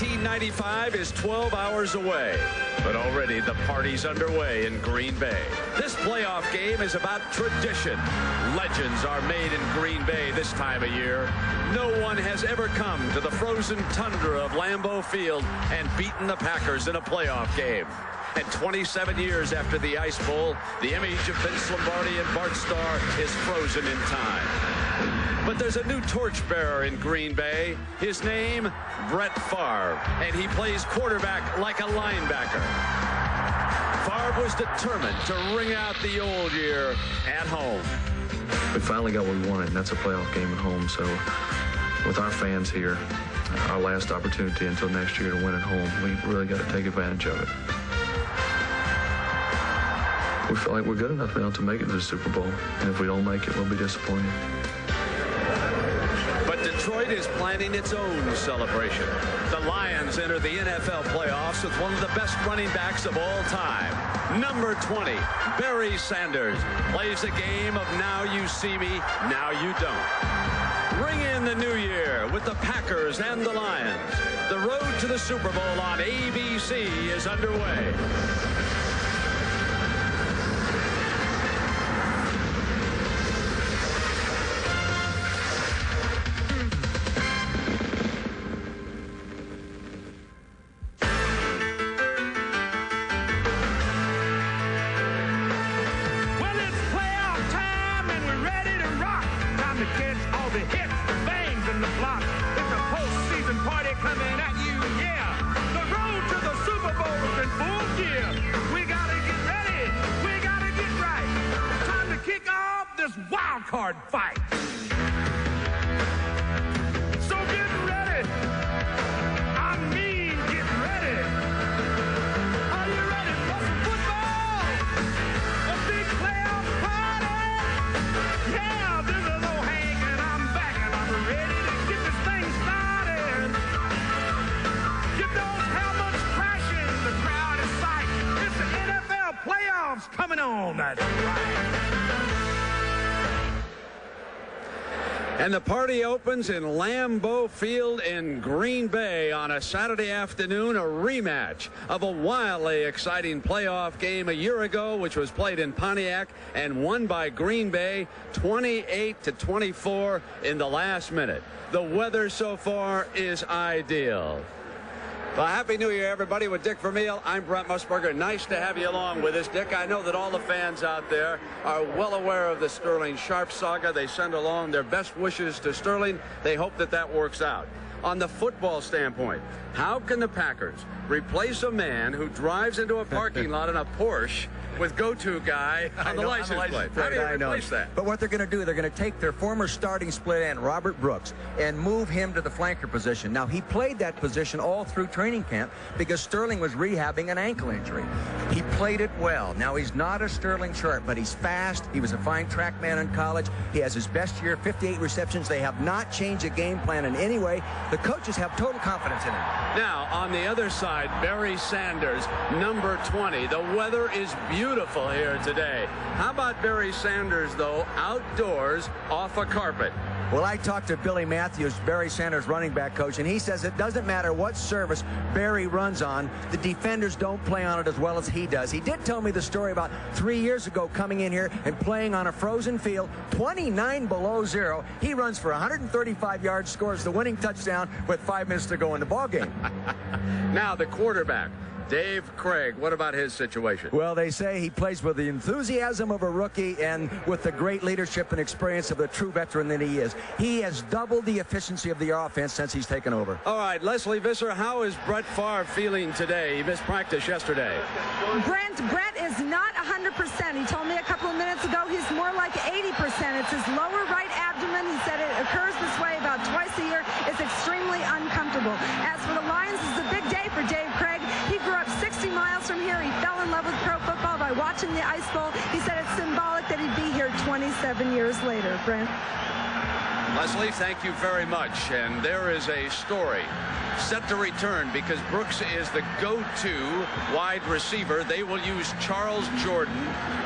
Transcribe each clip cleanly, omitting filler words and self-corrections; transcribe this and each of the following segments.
1995 is 12 hours away, but already the party's underway in Green Bay. This playoff game is about tradition. Legends are made in Green Bay this time of year. No one has ever come to the frozen tundra of Lambeau Field and beaten the Packers in a playoff game. And 27 years after the Ice Bowl, the image of Vince Lombardi and Bart Starr is frozen in time. But there's a new torchbearer in Green Bay. His name, Brett Favre, and he plays quarterback like a linebacker. Favre was determined to ring out the old year at home. We finally got what we wanted, and that's a playoff game at home. So with our fans here, our last opportunity until next year to win at home, we really got to take advantage of it. We feel like we're good enough now to make it to the Super Bowl, and if we don't make it, we'll be disappointed. But Detroit is planning its own celebration. The Lions enter the NFL playoffs with one of the best running backs of all time. Number 20, Barry Sanders, plays a game of now you see me, now you don't. Ring in the new year with the Packers and the Lions. The road to the Super Bowl on ABC is underway. Wildcard fight. So get ready. I mean, get ready. Are you ready for some football? A big playoff party? Yeah, this is low hang and I'm back and I'm ready to get this thing started. You don't have much crashing. The crowd is psyched. It's the NFL playoffs coming on. That's right. And the party opens in Lambeau Field in Green Bay on a Saturday afternoon, a rematch of a wildly exciting playoff game a year ago, which was played in Pontiac and won by Green Bay 28-24 in the last minute. The weather so far is ideal. Well, Happy New Year, everybody. With Dick Vermeil, I'm Brent Musburger. Nice to have you along with us, Dick. I know that all the fans out there are well aware of the Sterling Sharp saga. They send along their best wishes to Sterling. They hope that that works out. On the football standpoint, how can the Packers replace a man who drives into a parking lot in a Porsche with go-to guy on the license plate? How do you replace that? But what they're going to do, they're going to take their former starting split end, Robert Brooks, and move him to the flanker position. Now, he played that position all through training camp because Sterling was rehabbing an ankle injury. He played it well. Now, he's not a Sterling Sharp, but he's fast. He was a fine track man in college. He has his best year, 58 receptions. They have not changed the game plan in any way. The coaches have total confidence in him. Now, on the other side, Barry Sanders, number 20. The weather is beautiful here today. How about Barry Sanders, though, outdoors off a carpet? Well, I talked to Billy Matthews, Barry Sanders' running back coach, and he says it doesn't matter what surface Barry runs on, the defenders don't play on it as well as he does. He did tell me the story about 3 years ago coming in here and playing on a frozen field, 29 below zero. He runs for 135 yards, scores the winning touchdown with 5 minutes to go in the ballgame. Now, the quarterback, Dave Craig, what about his situation? Well, they say he plays with the enthusiasm of a rookie and with the great leadership and experience of the true veteran that he is. He has doubled the efficiency of the offense since he's taken over. All right, Leslie Visser, how is Brett Favre feeling today? He missed practice yesterday. Brett is not 100%. He told me a couple of minutes ago he's more like 80%. It's his lower right abdomen. He said it occurs this way about twice a year. It's extremely uncomfortable. As for the Lions, this is a big day for Dave Craig. He grew up 60 miles from here. He fell in love with pro football by watching the Ice Bowl. He said it's symbolic that he'd be here 27 years later. Brent? Leslie, thank you very much. And there is a story set to return because Brooks is the go-to wide receiver. They will use Charles Jordan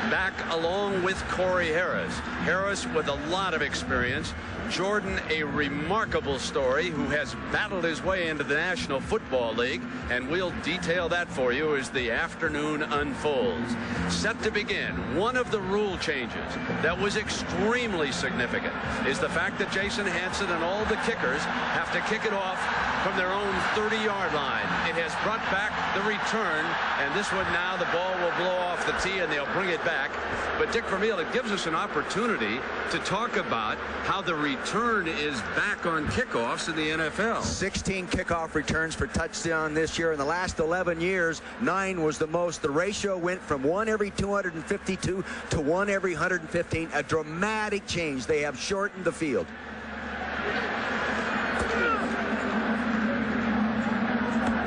back along with Corey Harris. Harris with a lot of experience. Jordan, a remarkable story, who has battled his way into the National Football League, and we'll detail that for you as the afternoon unfolds. Set to begin, one of the rule changes that was extremely significant is the fact that Jason Hansen and all the kickers have to kick it off from their own 30-yard line. It has brought back the return, and this one now the ball will blow off the tee and they'll bring it back. But Dick Vermeil, it gives us an opportunity to talk about how the return is back on kickoffs in the NFL. 16 kickoff returns for touchdown this year. In the last 11 years, 9 was the most. The ratio went from 1 every 252 to 1 every 115. A dramatic change. They have shortened the field.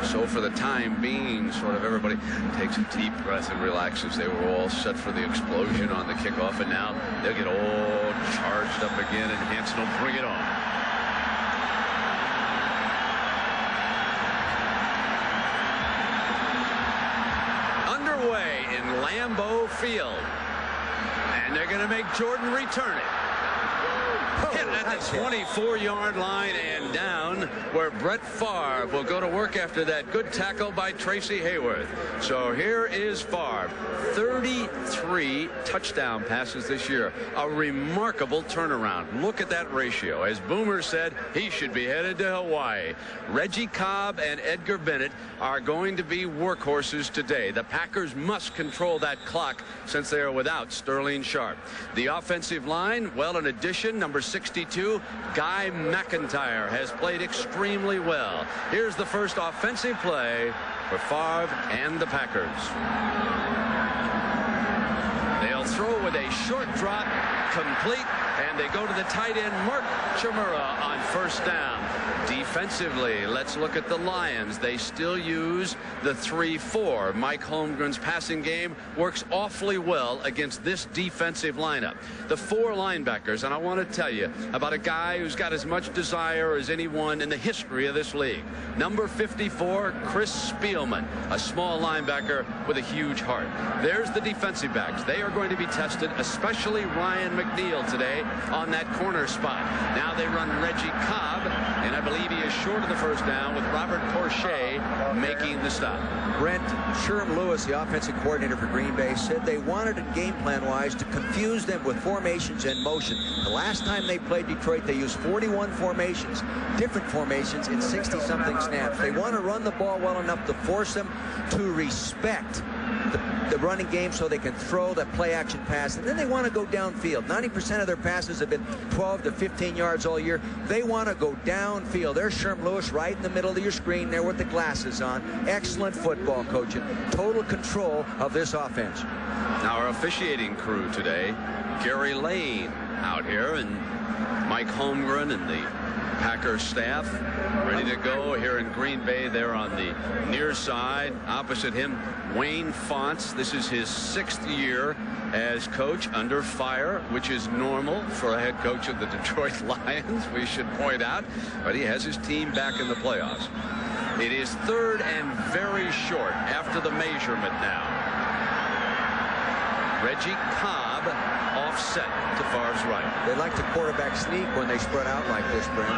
So for the time being, sort of everybody takes a deep breath and relaxes. They were all set for the explosion on the kickoff, and now they'll get all charged up again, and Hansen will bring it on. Underway in Lambeau Field, and they're going to make Jordan return it. Hit at the 24-yard line and down, where Brett Favre will go to work after that good tackle by Tracy Hayworth. So here is Favre. 33 touchdown passes this year. A remarkable turnaround. Look at that ratio. As Boomer said, he should be headed to Hawaii. Reggie Cobb and Edgar Bennett are going to be workhorses today. The Packers must control that clock since they are without Sterling Sharp. The offensive line, well, in addition, number 62, Guy McIntyre, has played extremely well. Here's the first offensive play for Favre and the Packers. They'll throw with a short drop, complete, and they go to the tight end, Mark Chimura, on first down. Defensively, let's look at the Lions. They still use the 3-4. Mike Holmgren's passing game works awfully well against this defensive lineup. The 4 linebackers, and I want to tell you about a guy who's got as much desire as anyone in the history of this league. Number 54, Chris Spielman, a small linebacker with a huge heart. There's the defensive backs. They are going to be tested, especially Ryan McNeil today on that corner spot. Now they run Reggie Cobb, and I believe he is short of the first down with Robert Porcher making the stop. Brent, Sherm Lewis, the offensive coordinator for Green Bay, said they wanted it game plan-wise to confuse them with formations and motion. The last time they played Detroit, they used 41 formations, different formations in 60-something snaps. They want to run the ball well enough to force them to respect the running game so they can throw that play-action pass, and then they want to go downfield. 90% of their passes have been 12 to 15 yards all year. They want to go downfield. There's Sherm Lewis right in the middle of your screen there with the glasses on. Excellent football coaching. Total control of this offense. Now our officiating crew today, Gary Lane out here, and Mike Holmgren and the Packers staff ready to go here in Green Bay. There on the near side. Opposite him, Wayne Fonts. This is his 6th year as coach under fire, which is normal for a head coach of the Detroit Lions, we should point out. But he has his team back in the playoffs. It is 3rd and very short after the measurement now. Reggie Cobb offset to Favre's right. They like to quarterback sneak when they spread out like this, Brent.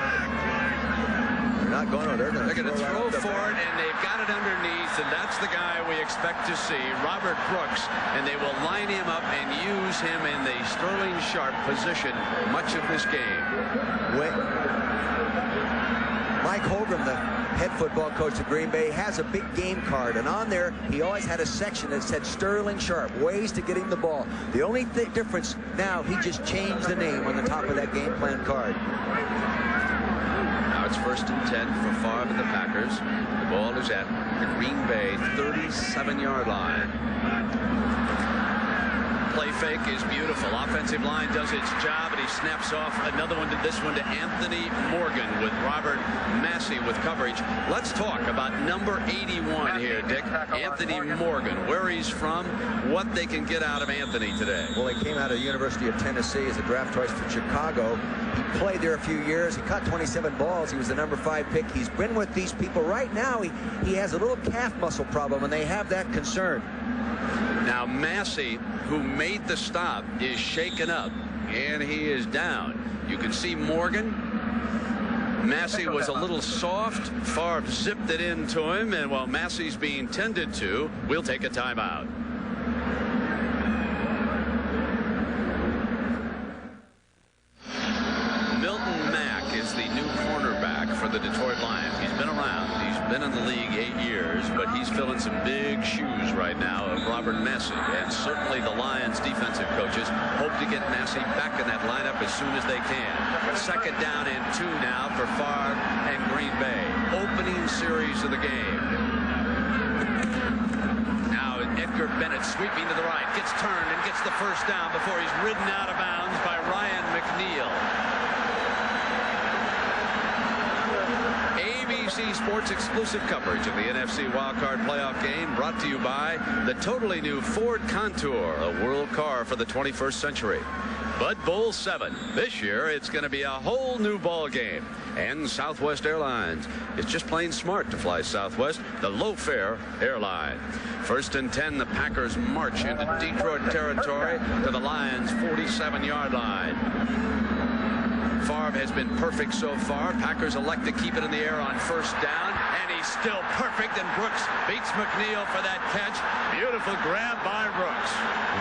They're not going to. They're going to throw for it, and they've got it underneath, and that's the guy we expect to see, Robert Brooks, and they will line him up and use him in the Sterling Sharp position much of this game. Mike Holmgren, the head football coach of Green Bay, has a big game card, and on there he always had a section that said Sterling Sharp, ways to get him the ball. The only difference now, he just changed the name on the top of that game plan card. Now it's 1st and 10 for Favre and the Packers. The ball is at the Green Bay 37-yard line. play fake is beautiful. Offensive line does its job, and he snaps off another one to this one to Anthony Morgan with Robert Massey with coverage. Let's talk about number 81 here, Dick. Anthony Morgan, where he's from, what they can get out of Anthony today. Well, he came out of the University of Tennessee as a draft choice for Chicago. He played there a few years. He caught 27 balls. He was the number 5 pick. He's been with these people. Right now, he has a little calf muscle problem, and they have that concern. Now, Massey, who made the stop, is shaken up, and he is down. You can see Morgan. Massey was a little soft. Favre zipped it into him, and while Massey's being tended to, we'll take a timeout. Milton Mack is the new cornerback for the Detroit Lions. He's been around. He's been in the league 8 years, but he's filling some big shoes right now of Robert Massey. And certainly the Lions defensive coaches hope to get Massey back in that lineup as soon as they can. Second down and 2 now for Favre and Green Bay. Opening series of the game. Now Edgar Bennett sweeping to the right, gets turned and gets the first down before he's ridden out of bounds by Ryan McNeil. ABC Sports exclusive coverage of the NFC Wildcard playoff game brought to you by the totally new Ford Contour, a world car for the 21st century. Bud Bowl 7. This year, it's going to be a whole new ball game. And Southwest Airlines. It's just plain smart to fly Southwest, the low-fare airline. First and 10, the Packers march into Detroit territory to the Lions' 47-yard line. Favre has been perfect so far. Packers elect to keep it in the air on first down, and he's still perfect, and Brooks beats McNeil for that catch. Beautiful grab by Brooks.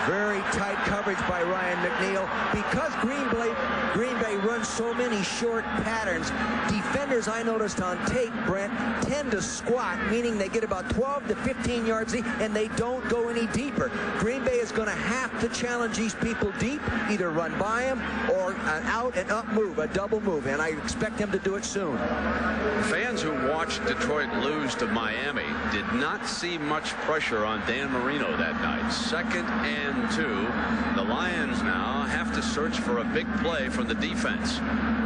Very tight coverage by Ryan McNeil. Because Green Bay runs so many short patterns, defenders, I noticed on tape, Brent, tend to squat, meaning they get about 12 to 15 yards deep, and they don't go any deeper. Green Bay is going to have to challenge these people deep, either run by them or an out and up move, a double move, and I expect him to do it soon. Fans who watched Detroit lose to Miami did not see much pressure on Dan Marino that night. Second and 2. The Lions now have to search for a big play from the defense.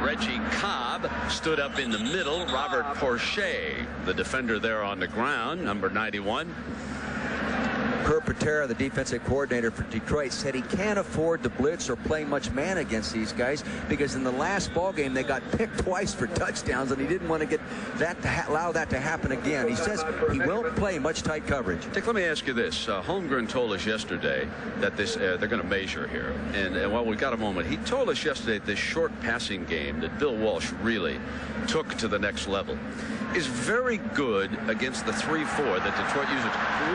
Reggie Cobb stood up in the middle. Robert Porcher, the defender there on the ground, number 91. Herb Patera, the defensive coordinator for Detroit, said he can't afford to blitz or play much man against these guys because in the last ball game they got picked twice for touchdowns, and he didn't want to get that to allow that to happen again. He says he won't play much tight coverage. Dick, let me ask you this. Holmgren told us yesterday that this they're going to measure here, and while we got a moment, he told us yesterday that this short passing game that Bill Walsh really took to the next level is very good against the 3-4 that Detroit uses.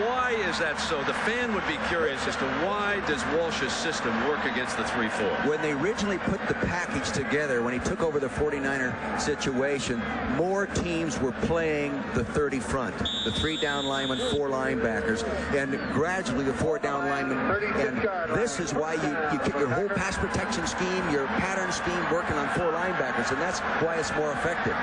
Why is that so? The fan would be curious as to why does Walsh's system work against the 3-4? When they originally put the package together, when he took over the 49er situation, more teams were playing the 30 front, the 3 down linemen, 4 linebackers, and gradually the 4 down linemen. And this is why you get your whole pass protection scheme, your pattern scheme working on 4 linebackers, and that's why it's more effective.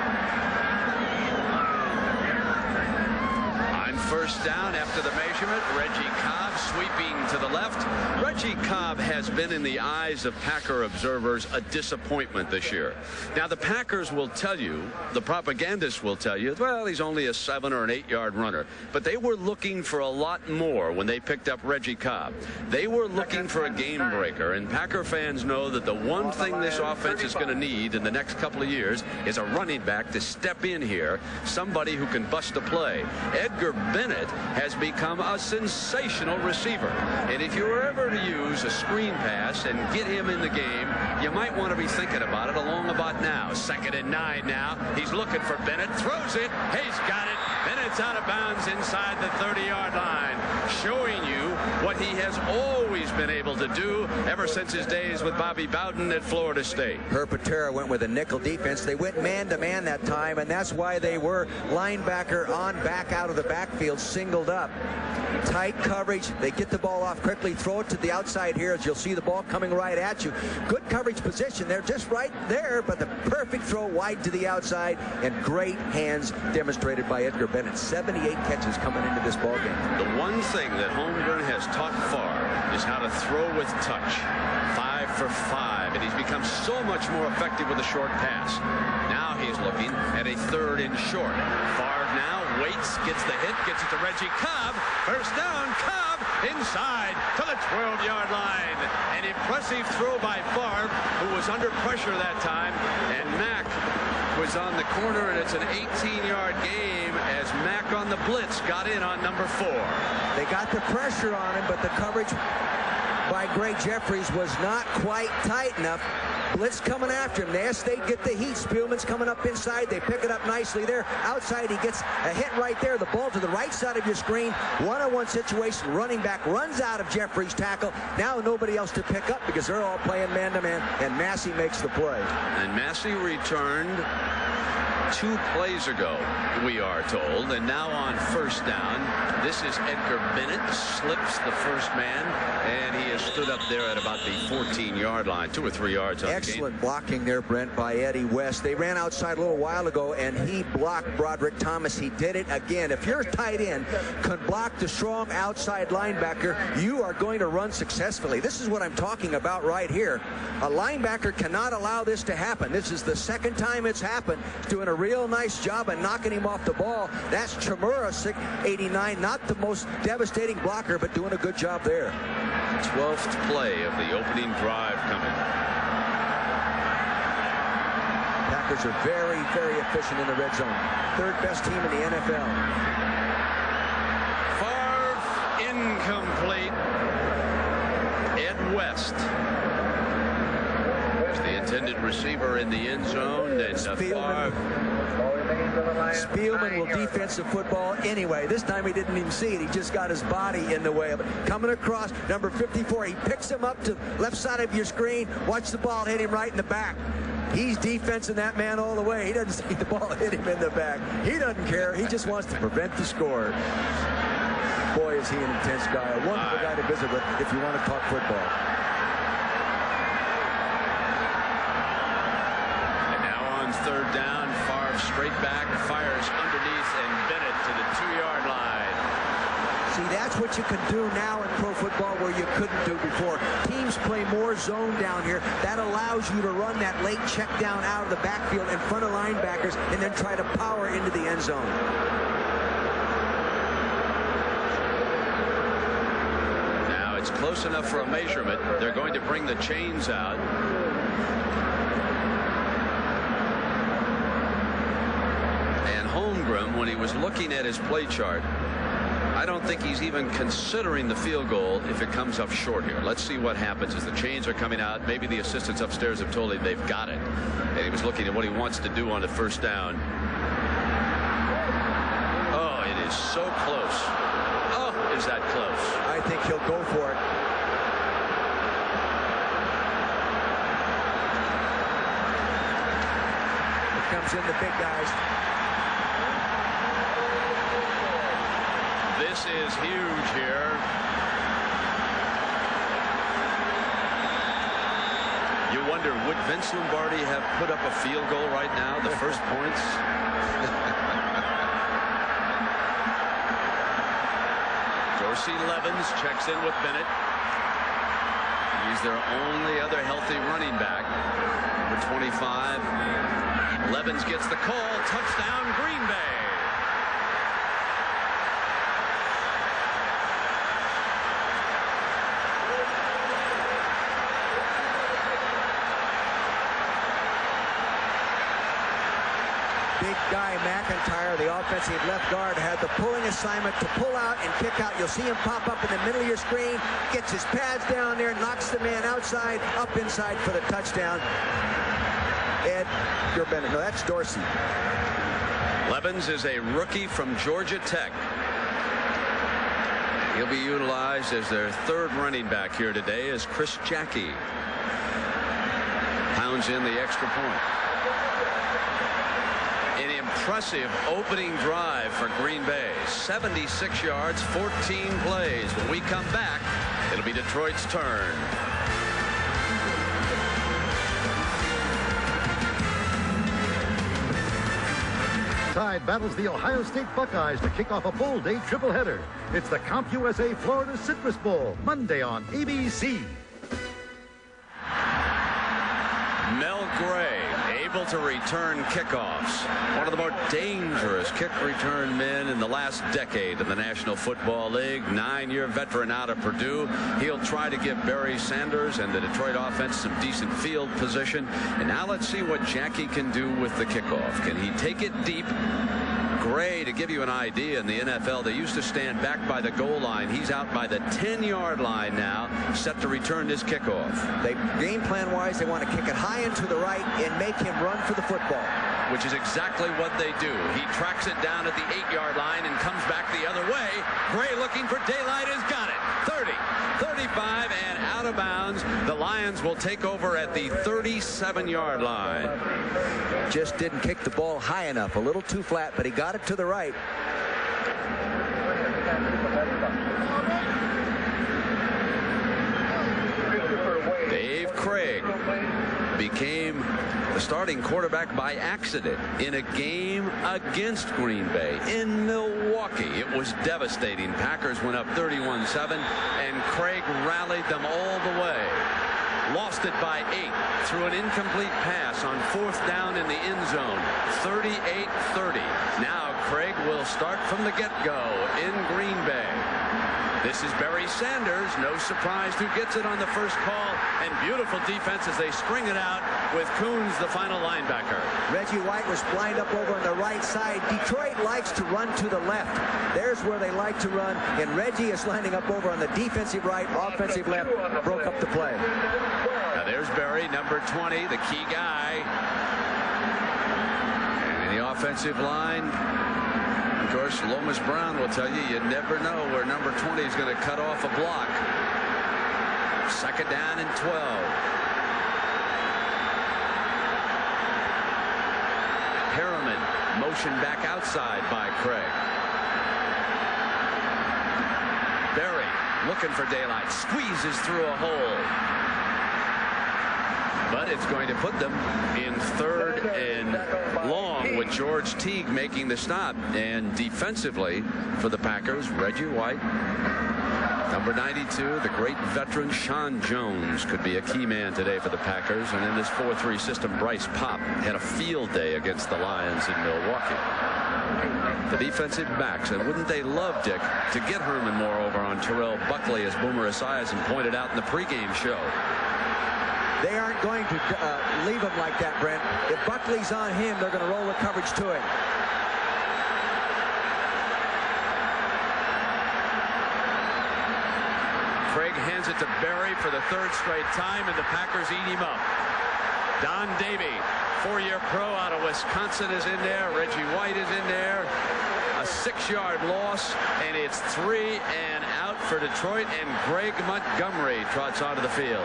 First down after the measurement, Reggie Cobb sweeping to the left. Reggie Cobb has been in the eyes of Packer observers a disappointment this year. Now the Packers will tell you, the propagandists will tell you, well, he's only a 7 or an 8 yard runner, but they were looking for a lot more when they picked up Reggie Cobb. They were looking for a game breaker, and Packer fans know that the one thing this offense is going to need in the next couple of years is a running back to step in here, somebody who can bust a play. Edgar Bennett has become a sensational receiver, and if you were ever to use a screen pass and get him in the game, you might want to be thinking about it along about now. 2nd and 9 now. He's looking for Bennett, throws it, he's got it. Bennett's out of bounds inside the 30-yard line, showing you what he has always been able to do ever since his days with Bobby Bowden at Florida State. Herb Patera went with a nickel defense. They went man-to-man that time, and that's why they were linebacker on back out of the backfield, singled up. Tight coverage. They get the ball off quickly, throw it to the outside here as you'll see the ball coming right at you. Good coverage position. They're just right there, but the perfect throw wide to the outside, and great hands demonstrated by Edgar Bennett. 78 catches coming into this ballgame. The one thing that Holmgren has taught Favre is how to throw with touch. 5 for 5, and he's become so much more effective with a short pass. Now he's looking at a 3rd and short. Favre now waits, gets the hit, gets it to Reggie Cobb. First down, Cobb inside to the 12-yard line. An impressive throw by Favre, who was under pressure that time, and Mack was on the corner, and it's an 18-yard game as Mack on the blitz got in on number 4. They got the pressure on him, but the coverage by Greg Jeffries was not quite tight enough. Blitz coming after him. Yes, they get the heat. Spielman's coming up inside. They pick it up nicely there. Outside, he gets a hit right there. The ball to the right side of your screen. One-on-one situation. Running back runs out of Jeffries' tackle. Now nobody else to pick up because they're all playing man-to-man, and Massey makes the play. And Massey returned 2 plays ago, we are told, and now on first down, this is Edgar Bennett, slips the first man, and he has stood up there at about the 14-yard line, 2 or 3 yards on the game. Excellent blocking there, Brent, by Eddie West. They ran outside a little while ago, and he blocked Broderick Thomas. He did it again. If your tight end can block the strong outside linebacker, you are going to run successfully. This is what I'm talking about right here. A linebacker cannot allow this to happen. This is the second time it's happened. He's doing a real nice job of knocking him off the ball. That's Chimura, 89, not the most devastating blocker, but doing a good job there. 12th play of the opening drive coming. Packers are very, very efficient in the red zone. 3rd best team in the NFL. Favre incomplete. Ed West is the intended receiver in the end zone, and Favre. Spielman will defensive football anyway. This time he didn't even see it. He just got his body in the way of it. Coming across, number 54. He picks him up to left side of your screen. Watch the ball hit him right in the back. He's defensing that man all the way. He doesn't see the ball hit him in the back. He doesn't care. He just wants to prevent the score. Boy, is he an intense guy. A wonderful guy to visit with if you want to talk football. And now on 3rd down, Favre straight back, fires underneath, and Bennett to the 2-yard line. See, that's what you can do now in pro football where you couldn't do before. Teams play more zone down here. That allows you to run that late check down out of the backfield in front of linebackers and then try to power into the end zone. Now it's close enough for a measurement. They're going to bring the chains out. And Holmgren, when he was looking at his play chart, I don't think he's even considering the field goal if it comes up short here. Let's see what happens as the chains are coming out. Maybe the assistants upstairs have told him they've got it. And he was looking at what he wants to do on the first down. Oh, it is so close. Oh, is that close? I think he'll go for it. Here comes in the big guys. This is huge here. You wonder, would Vince Lombardi have put up a field goal right now, the first points? Dorsey Levens checks in with Bennett. He's their only other healthy running back. Number 25. Levens gets the call. Touchdown, Green Bay. Big guy McIntyre, the offensive left guard, had the pulling assignment to pull out and kick out. You'll see him pop up in the middle of your screen, gets his pads down there, knocks the man outside, up inside for the touchdown. Edgar Bennett. No, that's Dorsey. Levens is a rookie from Georgia Tech. He'll be utilized as their 3rd running back here today as Chris Jackie pounds in the extra point. An impressive opening drive for Green Bay. 76 yards, 14 plays. When we come back, it'll be Detroit's turn. Tide battles the Ohio State Buckeyes to kick off a full day triple-header. It's the CompUSA Florida Citrus Bowl, Monday on ABC. Mel Gray able to return kickoffs. One of the more dangerous kick return men in the last decade in the National Football League. 9-year veteran out of Purdue. He'll try to give Barry Sanders and the Detroit offense some decent field position. And now let's see what Jackie can do with the kickoff. Can he take it deep? Gray, to give you an idea, in the NFL, they used to stand back by the goal line. He's out by the 10-yard line now, set to return this kickoff. They game plan-wise, they want to kick it high and to the right and make him run for the football. Which is exactly what they do. He tracks it down at the 8-yard line and comes back the other way. Gray looking for daylight, has got it. 30, 35, and out of bounds. The Lions will take over at the 37-yard line. Just didn't kick the ball high enough, a little too flat, but he got it to the right. Dave Craig became the starting quarterback by accident in a game against Green Bay in Milwaukee. It was devastating. Packers went up 31-7, and Craig rallied them all the way. Lost it by 8 through an incomplete pass on 4th down in the end zone. 38-30. Now Craig will start from the get-go in Green Bay. This is Barry Sanders. No surprise who gets it on the first call. And beautiful defense as they string it out with Coons, the final linebacker. Reggie White was lined up over on the right side. Detroit likes to run to the left. There's where they like to run. And Reggie is lining up over on the defensive right, offensive left. Broke up the play. Now there's Barry, number 20, the key guy. And in the offensive line, of course, Lomas Brown will tell you, you never know where number 20 is going to cut off a block. 2nd down and 12. Harriman motioned back outside by Craig. Barry looking for daylight, squeezes through a hole. But it's going to put them in 3rd and long with George Teague making the stop. And defensively for the Packers, Reggie White, number 92, the great veteran Sean Jones could be a key man today for the Packers. And in this 4-3 system, Bryce Popp had a field day against the Lions in Milwaukee. The defensive backs, and wouldn't they love, Dick, to get Herman moreover on Terrell Buckley, as Boomer Esiason pointed out in the pregame show. They aren't going to leave him like that, Brent. If Buckley's on him, they're going to roll the coverage to him. Craig hands it to Barry for the 3rd straight time, and the Packers eat him up. Don Davey, 4-year pro out of Wisconsin, is in there. Reggie White is in there. A 6-yard loss, and it's 3 and out for Detroit, and Greg Montgomery trots onto the field.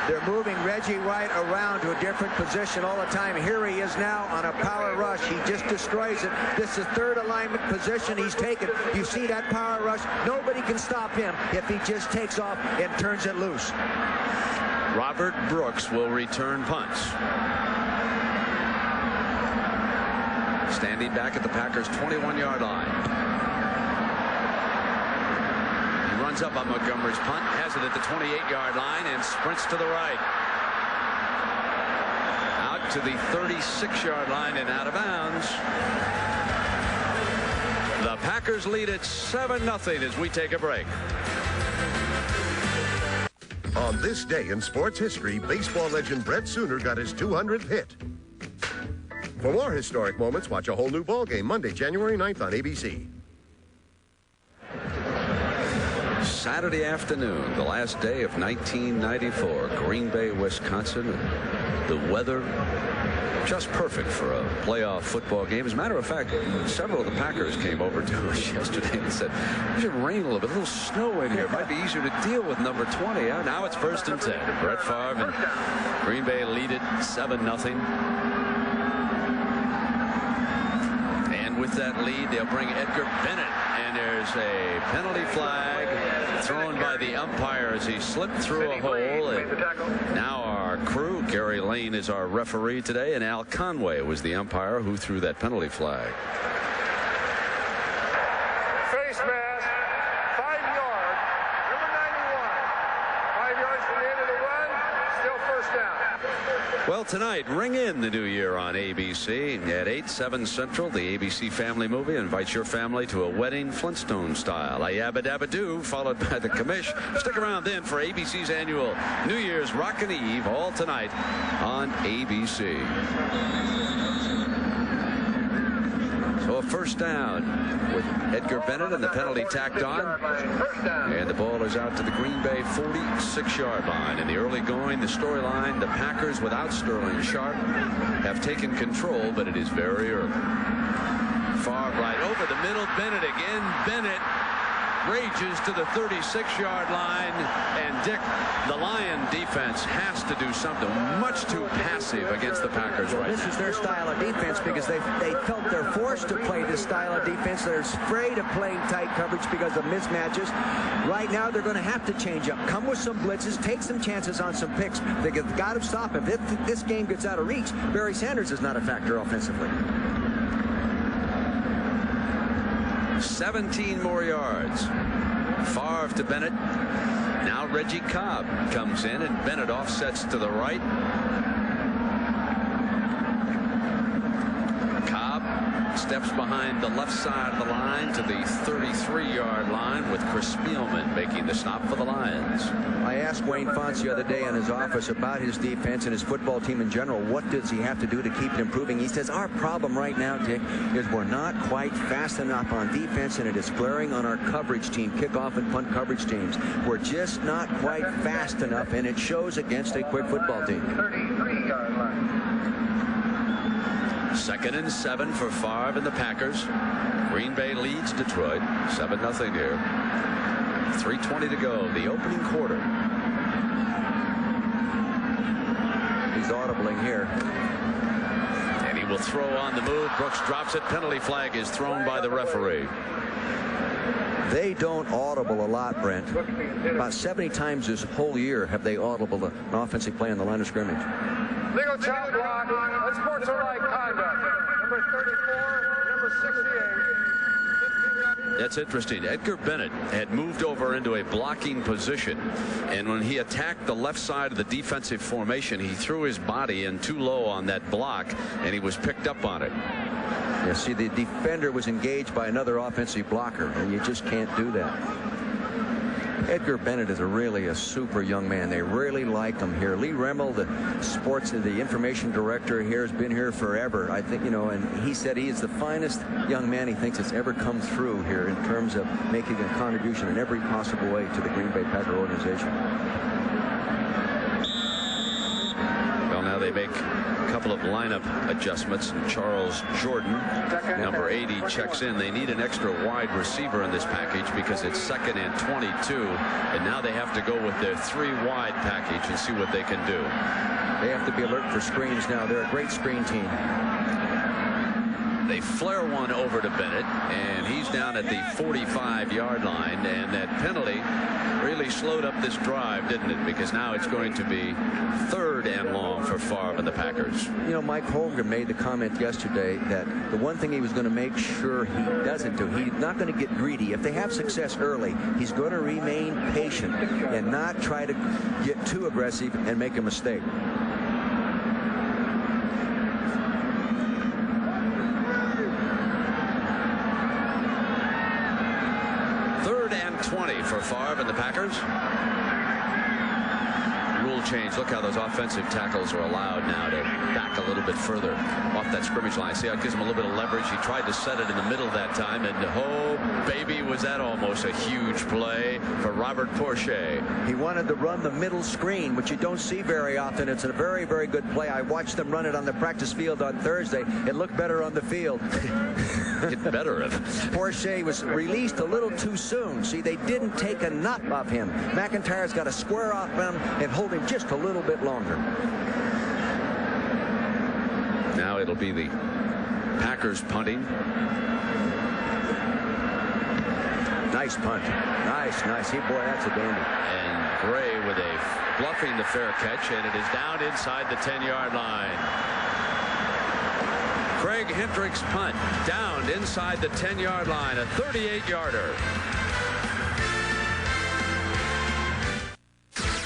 They're moving Reggie White around to a different position all the time. Here he is now on a power rush. He just destroys it. This is 3rd alignment position he's taken. You see that power rush? Nobody can stop him if he just takes off and turns it loose. Robert Brooks will return punts. Standing back at the Packers' 21-yard line. Runs up on Montgomery's punt, has it at the 28-yard line, and sprints to the right. Out to the 36-yard line and out of bounds. The Packers lead at 7-0 as we take a break. On this day in sports history, baseball legend Brett Sooner got his 200th hit. For more historic moments, watch A Whole New Ballgame Monday, January 9th on ABC. Saturday afternoon, the last day of 1994, Green Bay, Wisconsin. The weather just perfect for a playoff football game. As a matter of fact, several of the Packers came over to us yesterday and said, it should rain a little snow in here. It might be easier to deal with number 20. Now it's 1st and 10. Brett Favre and Green Bay lead it 7-0. And with that lead, they'll bring Edgar Bennett. And there's a penalty flag thrown by the umpire as he slipped through a hole. And now our crew, Gary Lane is our referee today, and Al Conway was the umpire who threw that penalty flag. Face mask, 5 yards, number 91. 5 yards from the end of the run, still first down. Well, tonight, ring in the new year on ABC at 8, 7 Central. The ABC Family Movie invites your family to a wedding Flintstone style. A yabba dabba doo, followed by the commish. Stick around then for ABC's annual New Year's Rockin' Eve, all tonight on ABC. So a first down with Edgar Bennett and the penalty tacked on. And the ball is out to the Green Bay 46-yard line. In the early going, the storyline, the Packers without Sterling Sharp have taken control, but it is very early. Far right over the middle. Bennett again. Bennett rages to the 36-yard line, and Dick, the Lion defense has to do something. Much too passive against the Packers right now. This is their style of defense because they felt they're forced to play this style of defense. They're afraid of playing tight coverage because of mismatches. Right now, they're going to have to change up. Come with some blitzes, take some chances on some picks. They've got to stop him. If this game gets out of reach, Barry Sanders is not a factor offensively. 17 more yards. Favre to Bennett. Now Reggie Cobb comes in, and Bennett offsets to the right. Cobb steps behind the left side of the line to the 33-yard line, with Chris Spielman making the stop for the Lions. I asked Wayne Fonts the other day in his office about his defense and his football team in general. What does he have to do to keep it improving? He says, our problem right now, Dick, is we're not quite fast enough on defense, and it is glaring on our coverage team, kickoff and punt coverage teams. We're just not quite fast enough, and it shows against a quick football team. 33-yard line. 2nd and 7 for Favre and the Packers. Green Bay leads Detroit 7-0 here. 3:20 to go, the opening quarter. He's audibling here. And he will throw on the move. Brooks drops it. Penalty flag is thrown by the referee. They don't audible a lot, Brent. About 70 times this whole year have they audible an offensive play on the line of scrimmage. Legal child block, unsportsmanlike conduct. Number 34, number 68. That's interesting. Edgar Bennett had moved over into a blocking position, and when he attacked the left side of the defensive formation, he threw his body in too low on that block, and he was picked up on it. Yeah, see, the defender was engaged by another offensive blocker, and you just can't do that. Edgar Bennett is really a super young man. They really like him here. Lee Remmel, the information director here, has been here forever. I think, and he said he is the finest young man he thinks that's ever come through here in terms of making a contribution in every possible way to the Green Bay Packer organization. Well, now they make a couple of lineup adjustments, and Charles Jordan, number 80, checks in. They need an extra wide receiver in this package because it's 2nd and 22, and now they have to go with their 3-wide package and see what they can do. They have to be alert for screens now. They're a great screen team. They flare one over to Bennett, and he's down at the 45-yard line, and that penalty really slowed up this drive, didn't it? Because now it's going to be 3rd and long for Favre and the Packers. Mike Holmgren made the comment yesterday that the one thing he was going to make sure he doesn't do, he's not going to get greedy. If they have success early, he's going to remain patient and not try to get too aggressive and make a mistake. For Favre and the Packers. Rule change. Look how those offensive tackles are allowed now to back a little bit further off that scrimmage line. See how it gives him a little bit of leverage. He tried to set it in the middle that time, and oh baby, was that almost a huge play for Robert Porcher. He wanted to run the middle screen, which you don't see very often. It's a very, very good play. I watched them run it on the practice field on Thursday. It looked better on the field. It better have. Porcher was released a little too soon. See, they didn't take enough of him. McIntyre's got to square off him and hold him just a little bit longer. Now it'll be the Packers punting. Nice punt. Nice. Boy, that's a dandy. And Gray with a bluffing the fair catch, and it is down inside the 10-yard line. Craig Hendricks punt down inside the 10-yard line, a 38-yarder.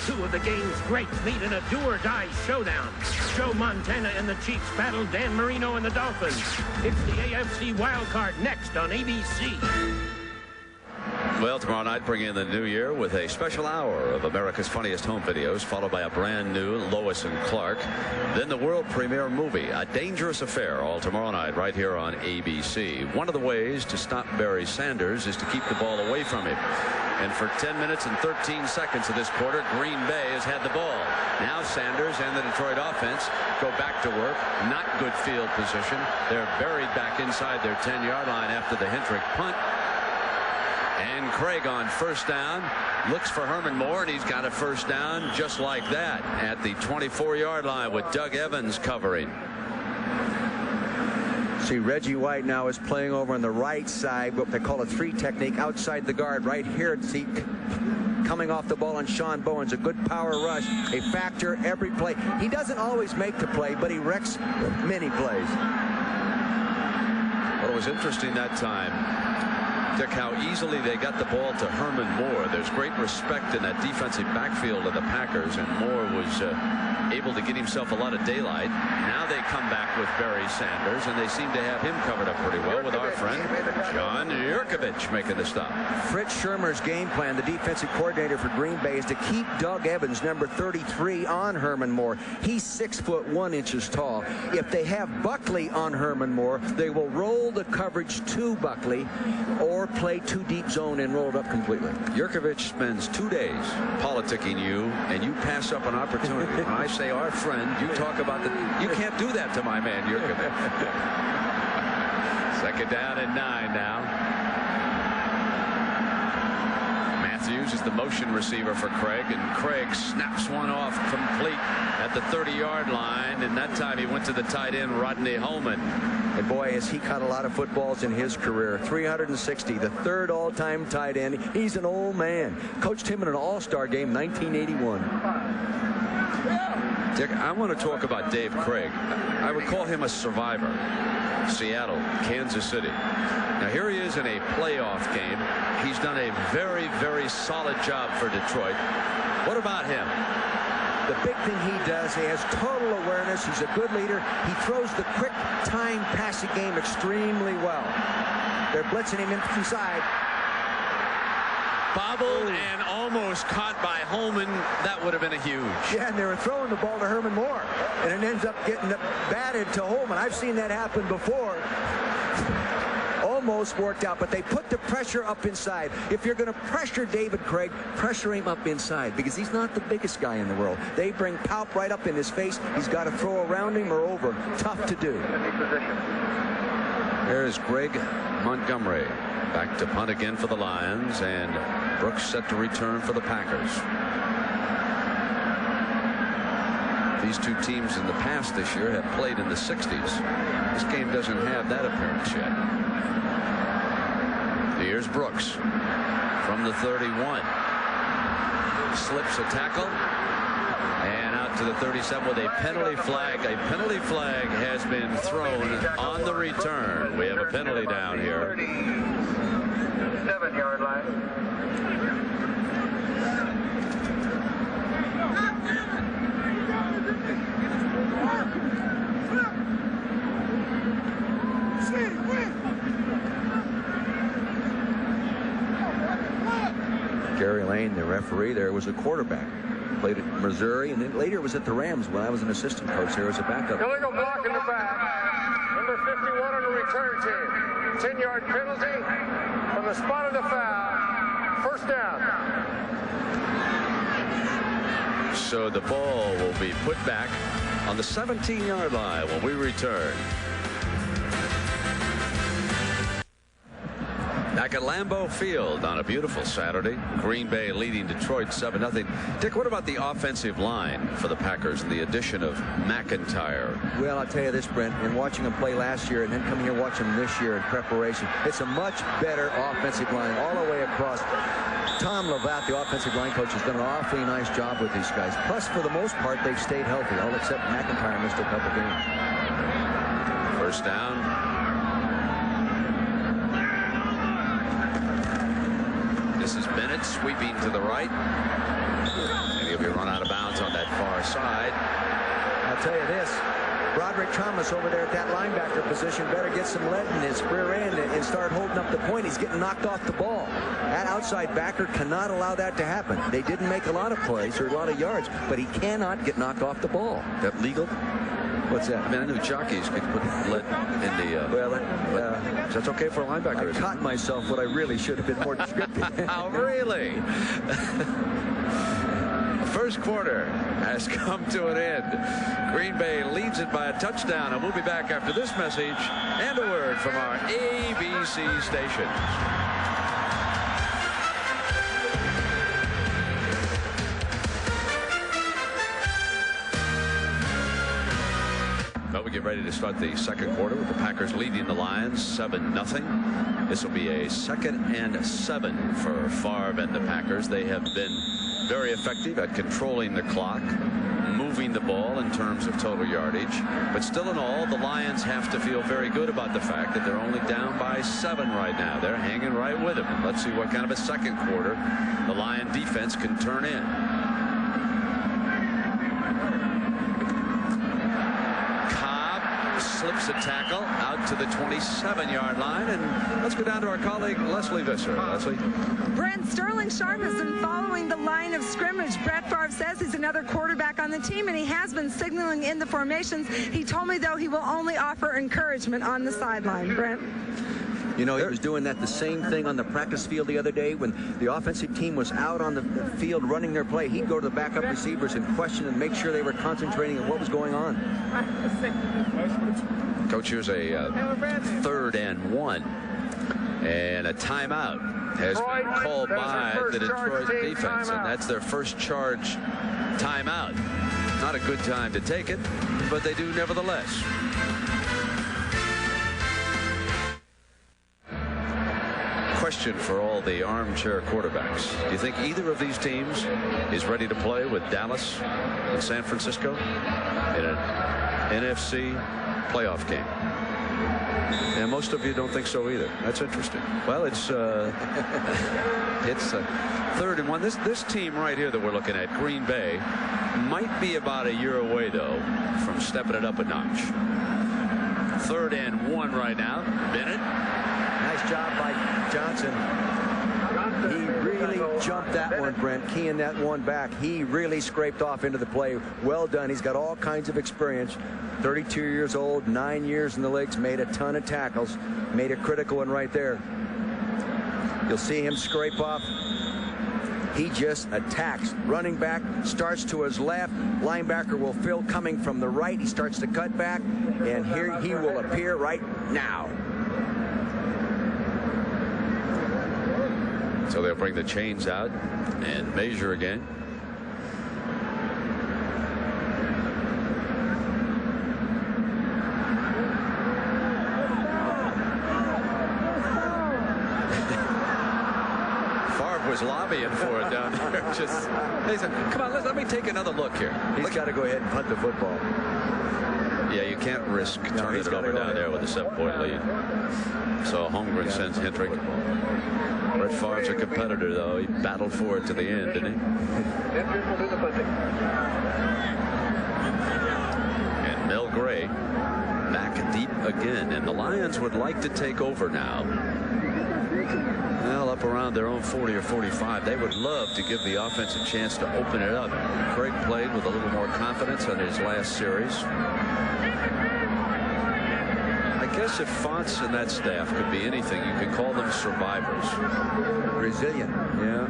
Two of the game's greats meet in a do-or-die showdown. Joe Montana and the Chiefs battle Dan Marino and the Dolphins. It's the AFC Wildcard next on ABC. Well, tomorrow night, bring in the new year with a special hour of America's Funniest Home Videos, followed by a brand new Lois and Clark. Then the world premiere movie, A Dangerous Affair, all tomorrow night right here on ABC. One of the ways to stop Barry Sanders is to keep the ball away from him. And for 10 minutes and 13 seconds of this quarter, Green Bay has had the ball. Now Sanders and the Detroit offense go back to work. Not good field position. They're buried back inside their 10-yard line after the Hendrick punt. And Craig on first down looks for Herman Moore, and he's got a first down just like that at the 24-yard line with Doug Evans covering. See, Reggie White now is playing over on the right side, what they call a 3 technique, outside the guard. Right here, see, coming off the ball on Sean Bowen's a good power rush, a factor every play. He doesn't always make the play, but he wrecks many plays. Well, it was interesting that time, Dick, how easily they got the ball to Herman Moore. There's great respect in that defensive backfield of the Packers, and Moore was able to get himself a lot of daylight. Now they come back with Barry Sanders, and they seem to have him covered up pretty well with our friend John Yurkovich making the stop. Fritz Shermer's game plan, the defensive coordinator for Green Bay, is to keep Doug Evans, number 33, on Herman Moore. He's 6'1" tall. If they have Buckley on Herman Moore, they will roll the coverage to Buckley or play 2 deep zone and roll it up completely. Yurkovich spends 2 days politicking you, and you pass up an opportunity. When I say our friend, you talk about the... You can't do that to my man Yurkovich. Second down and 9 now. Matthews is the motion receiver for Craig, and Craig snaps one off complete at the 30-yard line, and that time he went to the tight end, Rodney Holman. And boy, has he caught a lot of footballs in his career. 360, the 3rd all-time tight end. He's an old man. Coached him in an all-star game, 1981. Dick, I want to talk about Dave Craig. I would call him a survivor. Seattle, Kansas City. Now here he is in a playoff game. He's done a very, very solid job for Detroit. What about him? The big thing he does, he has total awareness. He's a good leader. He throws the quick time passing game extremely well. They're blitzing him inside. Bobbled and almost caught by Holman. That would have been a huge. Yeah, and they were throwing the ball to Herman Moore, and it ends up getting batted to Holman. I've seen that happen before. Almost worked out, but they put the pressure up inside. If you're going to pressure David Craig, pressure him up inside, because he's not the biggest guy in the world. They bring Palp right up in his face. He's got to throw around him or over. Tough to do. There's Greg Montgomery back to punt again for the Lions, and Brooks set to return for the Packers. These two teams in the past this year have played in the 60s. This game doesn't have that appearance yet. Here's Brooks from the 31. Slips a tackle and out to the 37 with a penalty flag. A penalty flag has been thrown on the return. We have a penalty down here. 7-yard line. Gary Lane, the referee there, was a quarterback. Played at Missouri, and then later was at the Rams when I was an assistant coach there as a backup. Illegal block in the back. Number 51 on the return team. 10-yard penalty from the spot of the foul. First down. So the ball will be put back on the 17-yard line when we return. Back at Lambeau Field on a beautiful Saturday. Green Bay leading Detroit 7-0. Dick, what about the offensive line for the Packers and the addition of McIntyre? Well, I'll tell you this, Brent, in watching him play last year and then coming here watching him this year in preparation, it's a much better offensive line all the way across. Tom Lavatt, the offensive line coach, has done an awfully nice job with these guys. Plus, for the most part, they've stayed healthy, all except McIntyre missed a couple games. First down. This is Bennett sweeping to the right. And he'll be run out of bounds on that far side. I'll tell you this. Broderick Thomas over there at that linebacker position better get some lead in his rear end and start holding up the point. He's getting knocked off the ball. That outside backer cannot allow that to happen. They didn't make a lot of plays or a lot of yards, but he cannot get knocked off the ball. That legal? What's that? I mean, I knew jockeys could put lead in the... well, that's okay for a linebacker. I caught myself what I really should have been more descriptive. Oh, really? First quarter has come to an end. Green Bay leads it by a touchdown, and we'll be back after this message and a word from our ABC station. Well, we get ready to start the second quarter with the Packers leading the Lions 7-0. This will be a 2nd and 7 for Favre and the Packers. They have been very effective at controlling the clock, moving the ball in terms of total yardage. But still in all, the Lions have to feel very good about the fact that they're only down by 7 right now. They're hanging right with them. Let's see what kind of a second quarter the Lion defense can turn in. Slips a tackle out to the 27-yard line, and let's go down to our colleague Leslie Visser. Leslie. Brent, Sterling Sharp has been following the line of scrimmage. Brett Favre says he's another quarterback on the team, and he has been signaling in the formations. He told me, though, he will only offer encouragement on the sideline. Brent. You know, he was doing that the same thing on the practice field the other day when the offensive team was out on the field running their play. He'd go to the backup receivers and question and make sure they were concentrating on what was going on. Coach, here's a 3rd and 1, and a timeout has been called by the Detroit defense, and that's their first charge timeout. Not a good time to take it, but they do nevertheless. Question for all the armchair quarterbacks. Do you think either of these teams is ready to play with Dallas and San Francisco in an NFC playoff game? And most of you don't think so either. That's interesting. Well, it's 3rd and 1. This team right here that we're looking at, Green Bay, might be about a year away, though, from stepping it up a notch. 3rd and 1 right now. Bennett. Nice job by Johnson. He really jumped that one, Brent, keying that one back. He really scraped off into the play. Well done. He's got all kinds of experience. 32 years old, 9 years in the leagues, made a ton of tackles, made a critical one right there. You'll see him scrape off. He just attacks. Running back starts to his left. Linebacker will fill coming from the right. He starts to cut back, and here he will appear right now. So they'll bring the chains out and measure again. Favre was lobbying for it down there. Just, they said, come on, let me take another look here. He's got to go ahead and punt the football. Yeah, you can't risk turning it over down there with a 7-point lead. So Holmgren sends Hendrick. Brett Favre's a competitor, though. He battled for it to the end, didn't he? And Mel Gray back deep again. And the Lions would like to take over now. Well, up around their own 40 or 45. They would love to give the offense a chance to open it up. Craig played with a little more confidence on his last series. I guess if Fonts and that staff could be anything, you could call them survivors. Resilient. Yeah.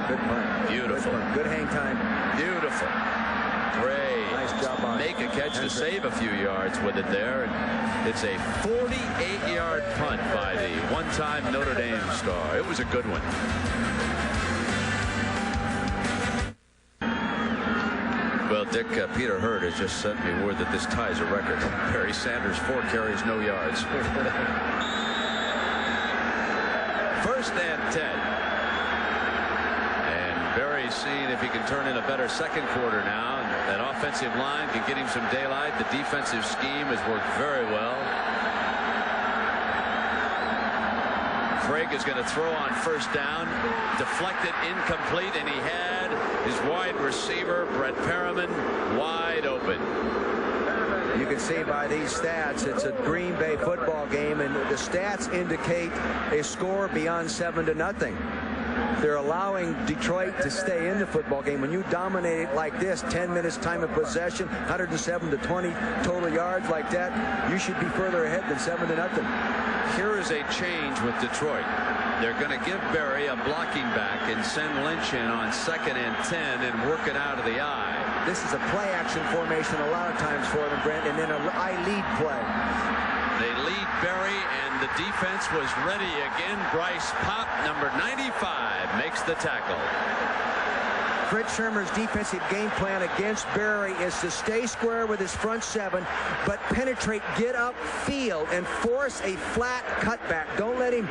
Good punt. Beautiful. Good hang time. Beautiful. Gray Nice job on make a catch to save a few yards with it there. And it's a 48-yard punt by the one-time Notre Dame star. It was a good one. Well, Dick, Peter Hurd has just sent me word that this ties a record. Barry Sanders, 4 carries, no yards. First and 10. And Barry's seeing if he can turn in a better second quarter now. And that offensive line can get him some daylight. The defensive scheme has worked very well. Craig is going to throw on first down. Deflected, incomplete, and he had his wide receiver, Brett Perriman, wide open. You can see by these stats, it's a Green Bay football game, and the stats indicate a score beyond 7-0. They're allowing Detroit to stay in the football game. When you dominate it like this, 10 minutes time of possession, 107 to 20 total yards like that, you should be further ahead than 7-0. Here is a change with Detroit. They're going to give Barry a blocking back and send Lynch in on 2nd and 10 and work it out of the eye. This is a play action formation a lot of times for them, Brent, and then an I lead play. They lead Barry, and the defense was ready again. Bryce Pop, number 95, makes the tackle. Fritz Shermer's defensive game plan against Barry is to stay square with his front 7, but penetrate, get upfield, and force a flat cutback. Don't let him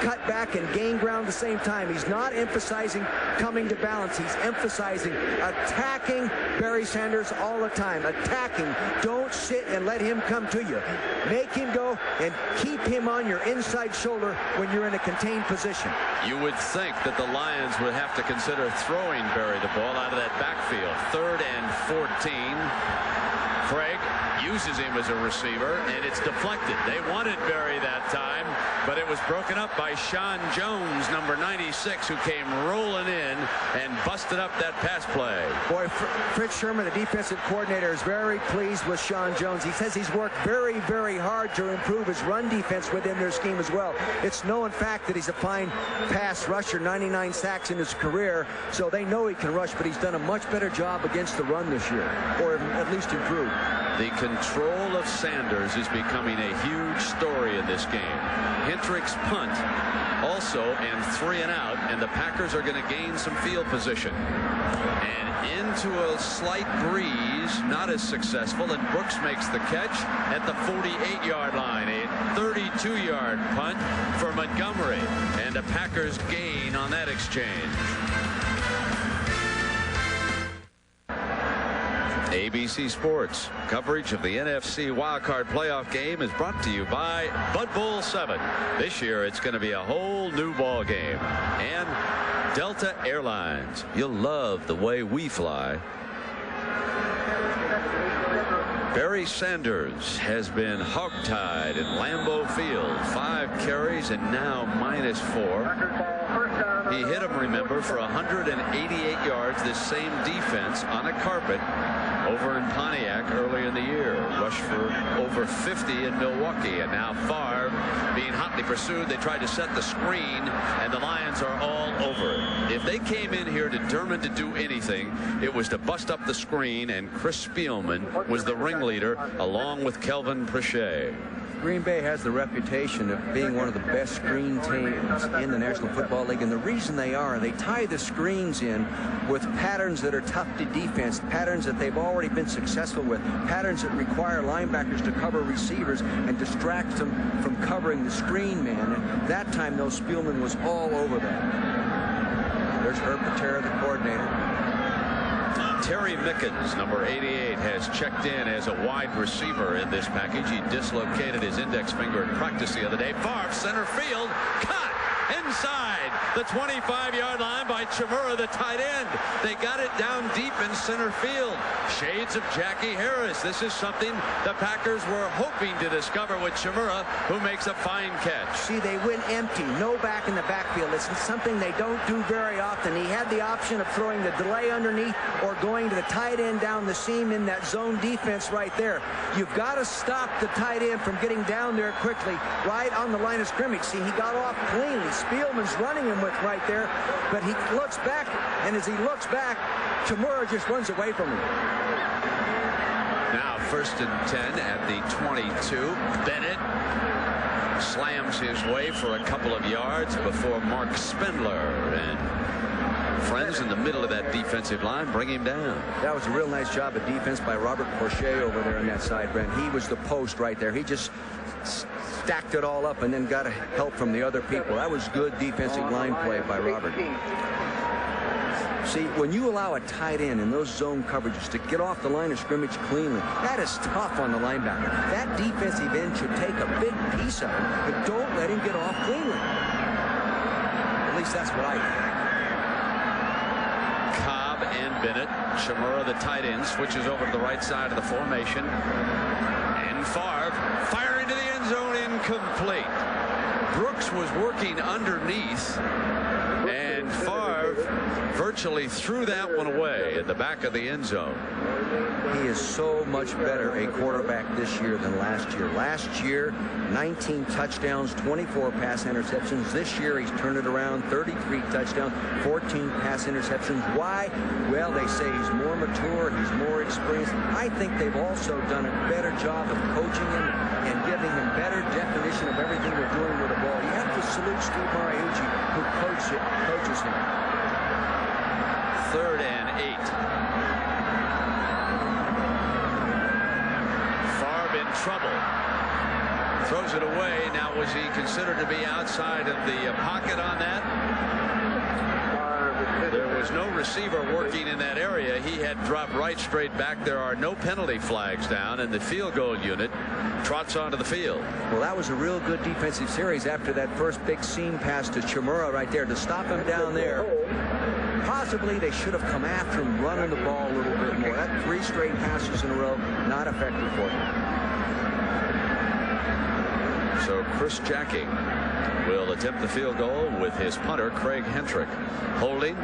cut back and gain ground at the same time. He's not emphasizing coming to balance. He's emphasizing attacking Barry Sanders all the time. Attacking. Don't sit and let him come to you. Make him go and keep him on your inside shoulder when you're in a contained position. You would think that the Lions would have to consider throwing Barry the ball out of that backfield. 3rd and 14. Craig uses him as a receiver, and it's deflected. They wanted Barry that time, but it was broken up by Sean Jones, number 96, who came rolling in and busted up that pass play. Boy, Fritz Sherman, the defensive coordinator, is very pleased with Sean Jones. He says he's worked very, very hard to improve his run defense within their scheme as well. It's known fact that he's a fine pass rusher, 99 sacks in his career, so they know he can rush, but he's done a much better job against the run this year, or at least improved. The control of Sanders is becoming a huge story in this game. Hendricks punt also, and 3 and out, and the Packers are going to gain some field position. And into a slight breeze, not as successful, and Brooks makes the catch at the 48-yard line. A 32-yard punt for Montgomery, and the Packers gain on that exchange. ABC Sports coverage of the NFC Wildcard playoff game is brought to you by Bud Bowl 7. This year it's going to be a whole new ball game. And Delta Airlines. You'll love the way we fly. Barry Sanders has been hogtied in Lambeau Field. 5 carries and now -4. He hit him, remember, for 188 yards. This same defense on a carpet over in Pontiac early in the year. Rushed for over 50 in Milwaukee, and now Favre being hotly pursued. They tried to set the screen, and the Lions are all over it. If they came in here determined to do anything, it was to bust up the screen, and Chris Spielman was the ringleader along with Kelvin Pritchett. Green Bay has the reputation of being one of the best screen teams in the National Football League, and the reason they tie the screens in with patterns that are tough to defense, patterns that they've already been successful with, patterns that require linebackers to cover receivers and distract them from covering the screen man. And that time, though, Spielman was all over that. There's Herb Patera, the coordinator. Terry Mickens, number 88, has checked in as a wide receiver in this package. He dislocated his index finger in practice the other day. Favre, center field, cut inside the 25-yard line by Chimura, the tight end. They got it down deep in center field. Shades of Jackie Harris. This is something the Packers were hoping to discover with Chimura, who makes a fine catch. See, they went empty. No back in the backfield. It's something they don't do very often. He had the option of throwing the delay underneath or going to the tight end down the seam in that zone defense right there. You've got to stop the tight end from getting down there quickly right on the line of scrimmage. See, he got off clean. Spielman's running him with right there, but he looks back, and as he looks back, Chimura just runs away from him. Now 1st and 10 at the 22. Bennett slams his way for a couple of yards before Mark Spindler, and friends in the middle of that defensive line bring him down. That was a real nice job of defense by Robert Porcher over there on that side, Brent. He was the post right there. He just stacked it all up and then got help from the other people. That was good defensive line play by Robert. See, when you allow a tight end in those zone coverages to get off the line of scrimmage cleanly, that is tough on the linebacker. That defensive end should take a big piece of it, but don't let him get off cleanly. At least that's what I think. Cobb and Bennett. Chimura, the tight end, switches over to the right side of the formation. And Favre firing to the end zone, incomplete. Brooks was working underneath, and Favre virtually threw that one away at the back of the end zone. He is so much better a quarterback this year than last year. Last year, 19 touchdowns, 24 pass interceptions. This year, he's turned it around, 33 touchdowns, 14 pass interceptions. Why? Well, they say he's more mature, he's more experienced. I think they've also done a better job of coaching him and giving him better definition of everything they're doing with the ball. You have to salute Steve Mariucci, who coaches him. 3rd and 8. Favre in trouble. Throws it away. Now, was he considered to be outside of the pocket on that? There was no receiver working in that area. He had dropped right straight back. There are no penalty flags down, and the field goal unit trots onto the field. Well, that was a real good defensive series after that first big seam pass to Chimura right there to stop him down there. Possibly they should have come after him, running the ball a little bit more. That 3 straight passes in a row, not effective for him. So Chris Jackie will attempt the field goal with his punter, Craig Hentrick. Holding.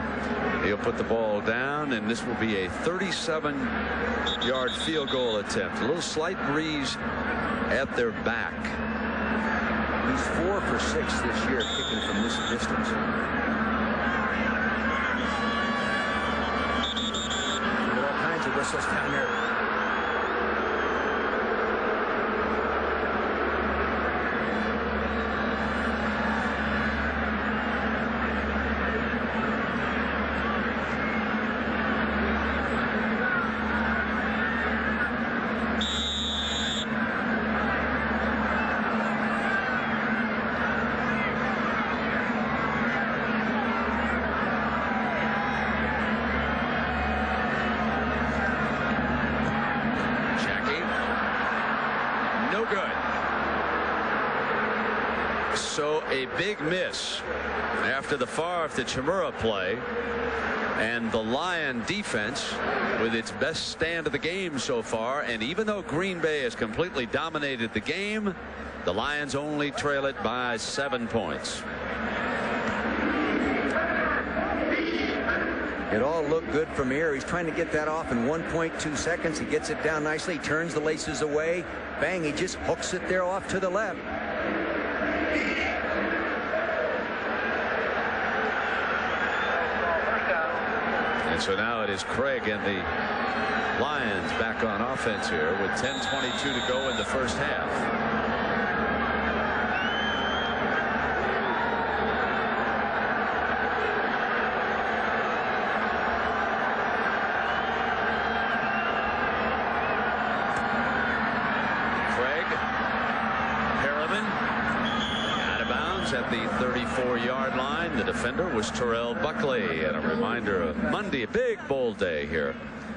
He'll put the ball down, and this will be a 37-yard field goal attempt. A little slight breeze at their back. He's 4 for 6 this year kicking from this distance. All kinds of whistles down there. A big miss after the Favre to Chimura play, and the Lion defense with its best stand of the game so far. And even though Green Bay has completely dominated the game, the Lions only trail it by 7 points. It all looked good from here. He's trying to get that off in 1.2 seconds. He gets it down nicely, turns the laces away. Bang, he just hooks it there off to the left. And so now it is Craig and the Lions back on offense here with 10:22 to go in the first half. At the 34-yard line. The defender was Terrell Buckley. And a reminder of Monday, a big bowl day here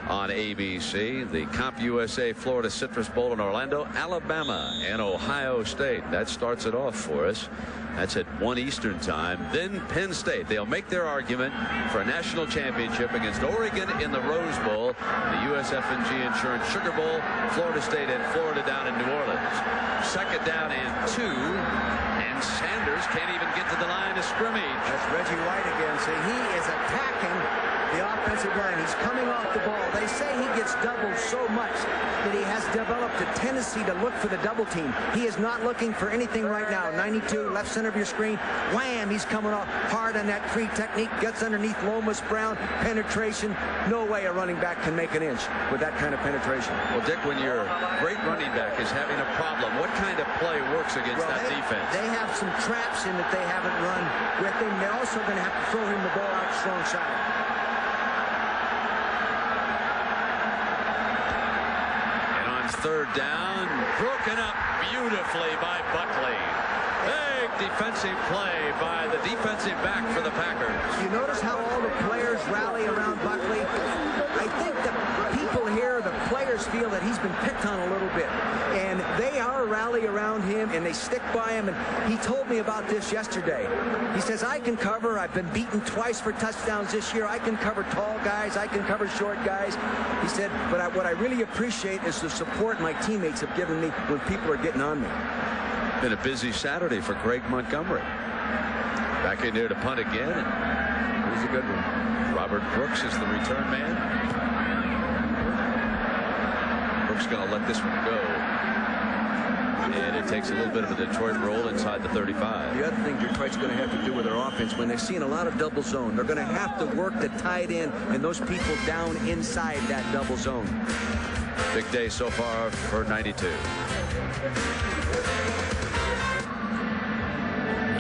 on ABC. The CompUSA Florida Citrus Bowl in Orlando, Alabama and Ohio State. That starts it off for us. That's at 1 Eastern time. Then Penn State. They'll make their argument for a national championship against Oregon in the Rose Bowl, the USF&G Insurance Sugar Bowl, Florida State and Florida down in New Orleans. 2nd down and 2. And Sanders can't even get to the line of scrimmage. That's Reggie White again. See, he is attacking the offensive line. He's coming off the ball. They say he gets doubled so much that he has developed a tendency to look for the double team. He is not looking for anything right now. 92, left center of your screen. Wham! He's coming off hard on that free technique. Gets underneath Lomas Brown. Penetration. No way a running back can make an inch with that kind of penetration. Well, Dick, when your great running back is having a problem, what kind of play works against that defense? They have some traps in that they haven't run with him. They're also going to have to throw him the ball out strong side. And on third down, broken up beautifully by Buckley. Big defensive play by the defensive back for the Packers. You notice how all the players rally around Buckley? I think the people here, the players, feel that he's been picked on a little bit. And they are rally around him, and they stick by him. And he told me about this yesterday. He says, I can cover. I've been beaten twice for touchdowns this year. I can cover tall guys. I can cover short guys. He said, but what I really appreciate is the support my teammates have given me when people are getting on me. Been a busy Saturday for Greg Montgomery. Back in there to punt again. And here's a good one. Robert Brooks is the return man. Brooks going to let this one go. And it takes a little bit of a Detroit roll inside the 35. The other thing Detroit's going to have to do with their offense, when they're seeing a lot of double zone, they're going to have to work the tight end and those people down inside that double zone. Big day so far for 92.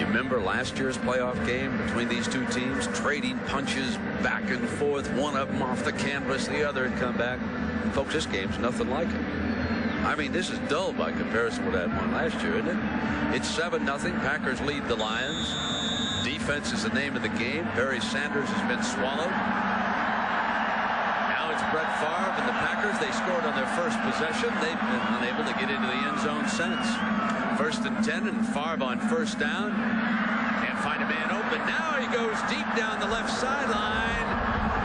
Remember last year's playoff game between these two teams, trading punches back and forth, one of them off the canvas, the other had come back. And folks, this game's nothing like it. I mean, this is dull by comparison with that one last year, isn't it? It's 7-0. Packers lead the Lions. Defense is the name of the game. Barry Sanders has been swallowed. Now it's Brett Favre and the Packers. They scored on their first possession. They've been unable to get into the end zone since. 1st and 10, and Favre on first down. Can't find a man open. Now he goes deep down the left sideline.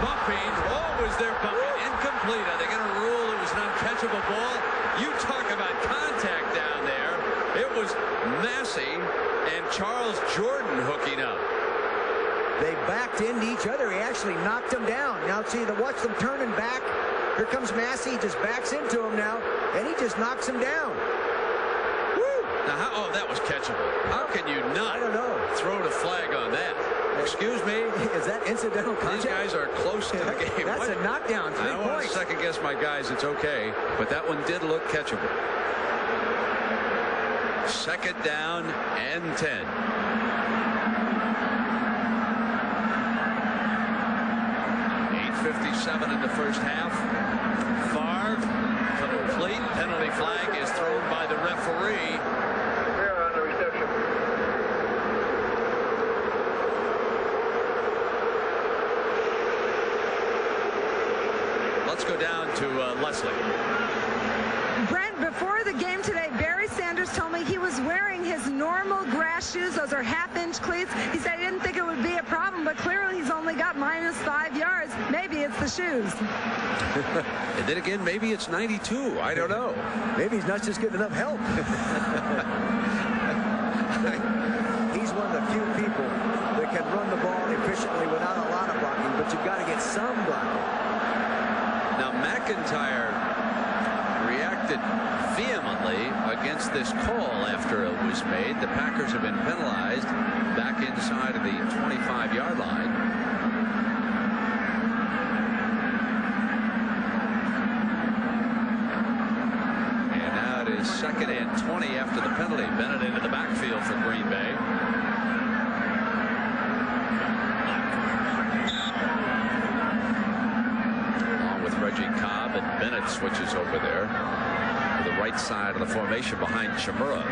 Bumping. Oh, was there bumping? Incomplete. Are they going to rule it was an uncatchable ball? You talk about contact down there. It was Massey and Charles Jordan hooking up. They backed into each other. He actually knocked him down. Now see, watch them turning back. Here comes Massey. He just backs into him now, and he just knocks him down. Now, that was catchable. How can you not throw the flag on that? Excuse me? Is that incidental contact? These guys are close to the game. That's a knockdown. 3 points. I don't want to second guess my guys. It's okay. But that one did look catchable. 2nd down and 10. .8:57 in the first half. Favre, complete. Penalty flag is thrown by the referee. Let's go down to Leslie. Brent, before the game today, Barry Sanders told me he was wearing his normal grass shoes. Those are half-inch cleats. He said he didn't think it would be a problem, but clearly he's only got -5 yards. Maybe it's the shoes. And then again, maybe it's 92. I don't know. Maybe he's not just getting enough help. He's one of the few people that can run the ball efficiently without a lot of blocking, but you've got to get some blocking. Now, McIntyre reacted vehemently against this call after it was made. The Packers have been penalized back inside of the 25-yard line. And now it is 2nd and 20 after the penalty. Bennett into the backfield for Green Bay. Reggie Cobb, and Bennett switches over there to the right side of the formation behind Chimura.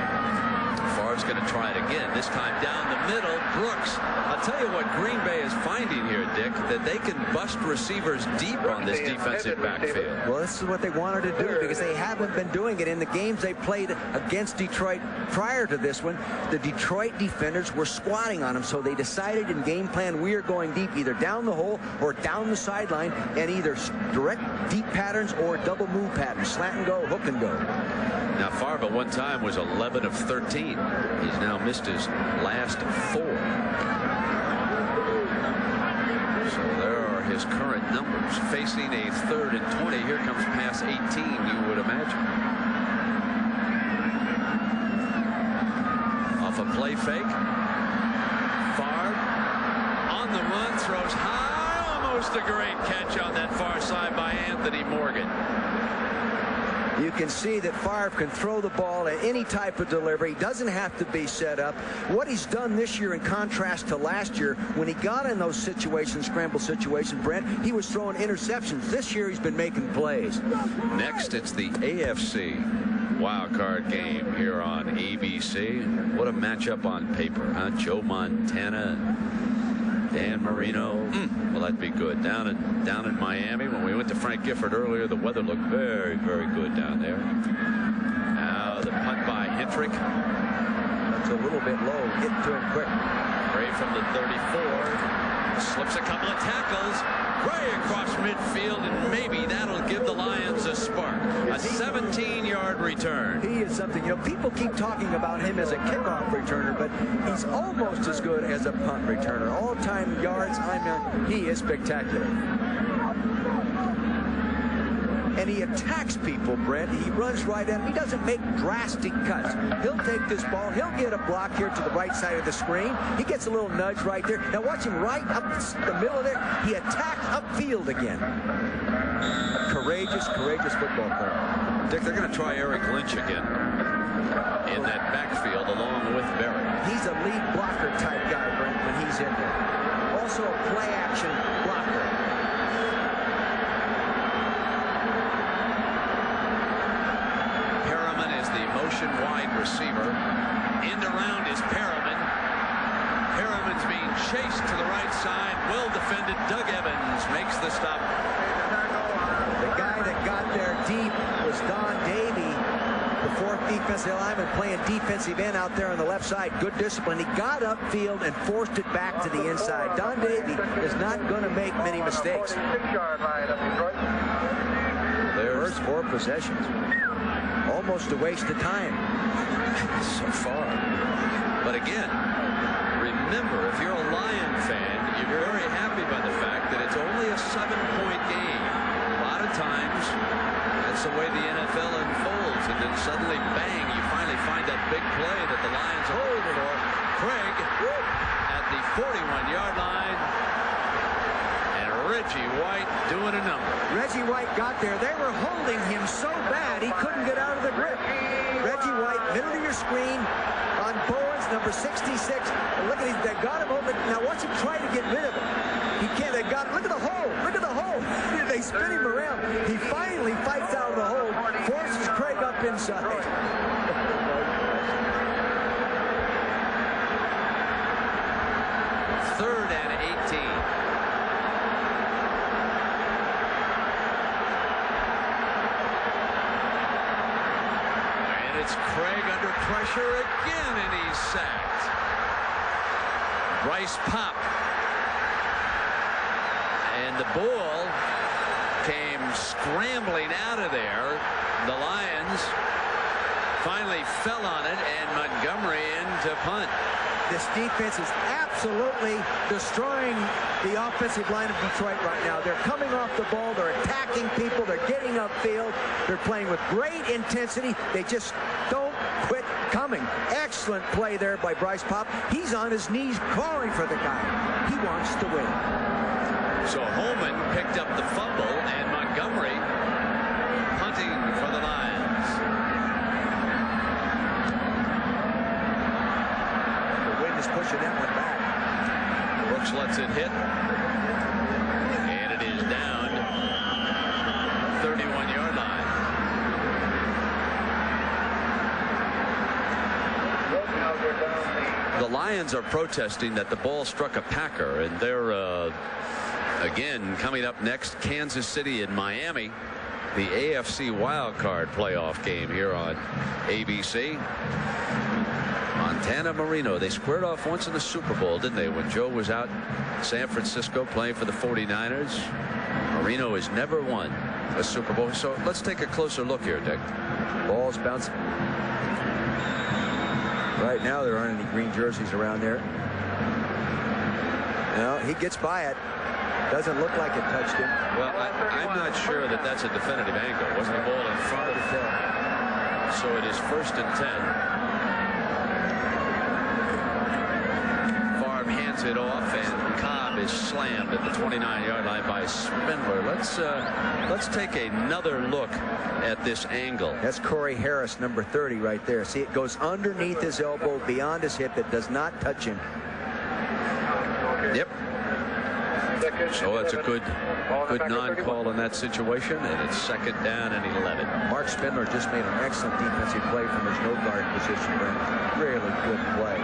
Favre's going to try it again, this time down the middle. Brooks. I'll tell you what Green Bay is finding here, Dick, that they can bust receivers deep on this defensive backfield. Well, this is what they wanted to do because they haven't been doing it in the games they played against Detroit prior to this one. The Detroit defenders were squatting on them, so they decided in game plan we are going deep, either down the hole or down the sideline, and either direct deep patterns or double move patterns, slant and go, hook and go. Now, Favre at one time was 11 of 13. He's now missed his last 4. So there are are his current numbers. Facing a 3rd and 20. Here comes pass 18, you would imagine. Off a play fake. Favre on the run, throws high. Almost a great catch on that far side by Anthony Morgan. You can see that Favre can throw the ball at any type of delivery. Doesn't have to be set up. What he's done this year in contrast to last year, when he got in those situations, scramble situations, Brent, he was throwing interceptions. This year he's been making plays. Next, it's the AFC Wildcard game here on ABC. What a matchup on paper, huh? Joe Montana, Dan Marino. Well, that'd be good. Down in Miami, when we went to Frank Gifford earlier, the weather looked very, very good down there. Now the punt by Hendrick. That's a little bit low. Get to him quick. Gray from the 34. Slips a couple of tackles. Gray across midfield, and maybe that'll give the Lions a spark. A 17-yard return. He is something. You know, people keep talking about him as a kickoff returner, but he's almost as good as a punt returner. All-time yards, he is spectacular. And he attacks people, Brent. He runs right at him. He doesn't make drastic cuts. He'll take this ball. He'll get a block here to the right side of the screen. He gets a little nudge right there. Now watch him right up the middle of there. He attacks upfield again. A courageous, courageous football player. Dick, they're going to try Eric Lynch again in that backfield along with Berry. He's a lead blocker type guy, Brent, when he's in there. Also a play action blocker. Wide receiver. End around is Perriman. Perriman's being chased to the right side. Well defended. Doug Evans makes the stop. The guy that got there deep was Don Davey, the 4th defensive lineman, playing defensive end out there on the left side. Good discipline. He got upfield and forced it back to the inside. Don Davey is not going to make many mistakes. There's 4 possessions. Almost a waste of time so far. But again, remember, if you're a Lion fan, you're very happy by the fact that it's only a 7-point game. A lot of times, that's the way the NFL unfolds, and then suddenly, bang, you finally find that big play that the Lions are holding for. Craig at the 41-yard line. Reggie White doing a number. Reggie White got there. They were holding him so bad he couldn't get out of the grip. Reggie White, middle of your screen on Bowens, number 66. Look at him. They got him open. Now watch him try to get rid of him. He can't. They got him. Look at the hole. Look at the hole. They spin him around. He finally fights out of the hole, forces Craig up inside. 3rd and 18. It's Craig under pressure again, and he's sacked. Bryce Pop. And the ball came scrambling out of there. The Lions finally fell on it, and Montgomery in to punt. This defense is absolutely destroying the offensive line of Detroit right now. They're coming off the ball. They're attacking people. They're getting upfield. They're playing with great intensity. They just don't quit coming. Excellent play there by Bryce Pop. He's on his knees calling for the guy. He wants to win. So Holman picked up the fumble, and Montgomery punting for the Lions. Pushing that one back. Brooks lets it hit, and it is down 31-yard line. The Lions are protesting that the ball struck a Packer, and they're again coming up next, Kansas City and Miami, the AFC Wildcard playoff game here on ABC. Montana Marino, they squared off once in the Super Bowl, didn't they, when Joe was out in San Francisco playing for the 49ers. Marino has never won a Super Bowl. So let's take a closer look here, Dick. Ball's bouncing. Right now there aren't any green jerseys around there. No, he gets by it. Doesn't look like it touched him. Well, I'm not sure that that's a definitive angle. Wasn't the ball in front of him? So it is 1st and 10. Favre hands it off, and Cobb is slammed at the 29-yard line by Spindler. Let's take another look at this angle. That's Corey Harris, number 30, right there. See, it goes underneath his elbow, beyond his hip. It does not touch him. Yep. So that's a good non-call in that situation, and it's 2nd down and 11. Mark Spindler just made an excellent defensive play from his no guard position, Brent. Really good play.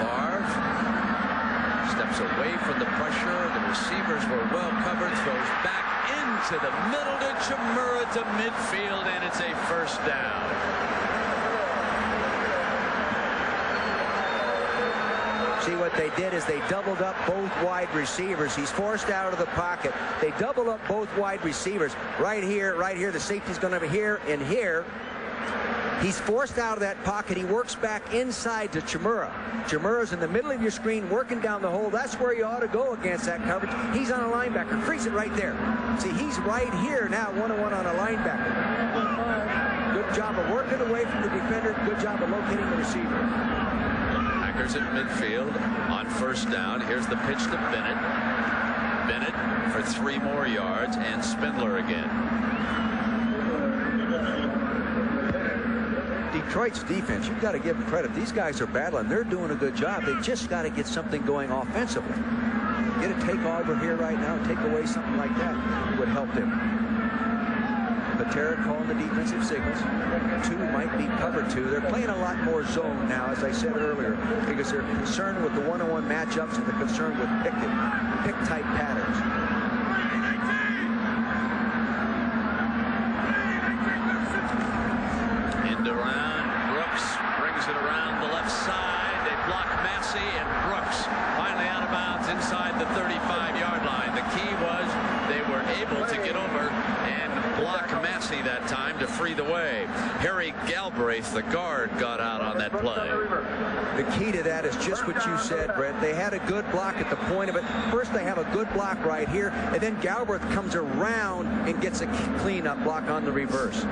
Favre steps away from the pressure. The receivers were well covered. Throws back into the middle to Chimura to midfield, and it's a 1st down. See, what they did is they doubled up both wide receivers. He's forced out of the pocket. They doubled up both wide receivers. Right here. The safety's going to be here and here. He's forced out of that pocket. He works back inside to Chimura. Chimura's in the middle of your screen working down the hole. That's where you ought to go against that coverage. He's on a linebacker. Freeze it right there. See, he's right here now, 1-on-1 on a linebacker. Good job of working away from the defender. Good job of locating the receiver. Packers at midfield on 1st down. Here's the pitch to Bennett. Bennett for 3 more yards, and Spindler again. Detroit's defense, you've got to give them credit. These guys are battling. They're doing a good job. They just got to get something going offensively. Get a takeover here right now, take away something like that would help them. Patera calling the defensive signals. 2 might be cover 2. They're playing a lot more zone now, as I said earlier, because they're concerned with the 1-on-1 matchups and they're concerned with pick-type patterns. End around. Brooks brings it around the left side. They block Massey, and Brooks finally out of bounds inside the 35-yard line. The key was they were able to get over and block Massey that time to free the way. Harry Galbraith, the guard, got out on that play. The key to that is just what you said, Brent. They had a good block at the point of it. First, they have a good block right here, and then Galbraith comes around and gets a clean-up block on the reverse.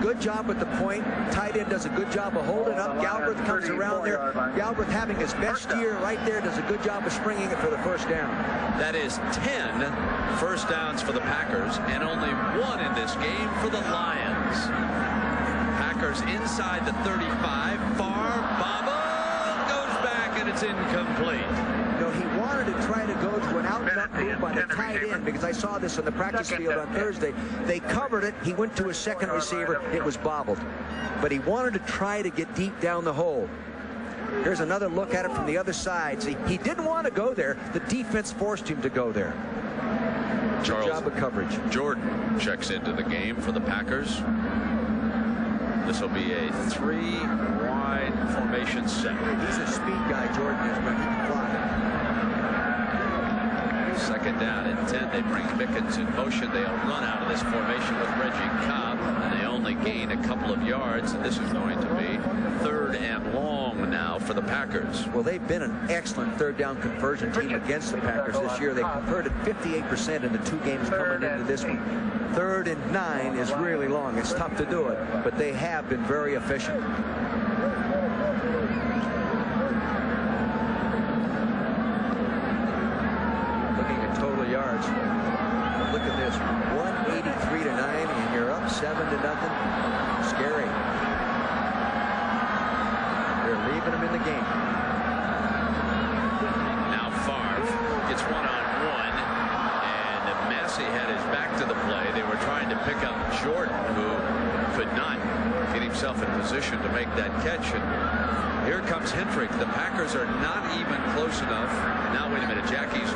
Good job at the point. Tight end does a good job of holding up. Galbraith comes around there. Galbraith, having his best year right there, does a good job of springing it for the 1st down. That is 10 first downs for the Packers, and only 1 in this game for the Lions. Packers inside the 35. Favre bobble goes back, and it's incomplete. You know, he wanted to try to go to an out-and-up move by the tight end, because I saw this on the practice field on Thursday. They covered it. He went to his second receiver. It was bobbled. But he wanted to try to get deep down the hole. Here's another look at it from the other side. See, he didn't want to go there. The defense forced him to go there. Good job of coverage. Jordan checks into the game for the Packers. This will be a 3-wide formation set. He's a speed guy, Jordan is, but he can fly. 2nd down and 10. They bring Mickens in motion. They'll run out of this formation with Reggie Cobb, and they only gain a couple of yards. And this is going to be 3rd and long now for the Packers. Well, they've been an excellent 3rd down conversion team against the Packers this year. They converted 58% in the 2 games coming into this one. 3rd and 9 is really long. It's tough to do it, but they have been very efficient. Total yards. Look at this, 183 to 9, and you're up 7-0. Scary. They're leaving him in the game. Now Favre gets 1-on-1, and Massey had his back to the play. They were trying to pick up Jordan, who could not get himself in position to make that catch. And here comes Hendrick. The Packers are not even close enough. Now wait a minute, Jackie's.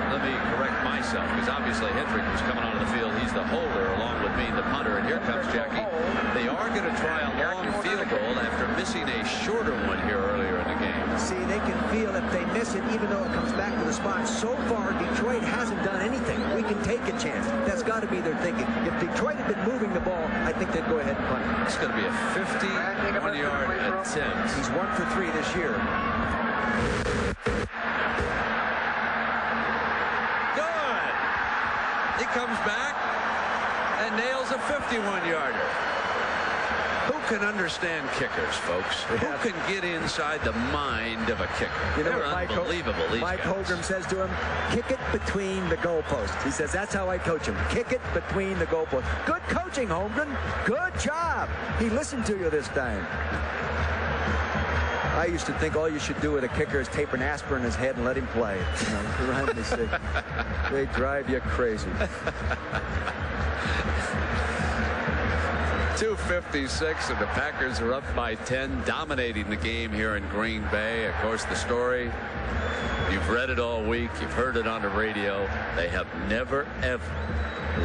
Let me correct myself, because obviously Hendrick was coming onto the field. He's the holder along with me, the punter. And here comes Jackie. They are going to try a long field goal after missing a shorter one here earlier in the game. See, they can feel if they miss it, even though it comes back to the spot. So far, Detroit hasn't done anything. We can take a chance. That's got to be their thinking. If Detroit had been moving the ball, I think they'd go ahead and punt it. It's going to be a 51-yard attempt. He's 1 for 3 this year. Good. He comes back and nails a 51-yarder. Who can understand kickers, folks? Yeah. Who can get inside the mind of a kicker? You know They're what unbelievable, these Mike guys. Holmgren says to him, kick it between the goalposts. He says, that's how I coach him. Kick it between the goalposts. Good coaching, Holmgren. Good job. He listened to you this time. I used to think all you should do with a kicker is tape an aspirin in his head and let him play. You know, they drive you crazy. 2:56, and the Packers are up by 10, dominating the game here in Green Bay. Of course, the story, you've read it all week. You've heard it on the radio. They have never, ever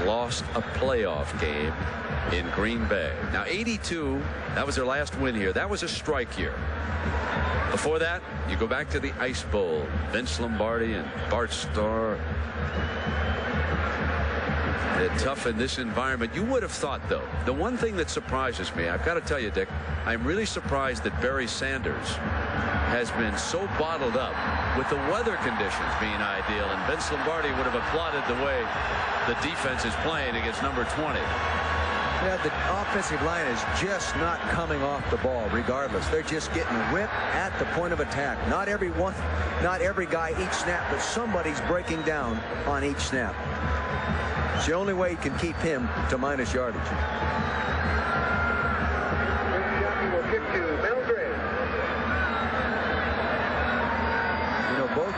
lost a playoff game in Green Bay. Now, 82, that was their last win here. That was a strike year. Before that, you go back to the Ice Bowl. Vince Lombardi and Bart Starr. They're tough in this environment. You would have thought, though, the one thing that surprises me, I've got to tell you, Dick, I'm really surprised that Barry Sanders has been so bottled up with the weather conditions being ideal, and Vince Lombardi would have applauded the way the defense is playing against number 20. Yeah, the offensive line is just not coming off the ball regardless. They're just getting whipped at the point of attack. Not every guy each snap, but somebody's breaking down on each snap. It's the only way you can keep him to minus yardage. You know, both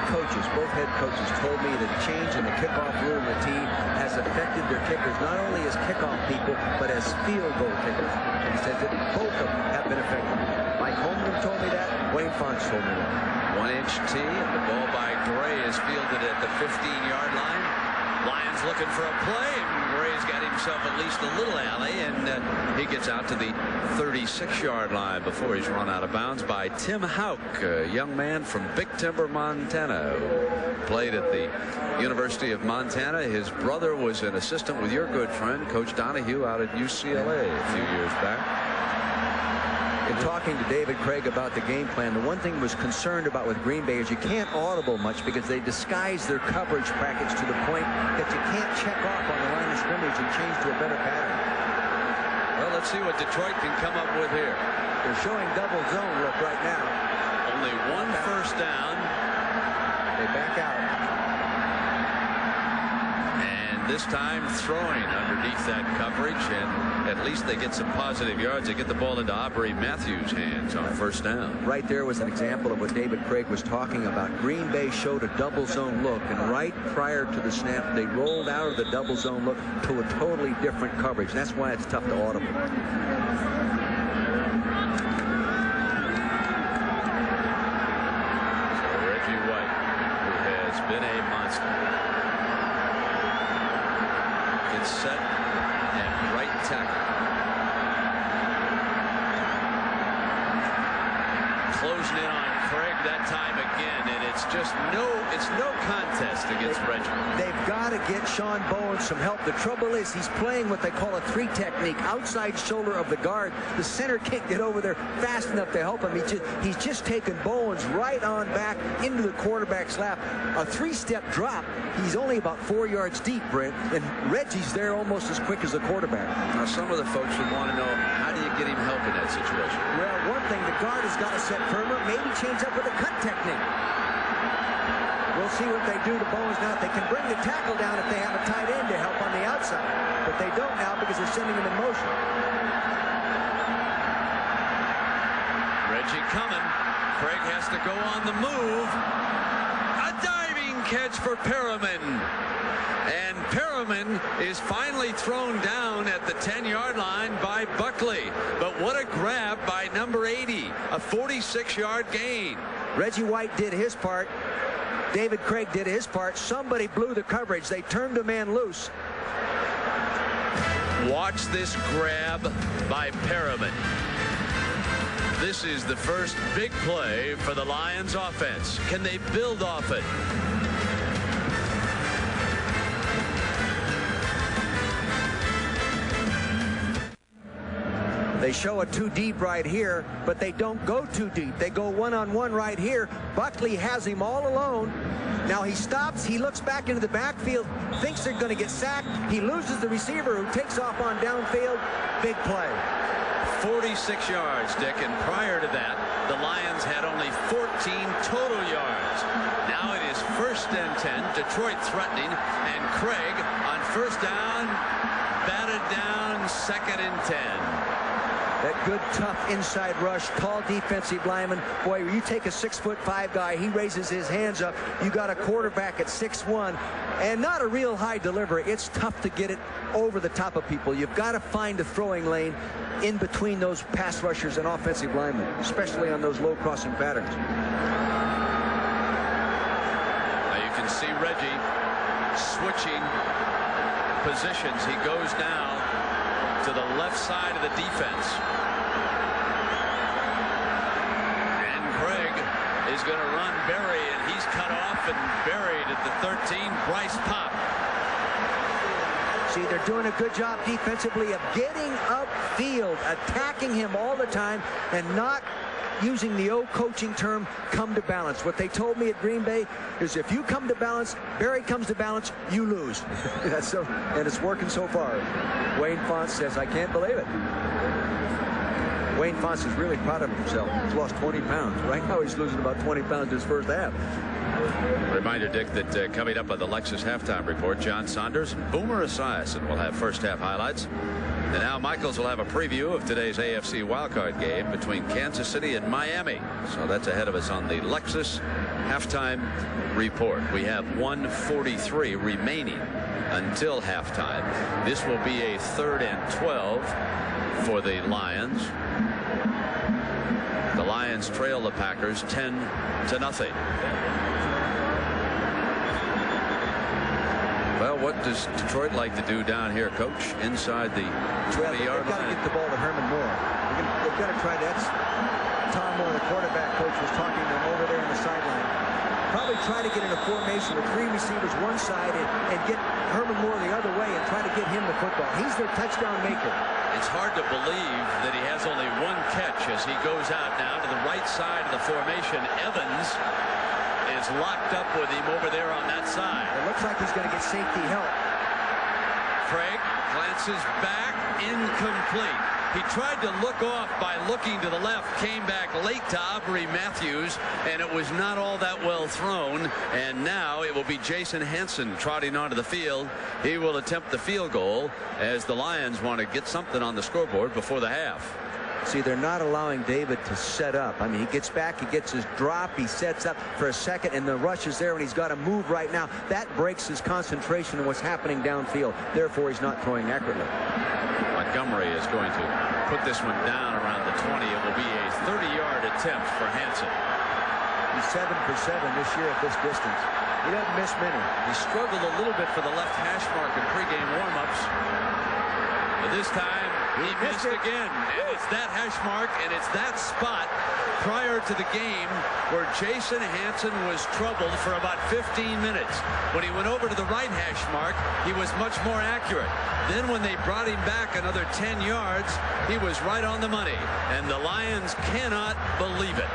head coaches told me that change in the kickoff rule routine has affected their kickers, not only as kickoff people, but as field goal kickers. He says that both of them have been affected. Mike Holmgren told me that. Wayne Fonts told me that. 1-inch tee, and the ball by Gray is fielded at the 15-yard line. Lions looking for a play, and Gray's got himself at least a little alley, and he gets out to the 36-yard line before he's run out of bounds by Tim Houck, a young man from Big Timber, Montana, who played at the University of Montana. His brother was an assistant with your good friend, Coach Donahue, out at UCLA a few years back. In talking to David Craig about the game plan, the one thing he was concerned about with Green Bay is you can't audible much because they disguise their coverage package to the point that you can't check off on the line of scrimmage and change to a better pattern. Well, let's see what Detroit can come up with here. They're showing double zone look right now. Only one first down. They back out. And this time throwing underneath that coverage, and at least they get some positive yards. They get the ball into Aubrey Matthews' hands on first down. Right there was an example of what David Craig was talking about. Green Bay showed a double zone look, and right prior to the snap, they rolled out of the double zone look to a totally different coverage. That's why it's tough to audible. Reggie White, who has been a monster, gets set at right tackle. Closing in on Craig that time again, and it's just no contest against Reggie. They've got to get Sean Bowen some help. The trouble is he's playing what they call a 3 technique, outside shoulder of the guard. The center can't get over there fast enough to help him. He's just taken Bowens right on back into the quarterback's lap. A 3-step drop. He's only about 4 yards deep, Brent, and Reggie's there almost as quick as the quarterback. Now, some of the folks would want to know, how do you get him help in that situation? Well, one thing, the guard has got to set firmer, maybe change up with a cut technique. We'll see what they do to Bowens now. They can bring the tackle down if they have a tight end to help on the outside, but they don't now because they're sending him in motion. Reggie coming. Craig has to go on the move. A diving catch for Perriman. And Perriman is finally thrown down at the 10-yard line by Buckley. But what a grab by number 80. A 46-yard gain. Reggie White did his part. David Craig did his part. Somebody blew the coverage. They turned a man loose. Watch this grab by Perriman. This is the first big play for the Lions offense. Can they build off it? They show it too deep right here, but they don't go too deep. They go one-on-one right here. Buckley has him all alone. Now he stops, he looks back into the backfield, thinks they're going to get sacked. He loses the receiver who takes off on downfield. Big play. 46 yards, Dick, and prior to that, the Lions had only 14 total yards. Now it is 1st and 10, Detroit threatening, and Craig on 1st down, batted down, 2nd and 10. That good, tough inside rush, tall defensive lineman. Boy, you take a 6'5" guy, he raises his hands up. You got a quarterback at 6'1", and not a real high delivery. It's tough to get it over the top of people. You've got to find a throwing lane in between those pass rushers and offensive linemen, especially on those low crossing patterns. Now you can see Reggie switching positions. He goes now to the left side of the defense. And Craig is going to run Berry, and he's cut off and buried at the 13. Bryce Pop. See, they're doing a good job defensively of getting upfield, attacking him all the time, and not using the old coaching term, come to balance. What they told me at Green Bay is if you come to balance, Barry comes to balance, you lose. That's so, and it's working so far. Wayne Fonts says, I can't believe it. Wayne Fonts is really proud of himself. He's lost 20 pounds. Right now he's losing about 20 pounds his first half. Reminder, Dick, that coming up on the Lexus halftime report, John Saunders and Boomer Esiason will have first half highlights. And now Michaels will have a preview of today's AFC Wildcard game between Kansas City and Miami. So that's ahead of us on the Lexus halftime report. We have 1:43 remaining until halftime. This will be a 3rd and 12 for the Lions. The Lions trail the Packers 10-0. Well, what does Detroit like to do down here, Coach? Inside the 20-yard line. They've got to get the ball to Herman Moore. They've got to try that. Tom Moore, the quarterback coach, was talking to them over there on the sideline. Probably try to get in a formation with 3 receivers one side and get Herman Moore the other way and try to get him the football. He's their touchdown maker. It's hard to believe that he has only 1 catch as he goes out now to the right side of the formation. Evans is locked up with him over there on that side. It looks like he's going to get safety help. Craig glances back, incomplete. He tried to look off by looking to the left, came back late to Aubrey Matthews, and it was not all that well thrown. And now it will be Jason Hansen trotting onto the field. He will attempt the field goal as the Lions want to get something on the scoreboard before the half. See, they're not allowing David to set up. I mean, he gets back, he gets his drop, he sets up for a second, and the rush is there, and he's got to move right now. That breaks his concentration on what's happening downfield. Therefore, he's not throwing accurately. Montgomery is going to put this one down around the 20. It will be a 30-yard attempt for Hansen. He's 7 for 7 this year at this distance. He doesn't miss many. He struggled a little bit for the left hash mark in pregame warm-ups. But this time, he missed again. And it's that hash mark, and it's that spot prior to the game where Jason Hansen was troubled for about 15 minutes. When he went over to the right hash mark, he was much more accurate. Then when they brought him back another 10 yards, he was right on the money. And the Lions cannot believe it.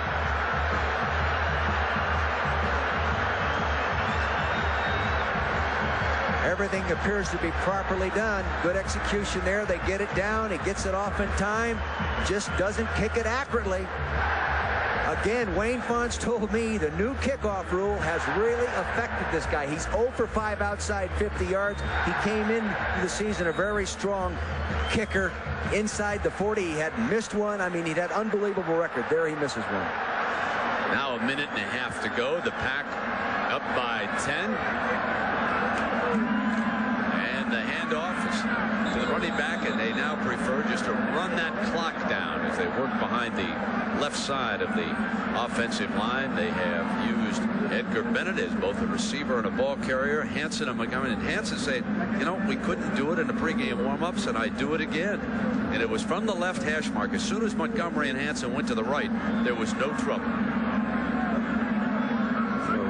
Everything appears to be properly done. Good execution there. They get it down. He gets it off in time. Just doesn't kick it accurately. Again, Wayne Fonts told me the new kickoff rule has really affected this guy. He's 0 for 5 outside 50 yards. He came into the season a very strong kicker inside the 40. He had missed one. I mean, he'd had unbelievable record. There he misses one. Now a minute and a half to go. The Pack up by 10. And the handoff is to the running back, and they now prefer just to run that clock down as they work behind the left side of the offensive line. They have used Edgar Bennett as both a receiver and a ball carrier. Hansen and Montgomery. And Hansen said, you know, we couldn't do it in the pregame warm-ups, and I do it again. And it was from the left hash mark. As soon as Montgomery and Hansen went to the right, there was no trouble.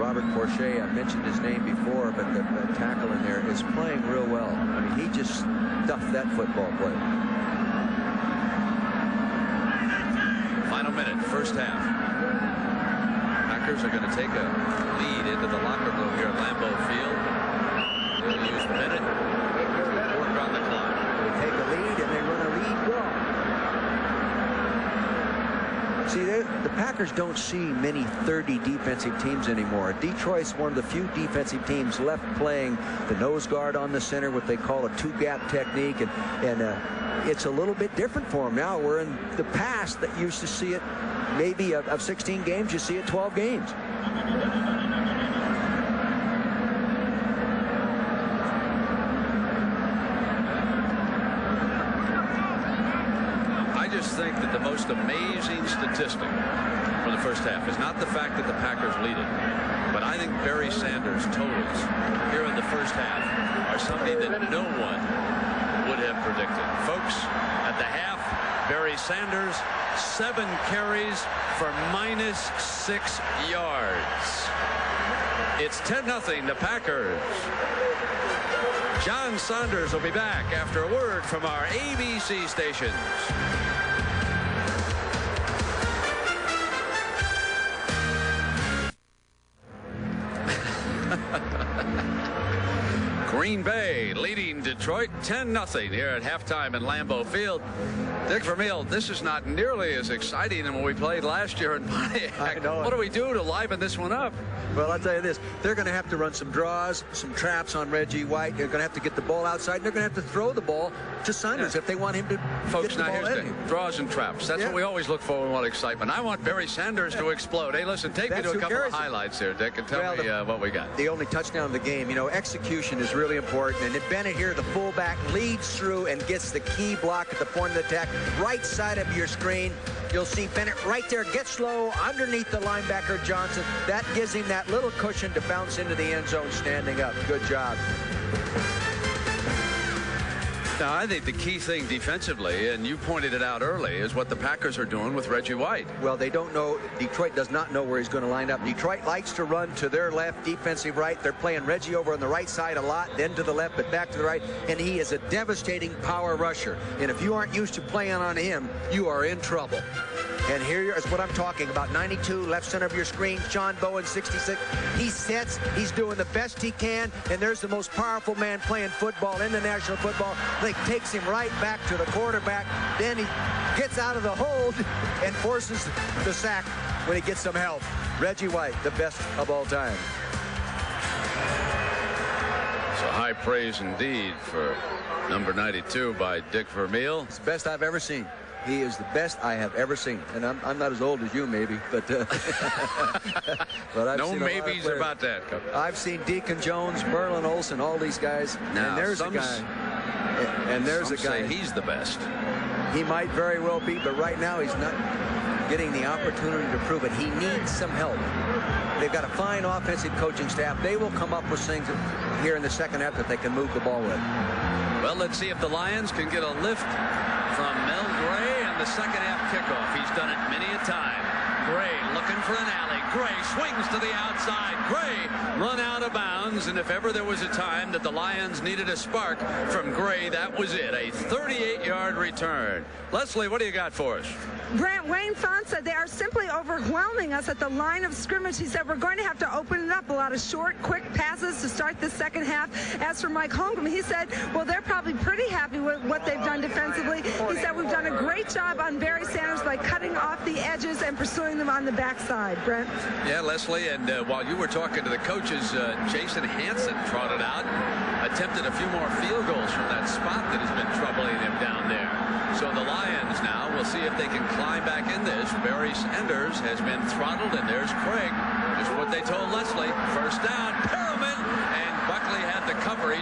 Robert Porcher, I mentioned his name before, but the tackle in there is playing real well. I mean, he just stuffed that football play. Final minute, first half. Packers are going to take a lead into the locker room here at Lambeau Field. They'll use Bennett to work on the clock. They take a lead and they run a lead draw. See, the Packers don't see many 30 defensive teams anymore. Detroit's one of the few defensive teams left playing the nose guard on the center, what they call a two-gap technique, and it's a little bit different for them now. Where in the past that used to see it, maybe of 16 games, you see it 12 games. I just think that the most amazing statistic for the first half is not the fact that the Packers lead it, but I think Barry Sanders' totals here in the first half are something that no one would have predicted. Folks, at the half, Barry Sanders, 7 carries for -6 yards. It's 10-0, the Packers. John Saunders will be back after a word from our ABC stations. Green Bay leading Detroit 10-0 here at halftime in Lambeau Field. Dick Vermeil, this is not nearly as exciting than when we played last year in Pontiac. I know. What do we do to liven this one up? Well, I'll tell you this. They're going to have to run some draws, some traps on Reggie White. They're going to have to get the ball outside. And they're going to have to throw the ball to Saunders if they want him to Folks, get the now ball here's in him. draws and traps. That's what we always look for when we want excitement. I want Barry Sanders to explode. Hey, listen, take me That's to a who couple of carries it. highlights here, Dick, and tell me what we got. The only touchdown of the game. You know, execution is really important. And Bennett here, the fullback, leads through and gets the key block at the point of the attack. Right side of your screen, you'll see Bennett right there, gets low underneath the linebacker Johnson. That gives him that little cushion to bounce into the end zone standing up. Good job. Now, I think the key thing defensively, and you pointed it out early, is what the Packers are doing with Reggie White. Well, they don't know. Detroit does not know where he's going to line up. Detroit likes to run to their left, defensive right. They're playing Reggie over on the right side a lot, then to the left, but back to the right. And he is a devastating power rusher. And if you aren't used to playing on him, you are in trouble. And here is what I'm talking about. 92, left center of your screen, Sean Bowen, 66. He sets, he's doing the best he can, and there's the most powerful man playing football in the National Football League. Takes him right back to the quarterback. Then he gets out of the hold and forces the sack when he gets some help. Reggie White, the best of all time. So high praise indeed for number 92 by Dick Vermeil. It's the best I've ever seen. He is the best I have ever seen. And I'm not as old as you, maybe, but, but I've no seen maybes about that, Coach. I've seen Deacon Jones, Merlin Olsen, all these guys. Now, and there's a guy. And there's a guy. Say he's the best. He might very well be, but right now he's not getting the opportunity to prove it. He needs some help. They've got a fine offensive coaching staff. They will come up with things here in the second half that they can move the ball with. Well, let's see if the Lions can get a lift from Mel Gray and the second half kickoff. He's done it many a time. Gray looking for an alley. Gray swings to the outside. Gray run out of bounds. And if ever there was a time that the Lions needed a spark from Gray, that was it. A 38-yard return. Leslie, what do you got for us? Grant, Wayne Font said they are simply overwhelming us at the line of scrimmage. He said we're going to have to open it up. A lot of short, quick passes to start the second half. As for Mike Holcomb, he said, well, they're probably pretty happy with what they've done defensively. He said we've done a great job on Barry Sanders by cutting off the edges and pursuing them on the backside. Brent? Yeah, Leslie, and while you were talking to the coaches, Jason Hansen trotted out, attempted a few more field goals from that spot that has been troubling him down there. So the Lions now will see if they can climb back in this. Barry Sanders has been throttled, and there's Craig. Just what they told Leslie. First down, Perriman, and Buckley had the the coverage,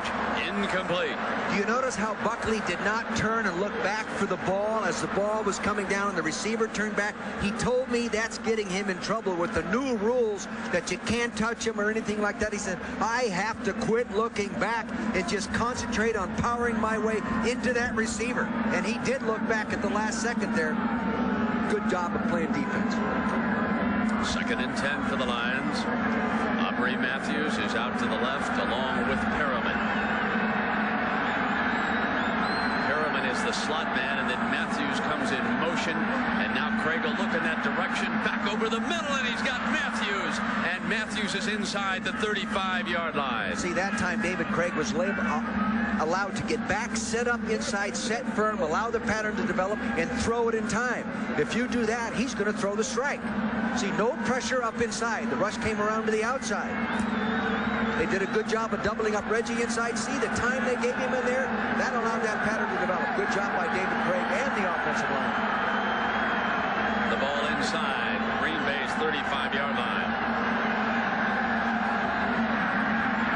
incomplete. Do you notice how Buckley did not turn and look back for the ball as the ball was coming down and the receiver turned back? He told me that's getting him in trouble with the new rules that you can't touch him or anything like that. He said, I have to quit looking back and just concentrate on powering my way into that receiver. And he did look back at the last second there. Good job of playing defense. 2nd and 10 for the Lions. Aubrey Matthews is out to the left along with Perriman. Perriman is the slot man, and then Matthews comes in motion, and now Craig will look in that direction, back over the middle, and he's got Matthews, and Matthews is inside the 35-yard line. See, that time David Craig was allowed to get back, set up inside, set firm, allow the pattern to develop, and throw it in time. If you do that, he's going to throw the strike. See, no pressure up inside. The rush came around to the outside. They did a good job of doubling up Reggie inside. See, the time they gave him in there, that allowed that pattern to develop. Good job by David Craig and the offensive line. The ball inside Green Bay's 35-yard line.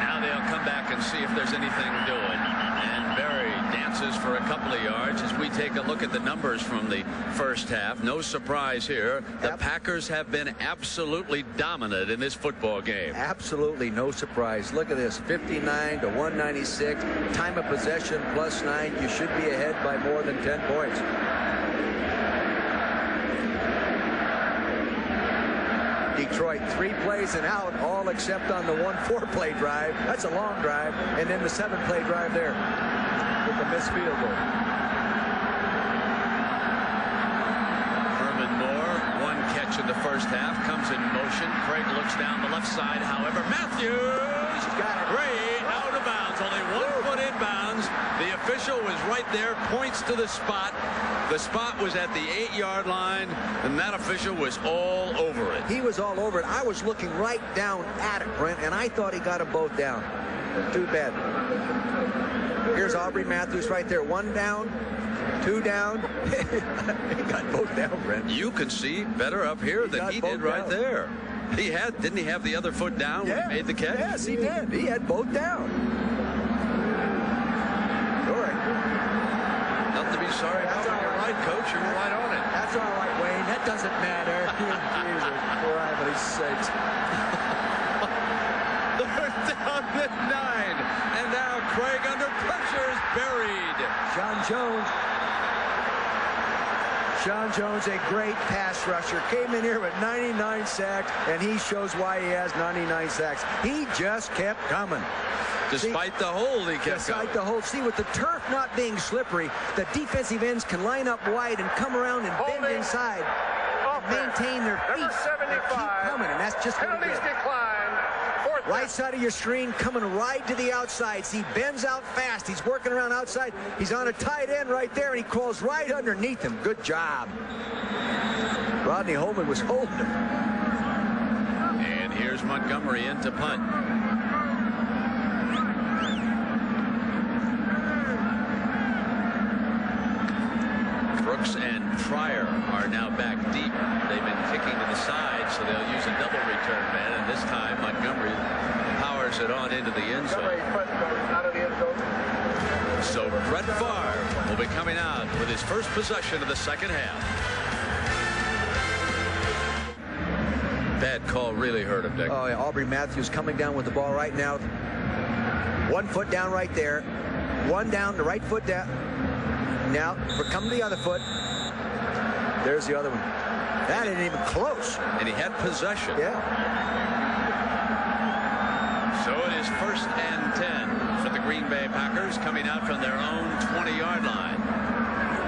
Now they'll come back and see if there's anything doing. And Berry dances for a couple of yards as we take a look at the numbers from the first half. No surprise here. The Packers have been absolutely dominant in this football game. Absolutely no surprise. Look at this, 59 to 196. Time of possession +9. You should be ahead by more than 10 points. Detroit 3 plays and out, all except on the 1 4-play drive. That's a long drive. And then the 7-play drive there with the missed field goal. Herman Moore, 1 catch in the first half, comes in motion. Craig looks down the left side. However, Matthews got it. Great, out of bounds. Only 1 foot inbounds. The official was right there, points to the spot. The spot was at the 8-yard line, and that official was all over it. He was all over it. I was looking right down at it, Brent, and I thought he got them both down. Too bad. Here's Aubrey Matthews right there. 1 down, 2 down. He got both down, Brent. You can see better up here than he did right there. Didn't he have the other foot down when he made the catch? Yes, he did. He had both down. All right. Nothing to be sorry about. You're right, Coach. You're right on it. That's all right, Wayne. That doesn't matter. Jesus, for heaven's sakes. They're down at 9. And now Craig under pressure is buried. Sean Jones, a great pass rusher, came in here with 99 sacks, and he shows why he has 99 sacks. He just kept coming. Despite the hold, he kept Despite going. the hold. See, with the turf not being slippery, the defensive ends can line up wide and come around and bend inside, and maintain their feet, and keep coming, and that's just what he did. Right side of your screen, coming right to the outside. See, bends out fast. He's working around outside. He's on a tight end right there, and he crawls right underneath him. Good job. Rodney Holman was holding him. And here's Montgomery in to punt. Brooks and Pryor are now back deep. They've been kicking to the side, so they'll use a double return man. And this time, Montgomery powers it on into the end zone. So Brett Favre will be coming out with his first possession of the second half. Bad call really hurt him, Dick. Oh, yeah, Aubrey Matthews coming down with the ball right now. 1 foot down right there. 1 down, the right foot down. Now, come to the other foot. There's the other one. That ain't even close. And he had possession. Yeah. So it is 1st and 10 for the Green Bay Packers, coming out from their own 20-yard line.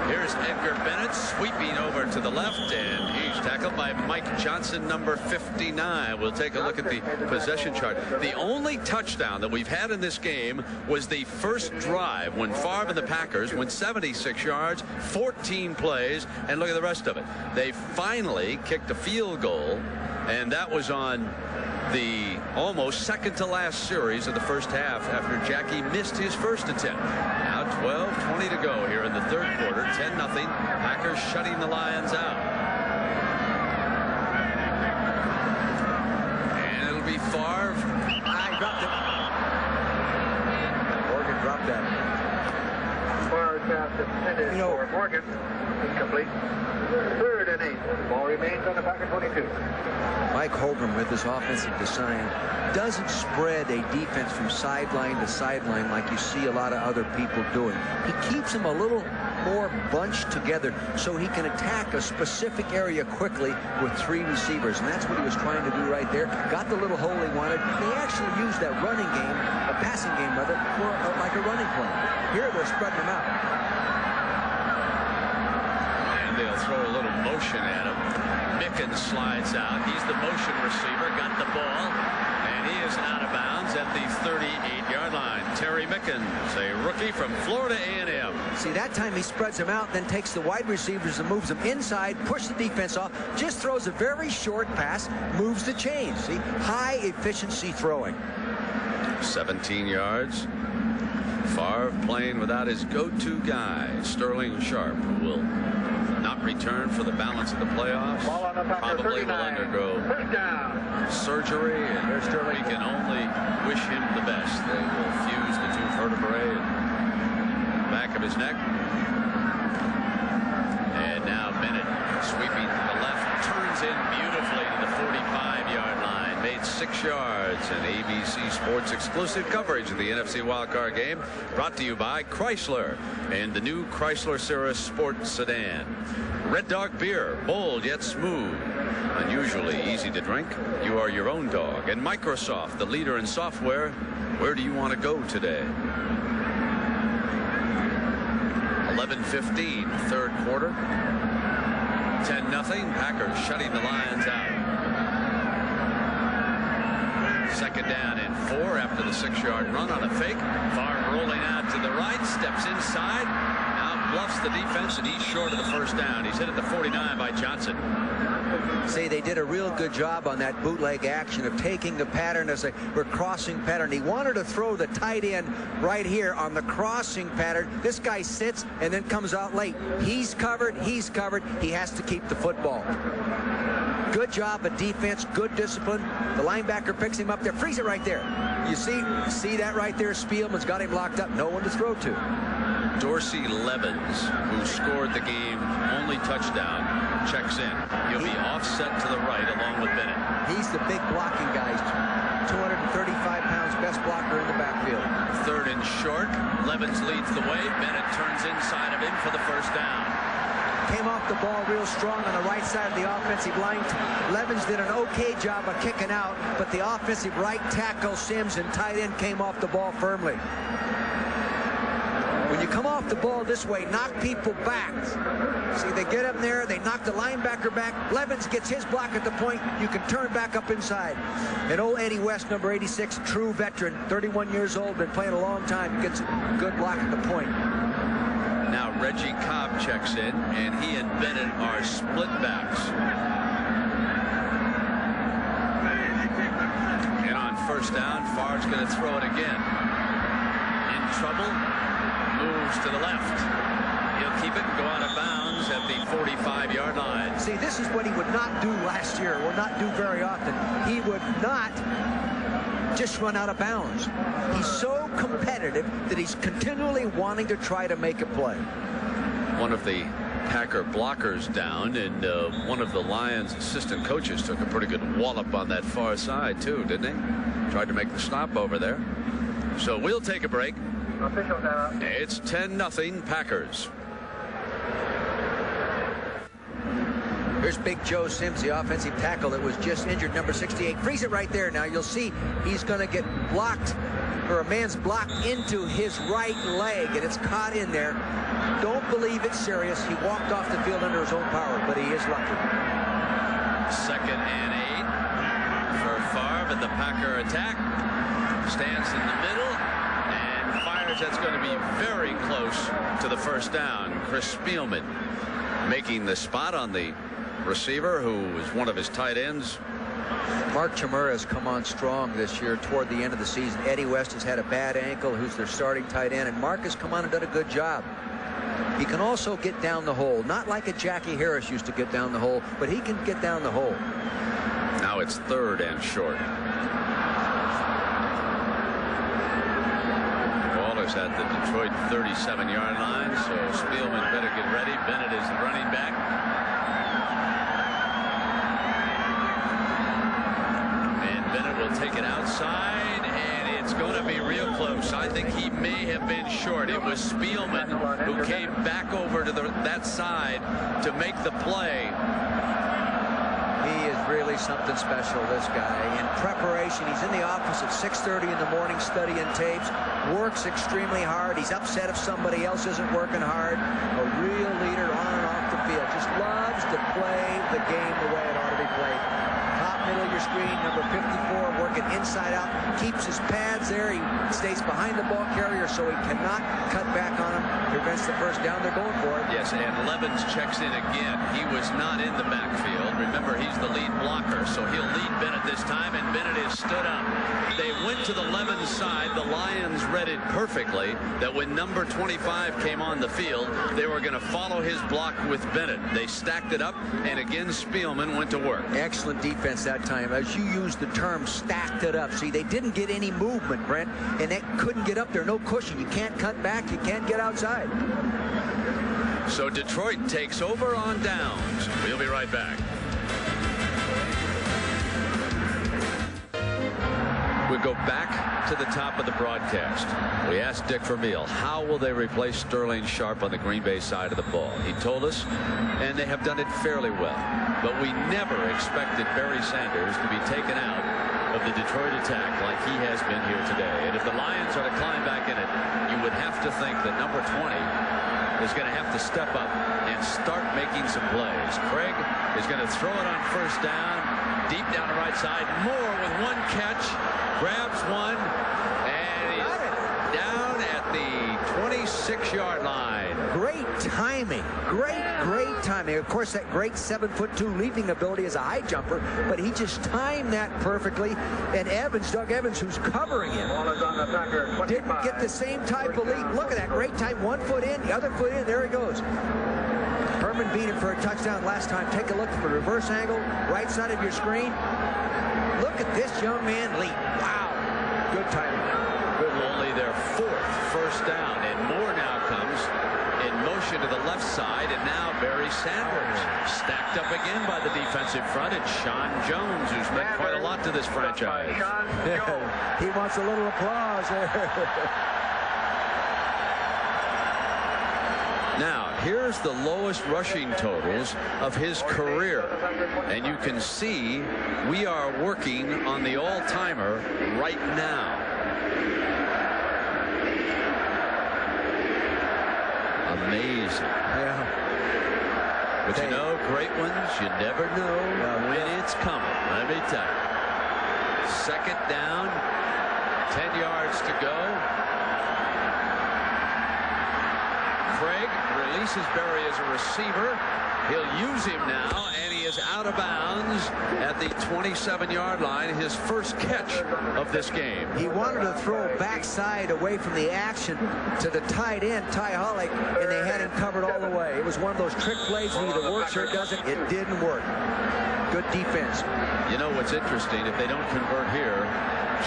Here's Edgar Bennett sweeping over to the left, and he's tackled by Mike Johnson, number 59. We'll take a look at the possession chart. The only touchdown that we've had in this game was the first drive when Favre and the Packers went 76 yards, 14 plays, and look at the rest of it. They finally kicked a field goal, and that was on the almost second to last series of the first half after Jackie missed his first attempt. Now 12:20 to go here in the third quarter. 10-0. Packers shutting the Lions out. And it'll be Favre. I dropped it. target. Incomplete. 3rd and 8. Ball remains on the Packer 22. Mike Holgram, with his offensive design, doesn't spread a defense from sideline to sideline like you see a lot of other people doing. He keeps them a little more bunched together so he can attack a specific area quickly with 3 receivers, and that's what he was trying to do right there. Got the little hole he wanted. They actually used that running game, a passing game rather, for like a running play. Here they're spreading them out. And they'll throw a little motion at him. Mickens slides out. He's the motion receiver. Got the ball. And he is out of bounds at the 38-yard line. Terry Mickens, a rookie from Florida A&M. See, that time he spreads them out, then takes the wide receivers and moves them inside, pushes the defense off, just throws a very short pass, moves the chains. See, high efficiency throwing. 17 yards. Favre playing without his go-to guy, Sterling Sharp, who will not return for the balance of the playoffs. Probably will undergo surgery, and we can only wish him the best. They will fuse the 2 vertebrae in the back of his neck. And now Bennett sweeping to the left, turns in beautifully to the 45-yard line, made 6 yards. And ABC Sports exclusive coverage of the NFC Wildcard game, brought to you by Chrysler and the new Chrysler Cirrus Sport Sedan. Red Dog beer, bold yet smooth, unusually easy to drink. You are your own dog. And Microsoft, the leader in software. Where do you want to go today? 11:15, 3rd quarter. 10-0. Packers shutting the Lions out. 2nd down and 4 after the 6-yard run on a fake. Favre rolling out to the right, steps inside, now bluffs the defense, and he's short of the 1st down. He's hit at the 49 by Johnson. See, they did a real good job on that bootleg action of taking the pattern as a crossing pattern. He wanted to throw the tight end right here on the crossing pattern. This guy sits and then comes out late. He's covered. He has to keep the football. Good job of defense, good discipline. The linebacker picks him up there, frees it right there. You see that right there? Spielman's got him locked up. No one to throw to. Dorsey Levens, who scored the game only touchdown, checks in. He'll be offset to the right along with Bennett. He's the big blocking guy. 235 pounds, best blocker in the backfield. 3rd and short. Levens leads the way. Bennett turns inside of him for the 1st down. Came off the ball real strong on the right side of the offensive line. Levens did an okay job of kicking out, but the offensive right tackle, Sims, and tight end came off the ball firmly. When you come off the ball this way, knock people back. See, they get up there, they knock the linebacker back. Levens gets his block at the point. You can turn back up inside. And old Eddie West, number 86, true veteran, 31 years old, been playing a long time, gets a good block at the point. Now Reggie Cobb checks in, and he and Bennett are split backs. And on 1st down, Favre's going to throw it again. In trouble, moves to the left. He'll keep it and go out of bounds at the 45-yard line. See, this is what he would not do last year, or not do very often. He would not just run out of bounds. He's so competitive that he's continually wanting to try to make a play. One of the Packer blockers down, and one of the Lions assistant coaches took a pretty good wallop on that far side too, didn't he? Tried to make the stop over there. So we'll take a break. It's 10-0 Packers. Here's Big Joe Sims, the offensive tackle that was just injured, number 68. Frees it right there. Now you'll see he's going to get blocked, or a man's blocked into his right leg, and it's caught in there. Don't believe it's serious. He walked off the field under his own power, but he is lucky. 2nd and 8 for Favre, and the Packer attack. Stands in the middle and fires. That's going to be very close to the 1st down. Chris Spielman making the spot on the receiver, who is one of his tight ends. Mark Chimera has come on strong this year toward the end of the season. Eddie West has had a bad ankle, who's their starting tight end, and Mark has come on and done a good job. He can also get down the hole, not like a Jackie Harris used to get down the hole, but he can get down the hole. Now it's 3rd and short. Ball is at the Detroit 37-yard line, so Spielman better get ready. Bennett is the running back. And Bennett will take it outside, and it's going to be real close. I think he may have been short. It was Spielman who came back over to that side to make the play. He is really something special, this guy. In preparation, he's in the office at 6:30 in the morning studying tapes, works extremely hard. He's upset if somebody else isn't working hard. A real leader on and off the field. Just loves to play the game the way it ought to be played. Top middle of your screen, number 54, working inside out. Keeps his pads there. He stays behind the ball carrier so he cannot cut back on him. Prevents the first down. They're going for it. Yes, and Levens checks in again. He was not in the backfield. Remember, he's the lead blocker, so he'll lead Bennett this time, and Bennett is stood up. They went to the Levens side. The Lions read it perfectly that when number 25 came on the field, they were going to follow his block with Bennett. They stacked it up, and again, Spielman went to work. Excellent defense that time. As you used the term, stacked it up. See, they didn't get any movement, Brent, and they couldn't get up there. No cushion. You can't cut back. You can't get outside. So Detroit takes over on downs. We'll be right back. We go back to the top of the broadcast. We asked Dick Vermeil, how will they replace Sterling Sharp on the Green Bay side of the ball? He told us, and they have done it fairly well. But we never expected Barry Sanders to be taken out of the Detroit attack like he has been here today. And if the Lions are to climb back in it, you would have to think that number 20 is going to have to step up and start making some plays. Craig is going to throw it on first down, deep down the right side. Moore with one catch, grabs one, and he's down at the 26-yard line. Great timing. Great timing. Of course, that great 7'2" leaping ability as a high jumper, but he just timed that perfectly. And Evans, Doug Evans, who's covering him, didn't get the same type of leap. Look at that. Great time. 1 foot in, the other foot in. There he goes. Herman beat him for a touchdown last time. Take a look at the reverse angle, right side of your screen. Look at this young man leap. Wow. Good timing. Good. Only their 4th first down, and Moore now comes in motion to the left side, and now Barry Sanders stacked up again by the defensive front. It's Sean Jones, who's meant quite a lot to this franchise. He wants a little applause there. Now, here's the lowest rushing totals of his career. And you can see we are working on the all-timer right now. Amazing. Yeah. But you know, great ones, you never know when it's coming. Let me tell you. Second down, 10 yards to go. Craig releases Barry as a receiver. He'll use him now, and he is out of bounds at the 27-yard line, his first catch of this game. He wanted to throw backside away from the action to the tight end, Ty Hollick, and they had him covered all the way. It was one of those trick plays that either works or it doesn't. It didn't work. Good defense. You know what's interesting, if they don't convert here,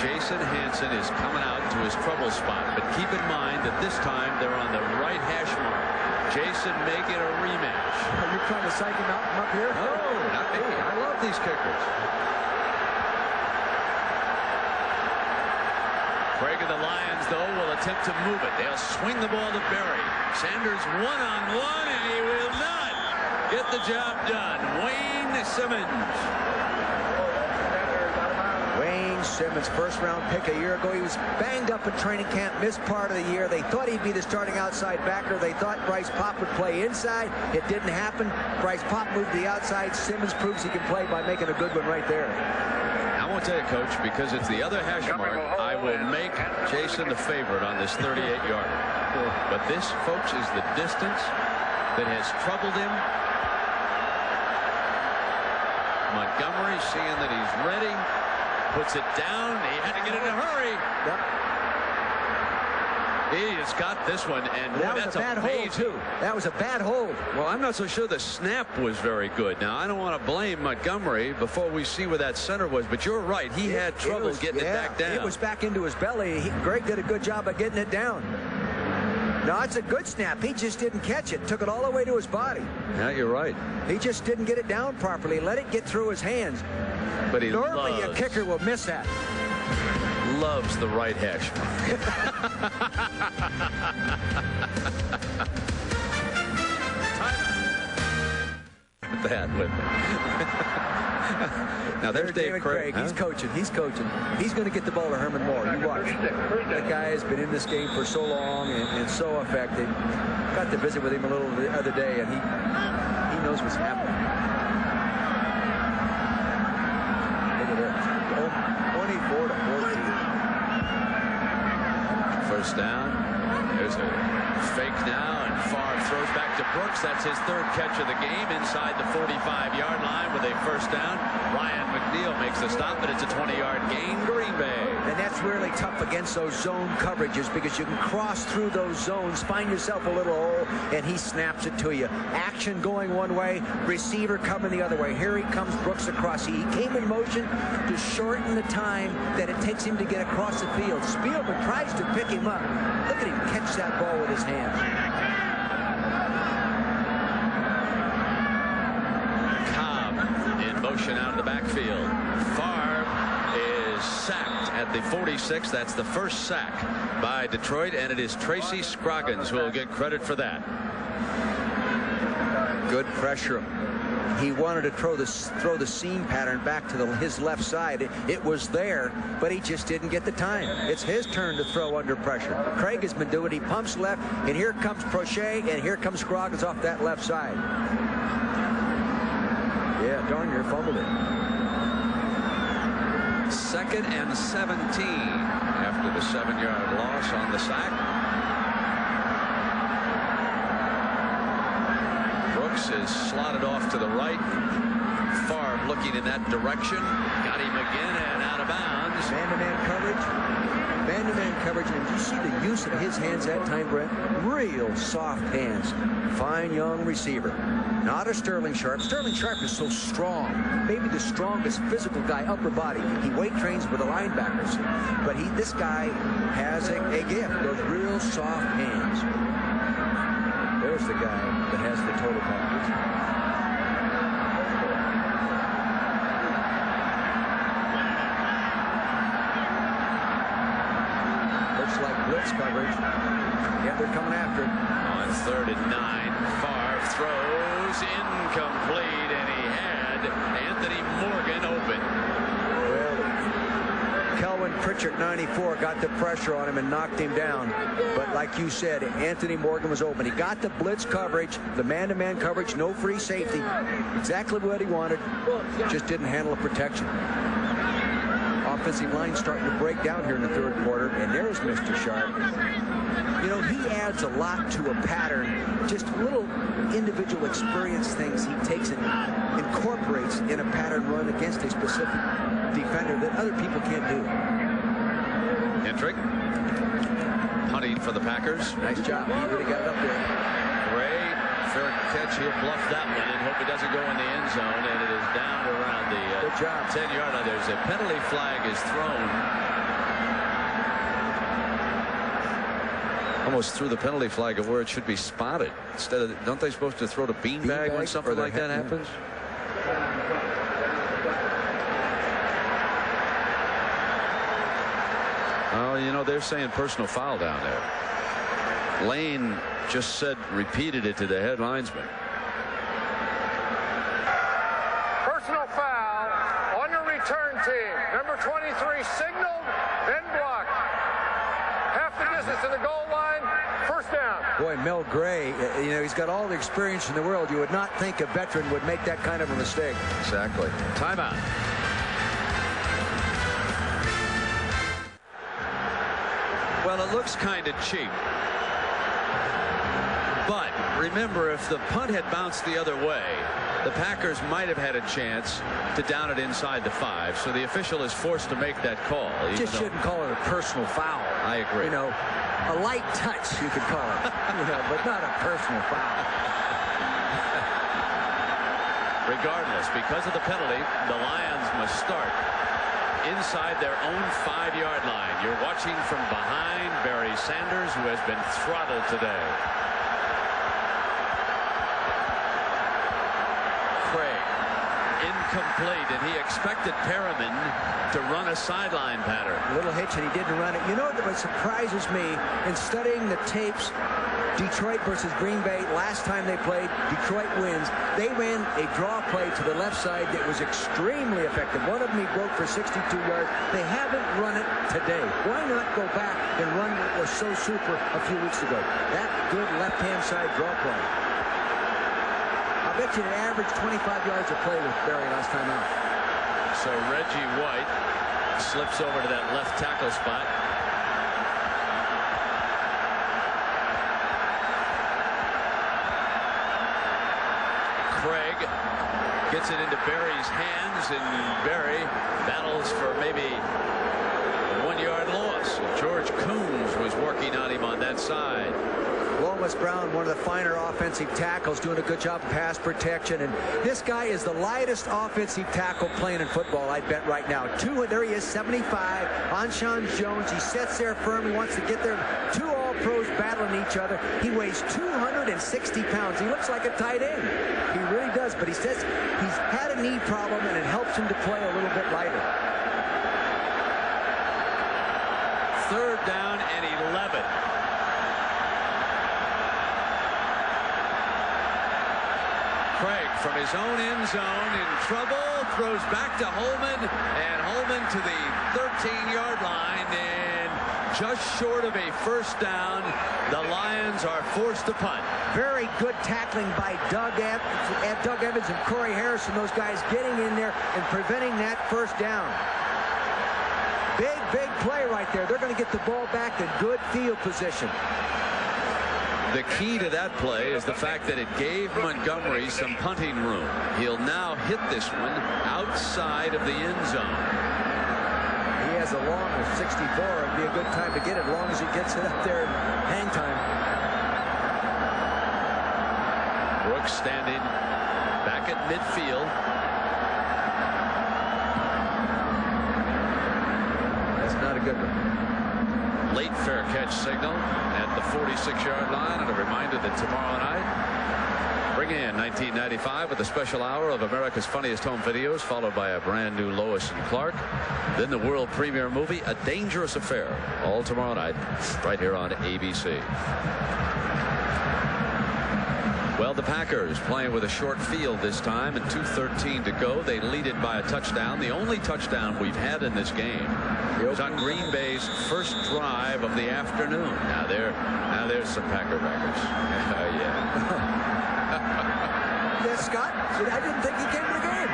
Jason Hansen is coming out to his trouble spot. But keep in mind that this time they're on the right hash mark. Jason may get a rematch. Are you trying to psych him out from up here? No, not me. I love these kickers. Craig and the Lions, though, will attempt to move it. They'll swing the ball to Barry. Sanders one-on-one, and he will not get the job done. Wayne Simmons. Wayne Simmons, first-round pick a year ago. He was banged up in training camp, missed part of the year. They thought he'd be the starting outside backer. They thought Bryce Pop would play inside. It didn't happen. Bryce Pop moved to the outside. Simmons proves he can play by making a good one right there. I won't tell you, Coach, because it's the other hash mark. I will make Jason the favorite on this 38-yarder. But this, folks, is the distance that has troubled him. Montgomery, seeing that he's ready, puts it down. He had to get in a hurry. He has got this one, and that was a bad hold, too. That was a bad hold. Well, I'm not so sure the snap was very good. Now, I don't want to blame Montgomery before we see where that center was, but you're right. He had trouble getting it back down. It was back into his belly. Greg did a good job of getting it down. No, it's a good snap. He just didn't catch it. Took it all the way to his body. Yeah, you're right. He just didn't get it down properly. Let it get through his hands. But he Normally a kicker will miss that. loves the right hash mark. That with Now there's Dave Craig. He's coaching. He's coaching. He's going to get the ball to Herman Moore. You watch. That guy has been in this game for so long and so effective. Got to visit with him a little the other day, and he knows what's happening. Look at this. 24-14. First down. There's a fake now, and Favre throws back to Brooks. That's his third catch of the game inside the 45-yard line with a first down. Ryan McNeil makes the stop, but it's a 20-yard gain, Green Bay. And that's really tough against those zone coverages because you can cross through those zones, find yourself a little hole, and he snaps it to you. Action going one way, receiver coming the other way. Here he comes, Brooks across. He came in motion to shorten the time that it takes him to get across the field. Spielman tries to pick him up. Look at him catch that ball with his hands. Cobb in motion out of the backfield. Favre is sacked at the 46. That's the first sack by Detroit, and it is Tracy Scroggins who will get credit for that. Good pressure. He wanted to throw the seam pattern back to his left side. It was there, but he just didn't get the time. It's his turn to throw under pressure. Craig has been doing it. He pumps left, and here comes Prochet, and here comes Scroggins off that left side. Yeah, darn near fumbled it. 2nd and 17 after the 7-yard loss on the sack. Brooks is slotted off to the right. Favre looking in that direction. Got him again and out of bounds. Man-to-man coverage. Man-to-man coverage. And did you see the use of his hands that time, Brent? Real soft hands. Fine young receiver. Not a Sterling Sharp. Sterling Sharp is so strong. Maybe the strongest physical guy, upper body. He weight trains with the linebackers. But this guy has a gift. Those real soft hands. There's the guy that has the total package. Looks like blitz coverage. Yeah, they're coming after him. On 3rd and 9, Favre throws incomplete, and he had Anthony Morgan open. Well, Kelvin Pritchard, 94, got the pressure on him and knocked him down. But like you said, Anthony Morgan was open. He got the blitz coverage, the man-to-man coverage, no free safety. Exactly what he wanted. Just didn't handle the protection. Offensive line starting to break down here in the 3rd quarter, and there's Mr. Sharp. You know, he adds a lot to a pattern, just little individual experience things he takes and incorporates in a pattern run against a specific defender that other people can't do. Hendrick punting for the Packers. Nice job. He really got it up there. Gray, fair catch. He'll bluff that one and hope it doesn't go in the end zone, and it is down around the 10-yard line. There's a penalty flag is thrown. Almost threw the penalty flag of where it should be spotted. Instead of, don't they supposed to throw the beanbag when something like that happens? Oh, you know, they're saying personal foul down there. Lane just repeated it to the head linesman. Personal foul on the return team. Number 23 signaled, then blocked. Half the distance to the goal line. First down. Boy, Mel Gray, you know, he's got all the experience in the world. You would not think a veteran would make that kind of a mistake. Exactly. Timeout. Well, it looks kind of cheap. But remember, if the punt had bounced the other way, the Packers might have had a chance to down it inside the 5. So the official is forced to make that call. Just shouldn't call it a personal foul. I agree. You know, a light touch, you could call it, but not a personal foul. Regardless, because of the penalty, the Lions must start inside their own 5-yard line. You're watching from behind Barry Sanders, who has been throttled today. Craig, incomplete, and he expected Perriman to run a sideline pattern. A little hitch, and he didn't run it. You know what surprises me in studying the tapes? Detroit versus Green Bay, last time they played, Detroit wins. They ran a draw play to the left side that was extremely effective. One of them he broke for 62 yards. They haven't run it today. Why not go back and run what was so super a few weeks ago? That good left-hand side draw play. I bet you an average 25 yards of play with Barry last time out. So Reggie White slips over to that left tackle spot. Craig gets it into Barry's hands, and Barry battles for maybe a 1-yard loss. George Coombs was working on him on that side. Lomas Brown, one of the finer offensive tackles, doing a good job of pass protection. And this guy is the lightest offensive tackle playing in football, I bet right now. There he is, 75. Anshan Jones, he sits there firm. He wants to get there. 2 All-Pros battling each other. He weighs 260 pounds. He looks like a tight end. He really does. But he says he's had a knee problem, and it helps him to play a little bit lighter. 3rd down and 11. Craig from his own end zone in trouble, throws back to Holman, and Holman to the 13-yard line, and just short of a 1st down. The Lions are forced to punt. Very good tackling by Doug Evans and Corey Harrison, those guys getting in there and preventing that 1st down. Big play right there. They're going to get the ball back in good field position. The key to that play is the fact that it gave Montgomery some punting room. He'll now hit this one outside of the end zone. He has a long of 64. It'd be a good time to get it, as long as he gets it up there in hang time. Brooks standing back at midfield. That's not a good one. Late fair catch signal at the 46-yard line, and a reminder that tomorrow night, bring in 1995 with a special hour of America's Funniest Home Videos, followed by a brand new Lois and Clark, then the world premiere movie A Dangerous Affair, all tomorrow night right here on ABC. Well, the Packers playing with a short field this time and 2:13 to go. They lead it by a touchdown. The only touchdown we've had in this game was on Green Bay's first drive of the afternoon. Now there's some Packers. Yeah. Yeah, Scott, I didn't think he came to the game.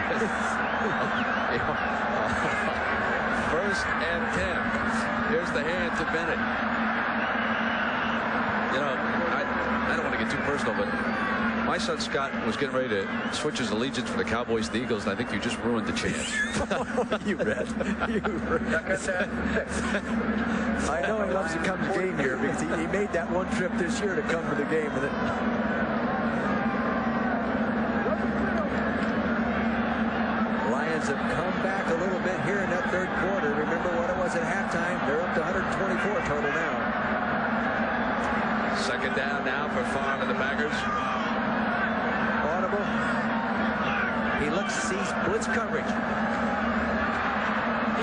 First and 10. Here's the hand to Bennett. You know, I don't want to get too personal, but my son Scott was getting ready to switch his allegiance from the Cowboys to the Eagles, and I think you just ruined the chance. You read. I know he loves to come to the game here because he made that one trip this year to come to the game. And Lions have come back a little bit here in that 3rd quarter. Remember what it was at halftime? They're up to 124 total now. 2nd down now for Favre and the Packers. Audible. He sees blitz coverage.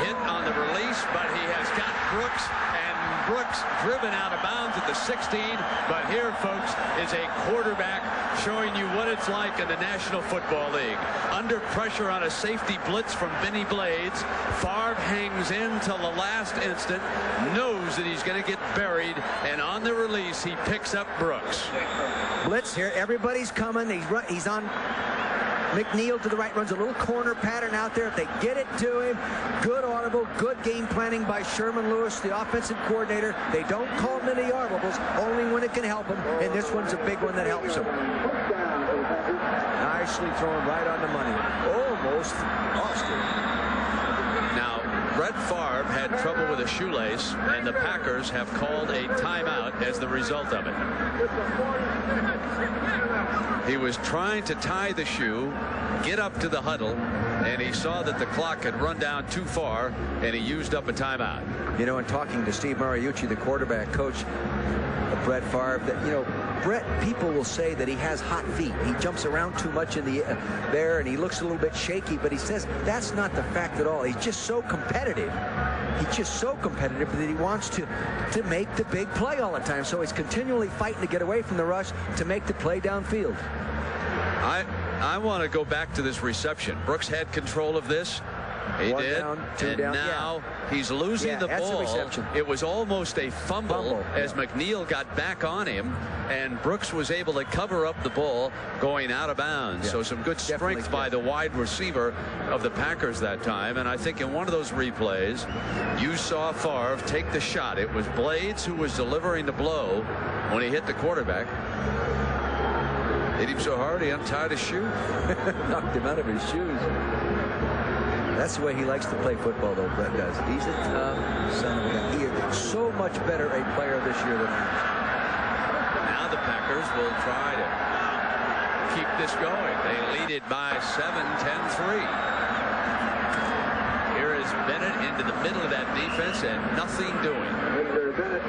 Hit on the release, but he has got Brooks, and Brooks driven out of bounds at the 16. But here, folks, is a quarterback showing you what it's like in the National Football League. Under pressure on a safety blitz from Benny Blades, Favre hangs in till the last instant, knows that he's going to get buried, and on the release, he picks up Brooks. Blitz here. Everybody's coming. He's on McNeil to the right, runs a little corner pattern out there. If they get it to him, good audible, good game planning by Sherman Lewis, the offensive coordinator. They don't call them any audibles, only when it can help them, and this one's a big one that helps them. Nicely thrown right on the money. Almost lost it. Now, Brett Favre had trouble with a shoelace, and the Packers have called a timeout as the result of it. He was trying to tie the shoe, get up to the huddle, and he saw that the clock had run down too far, and he used up a timeout. You know, in talking to Steve Mariucci, the quarterback coach of Brett Favre, that, you know, Brett, people will say that he has hot feet. He jumps around too much in the there, and he looks a little bit shaky, but he says that's not the fact at all. He's just so competitive. He's just so competitive that he wants to make the big play all the time. So he's continually fighting to get away from the rush to make the play downfield. I want to go back to this reception. Brooks had control of this. He One did. down, two and down. now he's losing the that's ball. a reception. It was almost a fumble as yeah. McNeil got back on him, and Brooks was able to cover up the ball going out of bounds. Yeah. So some good strength by the wide receiver of the Packers that time. And I think in one of those replays, you saw Favre take the shot. It was Blades who was delivering the blow when he hit the quarterback. Hit him so hard he untied his shoe. Knocked him out of his shoes. That's the way he likes to play football, though, Brett does. He's a tough son of a gun. He is so much better a player this year than last. Now the Packers will try to keep this going. They lead it by 7, 10-3. Here is Bennett into the middle of that defense and nothing doing.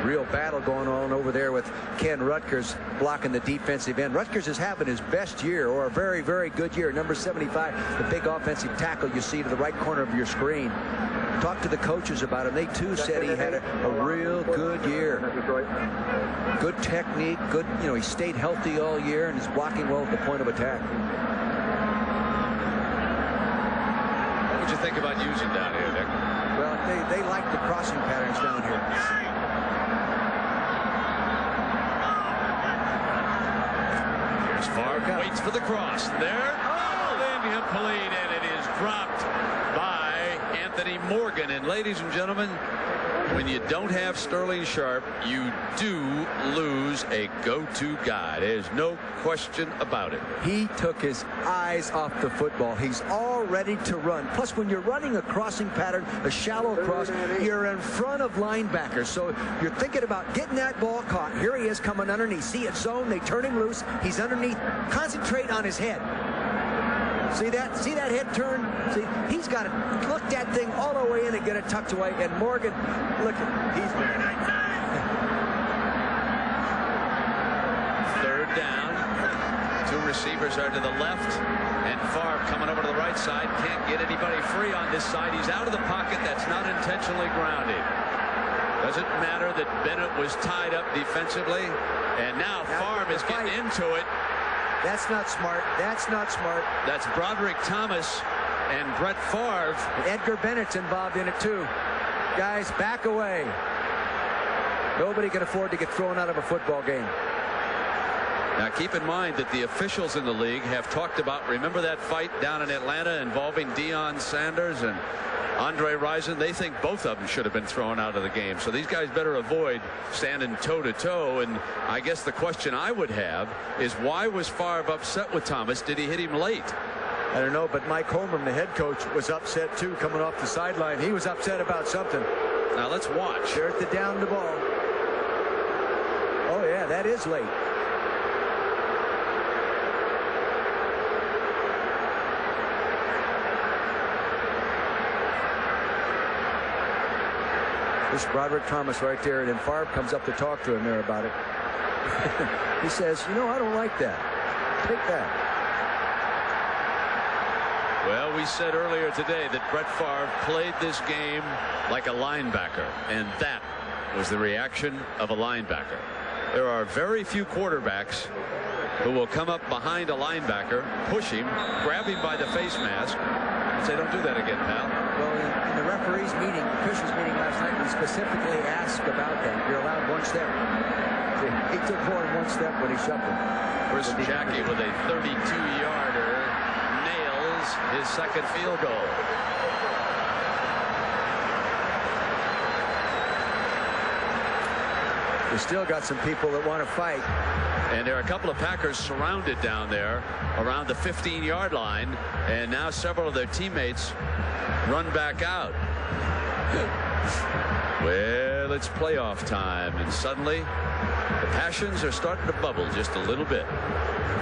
Real battle going on over there with Ken Rutgers blocking the defensive end. Rutgers is having his best year, or a very, very good year. Number 75, the big offensive tackle you see to the right corner of your screen. Talk to the coaches about him. They, too, said he had a real good year. Good technique, good, you know, he stayed healthy all year and is blocking well at the point of attack. What would you think about using down here, Nick? Well, they like the crossing patterns down here. Favre waits for the cross. There. Oh, incomplete, and it is dropped by Anthony Morgan. And ladies and gentlemen, when you don't have Sterling Sharp, you do lose a go-to guy. There's no question about it. He took his eyes off the football. He's all ready to run. Plus, when you're running a crossing pattern, a shallow cross, you're in front of linebackers. So you're thinking about getting that ball caught. Here he is coming underneath. See it zone. They turn him loose. He's underneath. Concentrate on his head. See that? See that head turn? See, he's got to look that thing all the way in and get it tucked away. And Morgan, look, he's third down. Two receivers are to the left, and Favre coming over to the right side. Can't get anybody free on this side. He's out of the pocket. That's not intentionally grounded. Doesn't matter that Bennett was tied up defensively, and now Favre is getting into it. That's not smart. That's not smart. That's Broderick Thomas and Brett Favre. Edgar Bennett's involved in it, too. Guys, back away. Nobody can afford to get thrown out of a football game. Now, keep in mind that the officials in the league have talked about, remember that fight down in Atlanta involving Deion Sanders and Andre Rison? They think both of them should have been thrown out of the game. So these guys better avoid standing toe-to-toe. And I guess the question I would have is, why was Favre upset with Thomas? Did he hit him late? I don't know, but Mike Holmgren, the head coach, was upset, too, coming off the sideline. He was upset about something. Now, let's watch. They're at the down the ball. Oh, yeah, that is late. This Broderick Thomas right there, and then Favre comes up to talk to him there about it. He says, you know, I don't like that. Take that. Well, we said earlier today that Brett Favre played this game like a linebacker, and that was the reaction of a linebacker. There are very few quarterbacks who will come up behind a linebacker, push him, grab him by the face mask, and say, don't do that again, pal. Well, in the referee's meeting, officials meeting last night, we specifically asked about that. You're allowed one step. He took more than one step when he shoved him. Chris Jackie with a 32-yarder nails his second field goal. We still got some people that want to fight. And there are a couple of Packers surrounded down there around the 15-yard line, and now several of their teammates run back out. Well, it's playoff time, and suddenly the passions are starting to bubble just a little bit.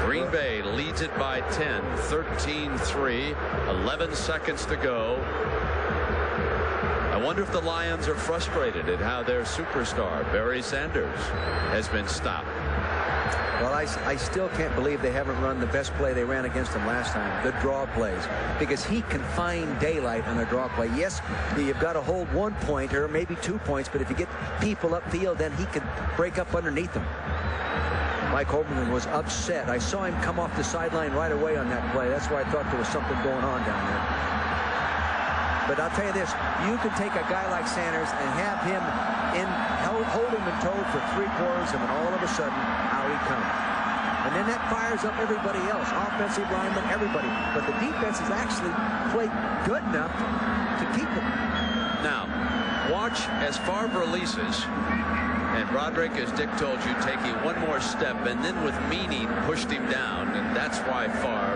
Green Bay leads it by 10, 13-3, 11 seconds to go. I wonder if the Lions are frustrated at how their superstar, Barry Sanders, has been stopped. Well, I still can't believe they haven't run the best play they ran against him last time, the draw plays, because he can find daylight on a draw play. Yes, you've got to hold 1 point or maybe 2 points, but if you get people upfield, then he can break up underneath them. Mike Holmgren was upset. I saw him come off the sideline right away on that play. That's why I thought there was something going on down there. But I'll tell you this, you can take a guy like Sanders and have him hold him in tow for 3 quarters, and then all of a sudden, out he comes. And then that fires up everybody else, offensive linemen, everybody. But the defense has actually played good enough to keep it. Now, watch as Favre releases, and Broderick, as Dick told you, taking one more step, and then with meaning pushed him down, and that's why Favre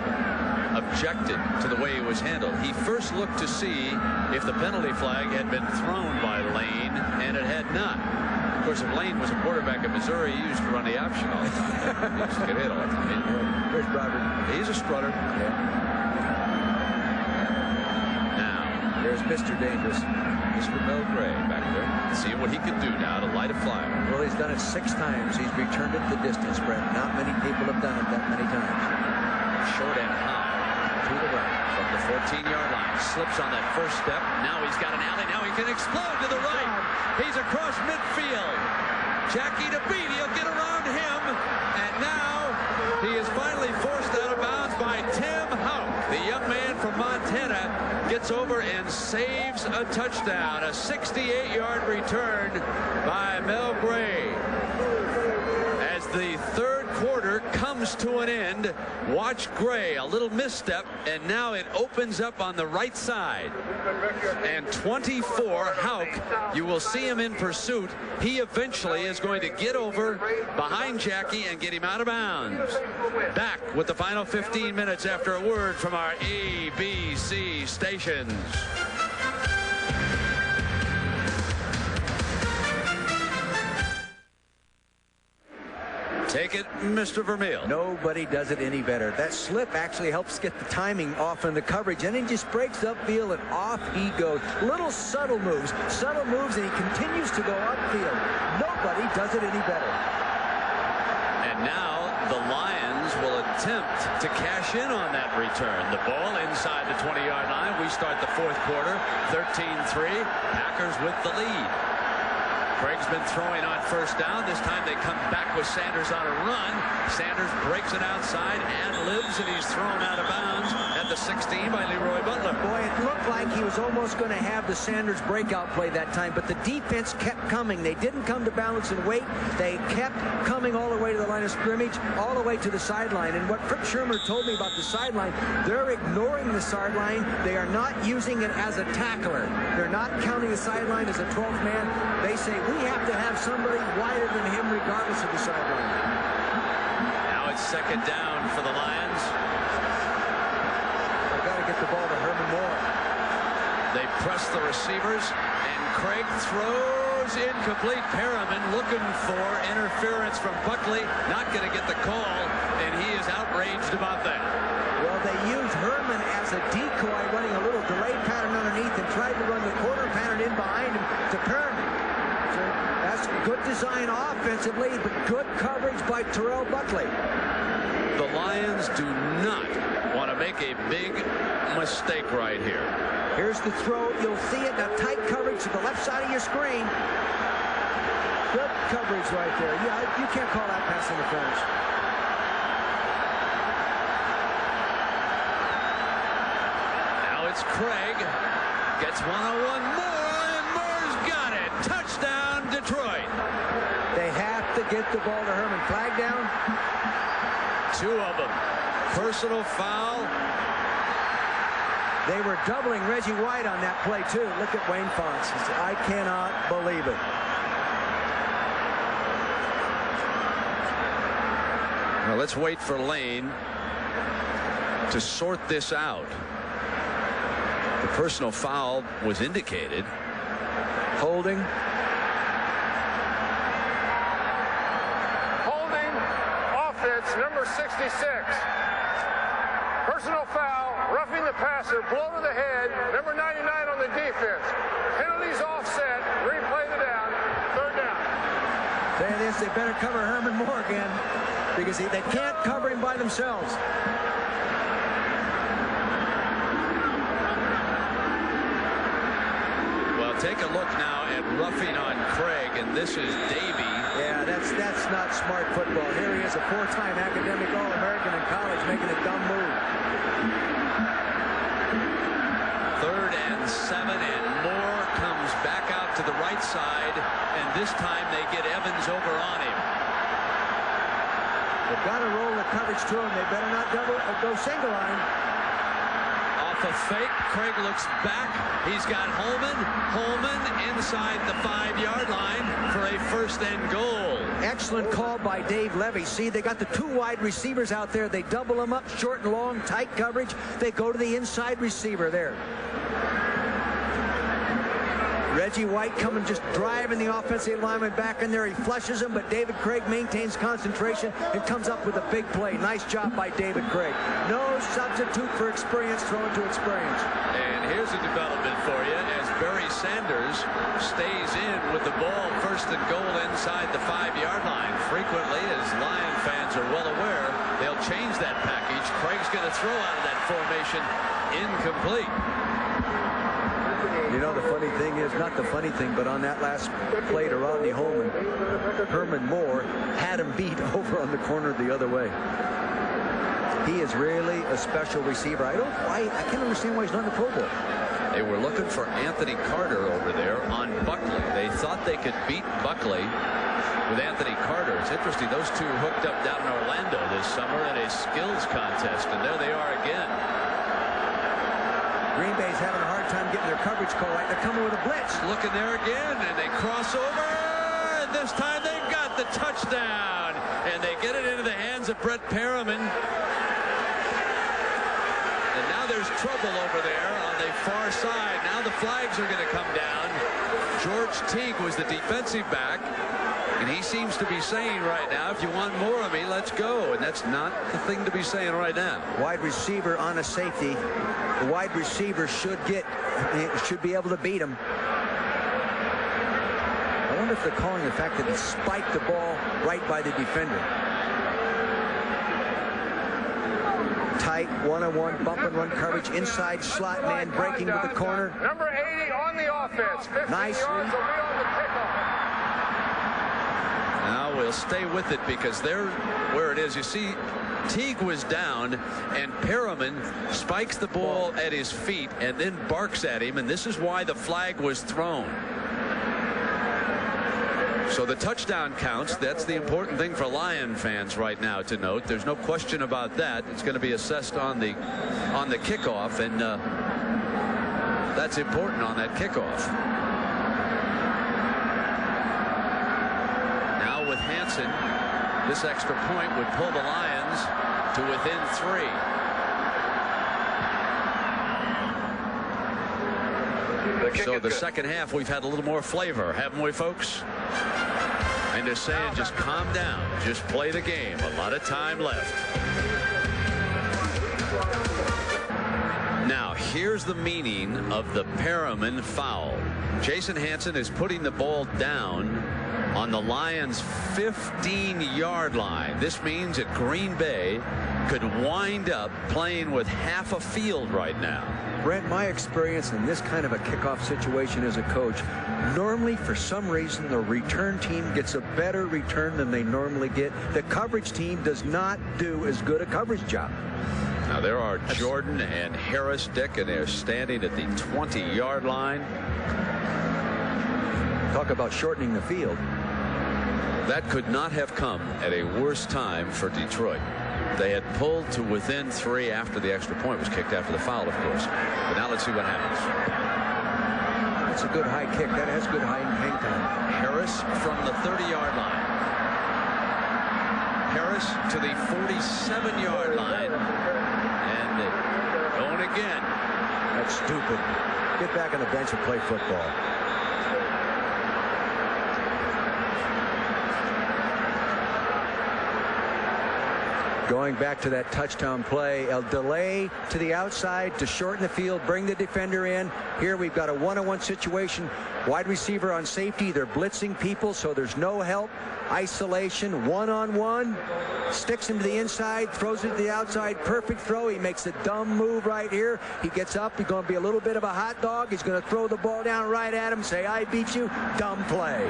objected to the way he was handled. He first looked to see if the penalty flag had been thrown by Lane, and it had not. Of course, if Lane was a quarterback at Missouri, he used to run the option all the time. He used to get hit all the time. Where's Broderick? He's a strutter. Yeah. Now, there's Mr. Dangerous. Mr. Mel Gray back there. See what he can do now to light a fire. Well, he's done it 6 times. He's returned it the distance, Brett. Not many people have done it that many times. Short and high. To the right from the 14-yard line. Slips on that first step. Now he's got an alley. Now he can explode to the right. He's across midfield. Jackie to beat. He'll get around him. And now he is finally forced out of bounds by Tim Houck. The young man from Montana gets over and saves a touchdown. A 68-yard return by Mel Gray. As the third quarter comes to an end, watch Gray, a little misstep, and now it opens up on the right side. And 24, Houck, you will see him in pursuit. He eventually is going to get over behind Jackie and get him out of bounds. Back with the final 15 minutes after a word from our ABC stations. Take it, Mr. Vermeil. Nobody does it any better. That slip actually helps get the timing off in the coverage, and he just breaks upfield, and off he goes. Little subtle moves, and he continues to go upfield. Nobody does it any better. And now the Lions will attempt to cash in on that return. The ball inside the 20-yard line. We start the fourth quarter, 13-3. Packers with the lead. Craig's been throwing on first down. This time they come back with Sanders on a run. Sanders breaks it outside and lives, and he's thrown out of bounds at the 16 by Leroy Butler. Boy, it looked like he was almost going to have the Sanders breakout play that time, but the defense kept coming. They didn't come to balance and wait. They kept coming all the way to the line of scrimmage, all the way to the sideline. And what Frick Shermer told me about the sideline, they're ignoring the sideline. They are not using it as a tackler. They're not counting the sideline as a 12th man. They say, we have to have somebody wider than him regardless of the sideline. Now it's second down for the Lions. They've got to get the ball to Herman Moore. They press the receivers, and Craig throws incomplete. Perriman looking for interference from Buckley. Not going to get the call, and he is outraged about that. Well, they used Herman as a decoy, running a little delayed pattern underneath, and tried to run the quarter pattern in behind him to Perriman. That's good design offensively, but good coverage by Terrell Buckley. The Lions do not want to make a big mistake right here. Here's the throw. You'll see it. Now tight coverage to the left side of your screen. Good coverage right there. Yeah, you can't call that pass interference. Now it's Craig. Gets one-on-one more, and Moore's got it. Touchdown, Detroit. They have to get the ball to Herman. Flag down. 2 of them. Personal foul. They were doubling Reggie White on that play, too. Look at Wayne Fonts. I cannot believe it. Now let's wait for Lane to sort this out. The personal foul was indicated. Holding. Holding offense, number 66. Personal foul, roughing the passer, blow to the head, number 99 on the defense. Penalties offset, replay the down, third down. Say this, they better cover Herman Moore again because they can't cover him by themselves. Well, take a look now at roughing on Craig, and this is Davey. Yeah, that's not smart football. Here he is, a four-time academic All-American in college, making a dumb move. 3rd and 7, and Moore comes back out to the right side, and this time they get Evans over on him. They've got to roll the coverage to him. They better not go single line. Off a fake, Craig looks back. He's got Holman inside the 5-yard line for a 1st and goal. Excellent call by Dave Levy. See, they got the 2 wide receivers out there. They double them up, short and long, tight coverage. They go to the inside receiver there. Reggie White coming, just driving the offensive lineman back in there. He flushes him, but David Craig maintains concentration and comes up with a big play. Nice job by David Craig. No substitute for experience, thrown to experience. And here's a development for you as Barry Sanders stays in with the ball 1st and goal inside the 5-yard line. Frequently, as Lion fans are well aware, they'll change that package. Craig's going to throw out of that formation incomplete. You know, the funny thing is, not the funny thing, but on that last play to Rodney Holman, Herman Moore had him beat over on the corner the other way. He is really a special receiver. I can't understand why he's not in the Pro Bowl. They were looking for Anthony Carter over there on Buckley. They thought they could beat Buckley with Anthony Carter. It's interesting, those two hooked up down in Orlando this summer in a skills contest, and there they are again. Green Bay's having a hard time getting their coverage call right. They're coming with a blitz. Looking there again, and they cross over, and this time they've got the touchdown, and they get it into the hands of Brett Perriman. And now there's trouble over there on the far side. Now the flags are going to come down. George Teague was the defensive back, and he seems to be saying right now, if you want more of me, let's go. And that's not the thing to be saying right now. Wide receiver on a safety. The wide receiver should be able to beat him. I wonder if they're calling the fact that he spiked the ball right by the defender. Tight, one-on-one, bump and run coverage, inside slot man breaking with the corner. Number 80 on the offense. 15 Nicely. yards will be on the kickoff. Now we'll stay with it because they're where it is. You see, Teague was down, and Perriman spikes the ball at his feet and then barks at him, and this is why the flag was thrown. So the touchdown counts. That's the important thing for Lion fans right now to note. There's no question about that. It's going to be assessed on the kickoff, and that's important on that kickoff. Now with Hansen, this extra point would pull the Lions to within 3. So the second half, we've had a little more flavor, haven't we, folks? And they're saying, just calm down, just play the game. A lot of time left. Now, here's the meaning of the Perriman foul. Jason Hansen is putting the ball down on the Lions' 15-yard line. This means that Green Bay could wind up playing with half a field right now. Brent, my experience in this kind of a kickoff situation as a coach, normally for some reason the return team gets a better return than they normally get. The coverage team does not do as good a coverage job. Now there are Jordan and Harris, Dick, and they're standing at the 20-yard line. Talk about shortening the field. That could not have come at a worse time for Detroit. They had pulled to within 3 after the extra point was kicked after the foul, of course. But now let's see what happens. That's a good high kick. That has good hang time. Harris from the 30-yard line. Harris to the 47-yard line. And going again. That's stupid. Get back on the bench and play football. Going back to that touchdown play, a delay to the outside to shorten the field, bring the defender in. Here we've got a one-on-one situation. Wide receiver on safety. They're blitzing people, so there's no help. Isolation, one-on-one. Sticks him to the inside, throws it to the outside. Perfect throw. He makes a dumb move right here. He gets up. He's going to be a little bit of a hot dog. He's going to throw the ball down right at him, say, I beat you. Dumb play.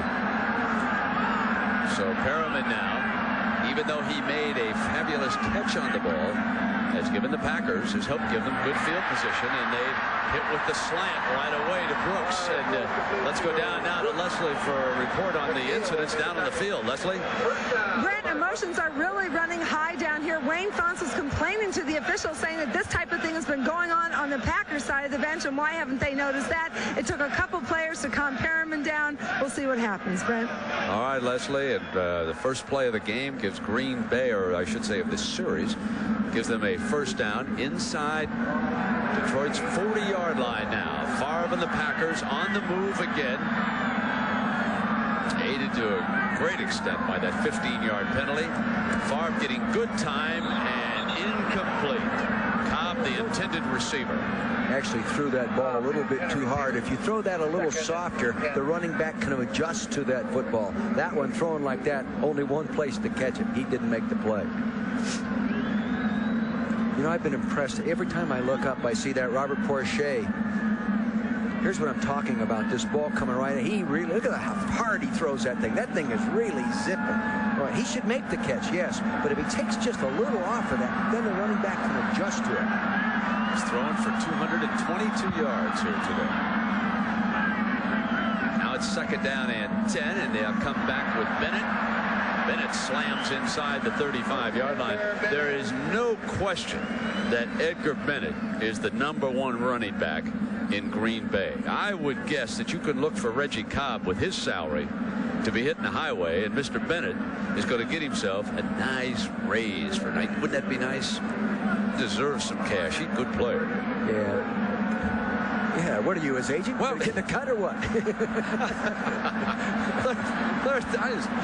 So Perriman now, even though he made a fabulous catch on the ball, has given the Packers, has helped give them good field position, and they hit with the slant right away to Brooks. And let's go down now to Leslie for a report on the incidents down on the field. Leslie? Brent, emotions are really running high down here. Wayne Fontes was complaining to the officials, saying that this type of thing has been going on the Packers side of the bench, and why haven't they noticed that? It took a couple players to calm Perriman down. We'll see what happens, Brent. All right, Leslie, and the first play of the game gives Green Bay, or I should say of this series, gives them a first down inside Detroit's 40-yard line now. Favre and the Packers on the move again. Aided to a great extent by that 15-yard penalty. Favre getting good time and incomplete. Cobb, the intended receiver. Actually threw that ball a little bit too hard. If you throw that a little softer, the running back can adjust to that football. That one thrown like that, only one place to catch it. He didn't make the play. You know, I've been impressed. Every time I look up, I see that Robert Porcher. Here's what I'm talking about. This ball coming right. He really, look at how hard he throws that thing. That thing is really zipping. Right. He should make the catch, yes. But if he takes just a little off of that, then the running back can adjust to it. He's throwing for 222 yards here today. Now it's second down and 10, and they'll come back with Bennett. Bennett slams inside the 35-yard line. There is no question that Edgar Bennett is the #1 running back in Green Bay. I would guess that you could look for Reggie Cobb with his salary to be hitting the highway, and Mr. Bennett is going to get himself a nice raise for night. Wouldn't that be nice? Deserves some cash. He's a good player. Yeah, what are you, his agent? Well, getting a cut or what?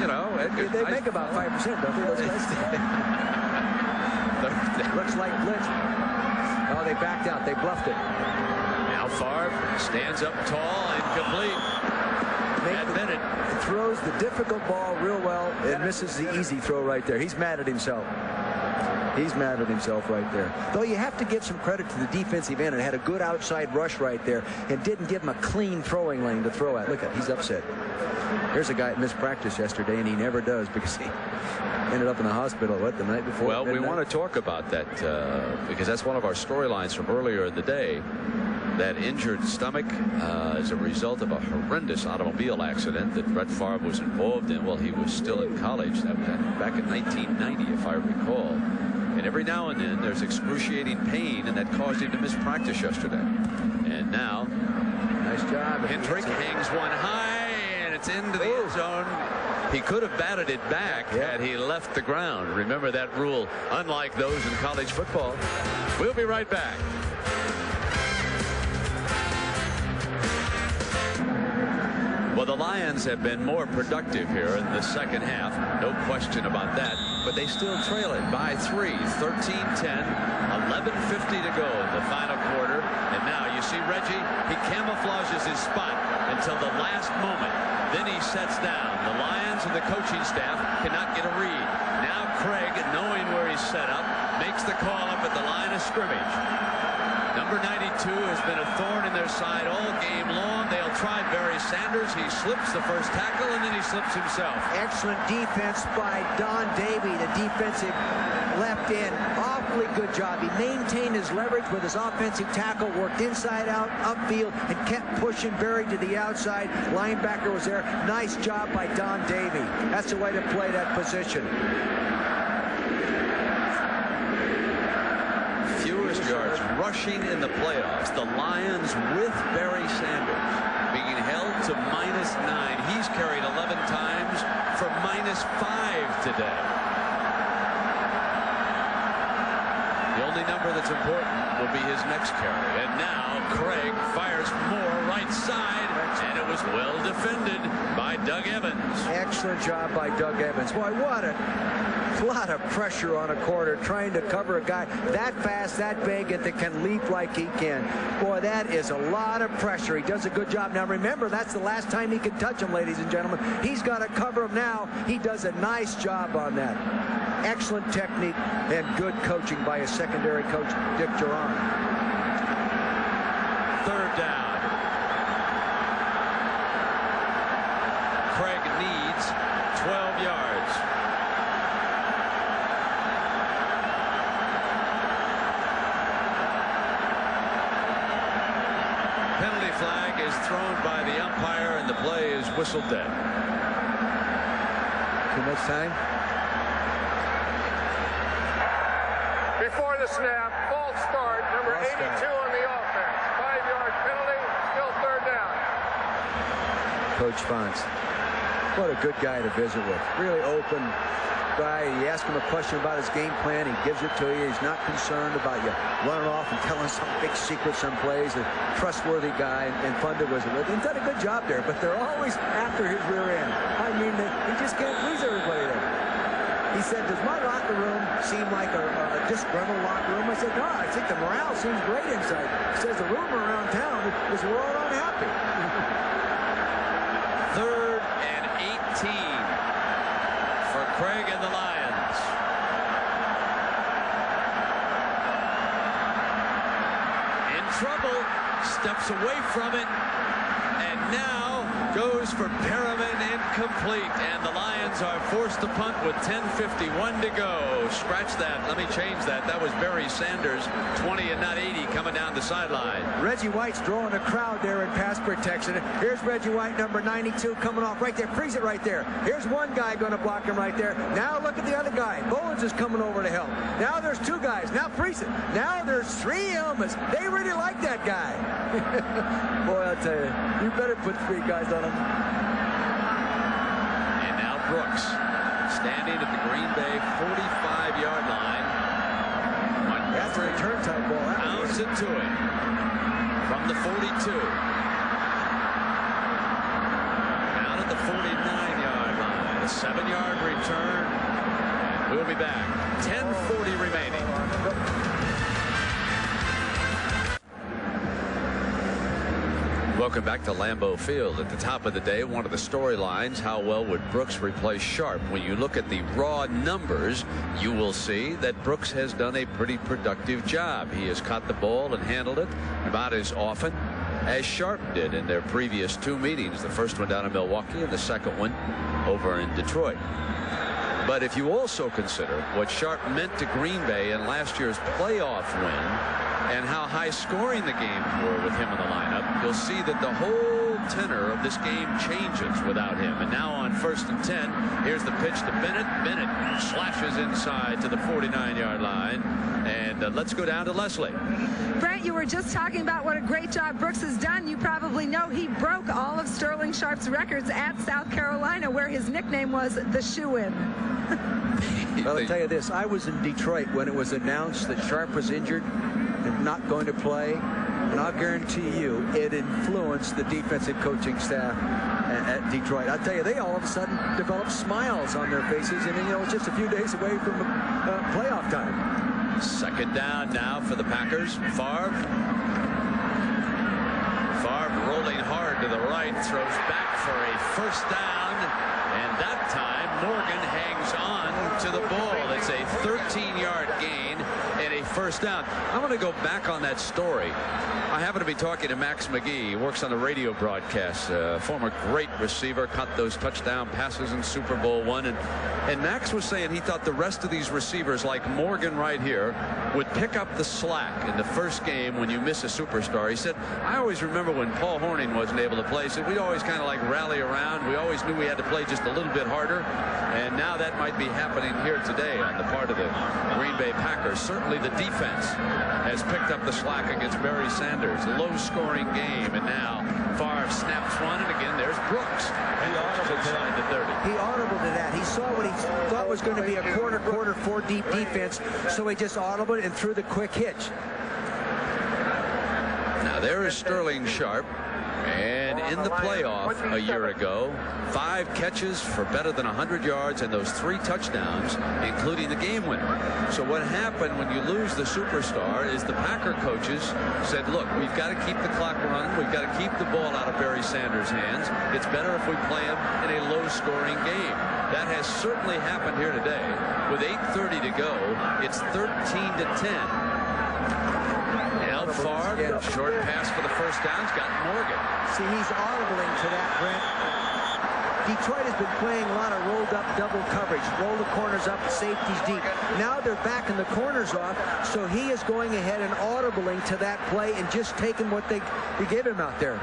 You know, they make about 5%, don't they? Those guys. Looks like blitz. Oh, they backed out. They bluffed it. Now Favre stands up tall and complete. And Bennett throws the difficult ball real well and misses the easy throw right there. He's mad at himself. He's mad at himself right there. Though you have to give some credit to the defensive end, and had a good outside rush right there and didn't give him a clean throwing lane to throw at. Look at, he's upset. Here's a guy that missed practice yesterday, and he never does because he ended up in the hospital, the night before? Well, we want to talk about that because that's one of our storylines from earlier in the day. That injured stomach is a result of a horrendous automobile accident that Brett Favre was involved in while he was still in college. That was back in 1990, if I recall. And every now and then there's excruciating pain, and that caused him to miss practice yesterday. And now, nice job. Hendrick hangs one high, and it's into the end zone. He could have batted it back had he left the ground. Remember that rule, unlike those in college football. We'll be right back. Well, the Lions have been more productive here in the second half. No question about that. But they still trail it by 3, 13-10, 11:50 to go in the final quarter. And now you see Reggie, he camouflages his spot until the last moment. Then he sets down. The Lions and the coaching staff cannot get a read. Now Craig, knowing where he's set up, makes the call up at the line of scrimmage. Number 92 has been a thorn in their side all game long. They'll try Barry Sanders. He slips the first tackle, and then he slips himself. Excellent defense by Don Davey, the defensive left end. Awfully good job. He maintained his leverage with his offensive tackle, worked inside out, upfield, and kept pushing Barry to the outside. Linebacker was there. Nice job by Don Davey. That's the way to play that position. Fewest yards rushing in the playoffs. The Lions with Barry Sanders being held to -9. He's carried 11 times for -5 today. The only number that's important will be his next carry. And now Craig fires more right side, and it was well defended by Doug Evans. Excellent job by Doug Evans. Boy, what a lot of pressure on a corner trying to cover a guy that fast, that big, and that can leap like he can. Boy, that is a lot of pressure. He does a good job. Now, remember, that's the last time he can touch him, ladies and gentlemen. He's got to cover him now. He does a nice job on that. Excellent technique and good coaching by his secondary coach, Dick Duran. Third down. Craig needs 12 yards. Penalty flag is thrown by the umpire, and the play is whistled dead. Too much time? Before the snap, false start, number 82 on the offense. 5-yard penalty, still third down. Coach Fonz. What a good guy to visit with. Really open guy. You ask him a question about his game plan, he gives it to you. He's not concerned about you running off and telling some big secret someplace. A trustworthy guy and fun to visit with. He's done a good job there, but they're always after his rear end. I mean, he just can't please everybody there. He said, does my locker room seem like a disgruntled locker room? I said, no, I think the morale seems great inside. He says the rumor around town is we're all unhappy. Third and 18 for Craig and the Lions. In trouble, steps away from it, and now goes for Perriman, incomplete, and the Lions are forced to punt with 10:51 to go. Scratch that. Let me change that. That was Barry Sanders, 20 and not 80, coming down the sideline. Reggie White's drawing a crowd there in pass protection. Here's Reggie White, number 92, coming off right there. Freeze it right there. Here's one guy going to block him right there. Now look at the other guy. Bowens is coming over to help. Now there's two guys. Now freeze it. Now there's three helmets. They really like that guy. Boy, I'll tell you, you better put three guys on him. And now Brooks standing at the Green Bay 45-yard line. That's a return type ball. Bounce it to him from the 42. Down at the 49-yard line. A 7-yard return. We'll be back. 10:40 remaining. Welcome back to Lambeau Field. At the top of the day, one of the storylines, how well would Brooks replace Sharp? When you look at the raw numbers, you will see that Brooks has done a pretty productive job. He has caught the ball and handled it about as often as Sharp did in their previous two meetings. The first one down in Milwaukee and the second one over in Detroit. But if you also consider what Sharp meant to Green Bay in last year's playoff win, and how high scoring the games were with him in the lineup, you'll see that the whole tenor of this game changes without him. And now on 1st and 10, here's the pitch to Bennett. Bennett slashes inside to the 49-yard line. And let's go down to Leslie. Brent, you were just talking about what a great job Brooks has done. You probably know he broke all of Sterling Sharp's records at South Carolina, where his nickname was the Shoe-In. Well, I'll tell you this. I was in Detroit when it was announced that Sharp was injured and not going to play, and I'll guarantee you it influenced the defensive coaching staff at Detroit. I'll tell you, they all of a sudden developed smiles on their faces, and it's just a few days away from playoff time. Second down now for the Packers. Favre rolling hard to the right, throws back for a first down, and that time Morgan hangs on to the ball. It's a 13-yard gain and a first down. I'm going to go back on that story. I happen to be talking to Max McGee. He works on the radio broadcast. Former great receiver, caught those touchdown passes in Super Bowl I. And Max was saying he thought the rest of these receivers, like Morgan right here, would pick up the slack in the first game when you miss a superstar. He said, I always remember when Paul Hornung wasn't able to play. He said, we'd always kind of like rally around. We always knew we had to play just a little bit harder. And now that might be happening here today on the part of the Green Bay Packers. Certainly the defense has picked up the slack against Barry Sanders. A low-scoring game, and now Favre snaps one, and again there's Brooks. He audible inside the 30. He audible to that. He saw what he thought was going to be a quarter, four deep defense, so he just audibled and threw the quick hitch. There is Sterling Sharp. And in the playoff a year ago, 5 catches for better than 100 yards and those 3 touchdowns, including the game winner. So what happened when you lose the superstar is the Packer coaches said, look, we've got to keep the clock running. We've got to keep the ball out of Barry Sanders' hands. It's better if we play him in a low-scoring game. That has certainly happened here today. With 8:30 to go, it's 13-10. Favre, short pass for the first down. He's got Morgan. See, he's audibling to that, Brent. Detroit has been playing a lot of rolled-up double coverage. Roll the corners up, safeties deep. Now they're backing the corners off, so he is going ahead and audibling to that play and just taking what they gave him out there.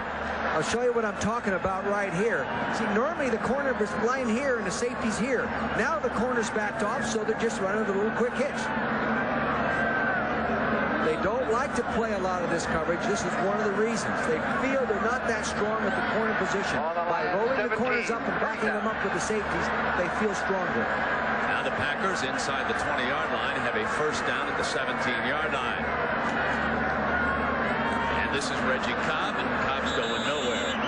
I'll show you what I'm talking about right here. See, normally the corner was line here and the safety's here. Now the corner's backed off, so they're just running the little quick hitch. They don't like to play a lot of this coverage. This is one of the reasons. They feel they're not that strong at the corner position. By rolling the corners up and backing them up with the safeties, they feel stronger. Now the Packers inside the 20-yard line have a first down at the 17-yard line. And this is Reggie Cobb, and Cobb's going nowhere.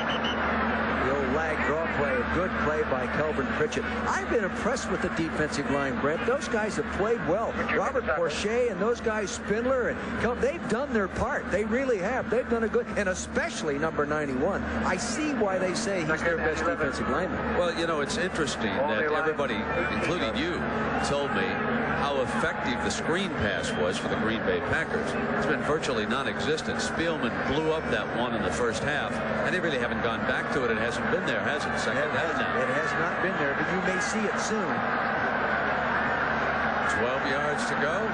The old lag draw play, a good play by Kelvin Pritchett. I've been impressed with the defensive line, Brent. Those guys have played well. Robert Porcher and those guys, Spindler, and they've done their part. They really have. They've done a good, and especially number 91. I see why they say he's their best defensive lineman. Well, you know, it's interesting that everybody, including you, told me how effective the screen pass was for the Green Bay Packers. It's been virtually non-existent. Spielman blew up that one in the first half, and they really haven't gone back to it. It hasn't been there, has it? Second down now. It has not been there, but you may see it soon. 12 yards to go.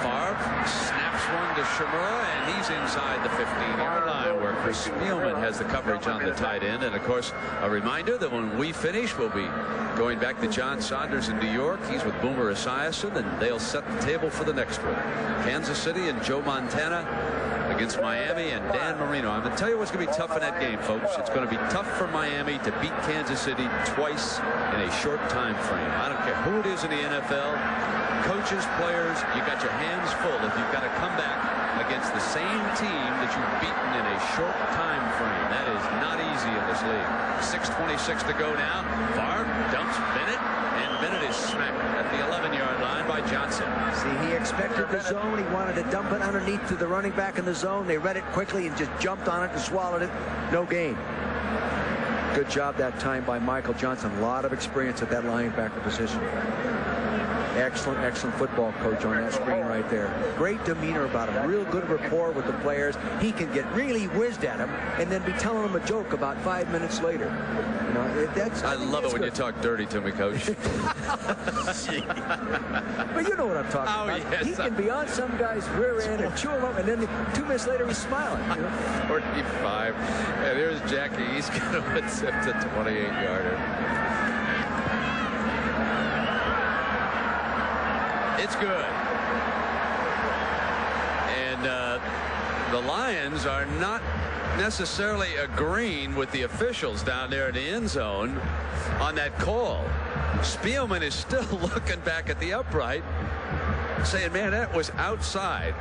Favre snaps one to Shimura, and he's inside the 15-yard line where Chris Spielman has the coverage on the tight end. And, of course, a reminder that when we finish, we'll be going back to John Saunders in New York. He's with Boomer Esiason, and they'll set the table for the next one. Kansas City and Joe Montana against Miami and Dan Marino. I'm going to tell you what's going to be tough in that game, folks. It's going to be tough for Miami to beat Kansas City twice in a short time frame. I don't care who it is in the NFL. Coaches, players, you got your hands full if you've got to come back against the same team that you've beaten in a short time frame. That is not easy in this league. 6:26 to go now. Favre dumps Bennett, and Bennett is smacked at the 11-yard line by Johnson. See, he expected the zone. He wanted to dump it underneath to the running back in the zone. They read it quickly and just jumped on it and swallowed it. No gain. Good job that time by Michael Johnson. A lot of experience at that linebacker position. Excellent, excellent football coach on that screen right there. Great demeanor about him. Real good rapport with the players. He can get really whizzed at him and then be telling them a joke about 5 minutes later. You know, I love it when you talk dirty to me, Coach. But you know what I'm talking about. Yes, He can be on some guy's rear end and chew him up, and then 2 minutes later he's smiling. You know? 45. And here's Jackie. He's going to attempt a 28-yarder. It's good. And the Lions are not necessarily agreeing with the officials down there in the end zone on that call. Spielman is still looking back at the upright, saying, man, that was outside.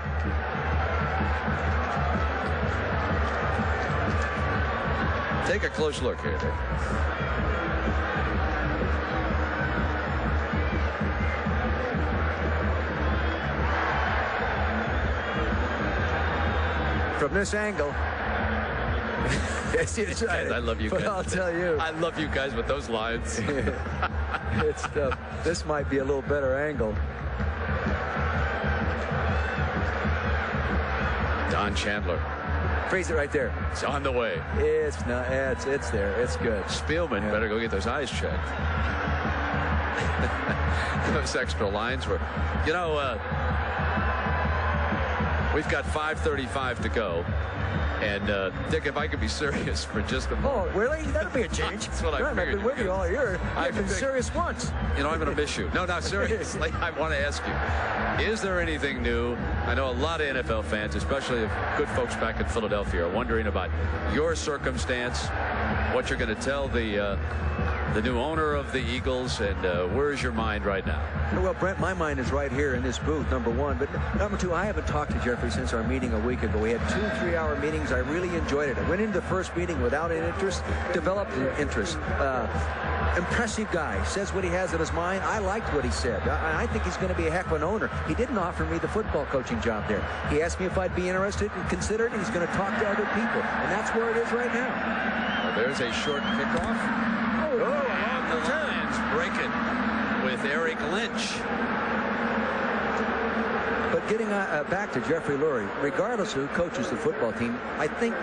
Take a close look here, Dick. From this angle. Yes, I love you guys. But I'll tell you. I love you guys with those lines. It's tough. This might be a little better angle. Don Chandler. Freeze it right there. It's on the way. It's not. It's there. It's good. Spielman better go get those eyes checked. Those extra lines were, you know, we've got 5:35 to go. And, Dick, if I could be serious for just a moment. Oh, really? That'll be a change. That's what I figured. I've been with you all year. I've been serious once. You know, I'm going to miss you. No, seriously, I want to ask you, is there anything new? I know a lot of NFL fans, especially good folks back in Philadelphia, are wondering about your circumstance, what you're going to tell the the new owner of the Eagles, and where's your mind right now? Well, Brent, my mind is right here in this booth, number one. But number two, I haven't talked to Jeffrey since our meeting a week ago. We had 2 3-hour meetings. I really enjoyed it. I went into the first meeting without an interest, developed an interest. Impressive guy, says what he has in his mind. I liked what he said. I think he's going to be a heck of an owner. He didn't offer me the football coaching job there. He asked me if I'd be interested and consider it. He's going to talk to other people, and that's where it is right now. Well, there's a short kickoff. Along the Lions break it with Eric Lynch. But getting back to Jeffrey Lurie, regardless of who coaches the football team, I think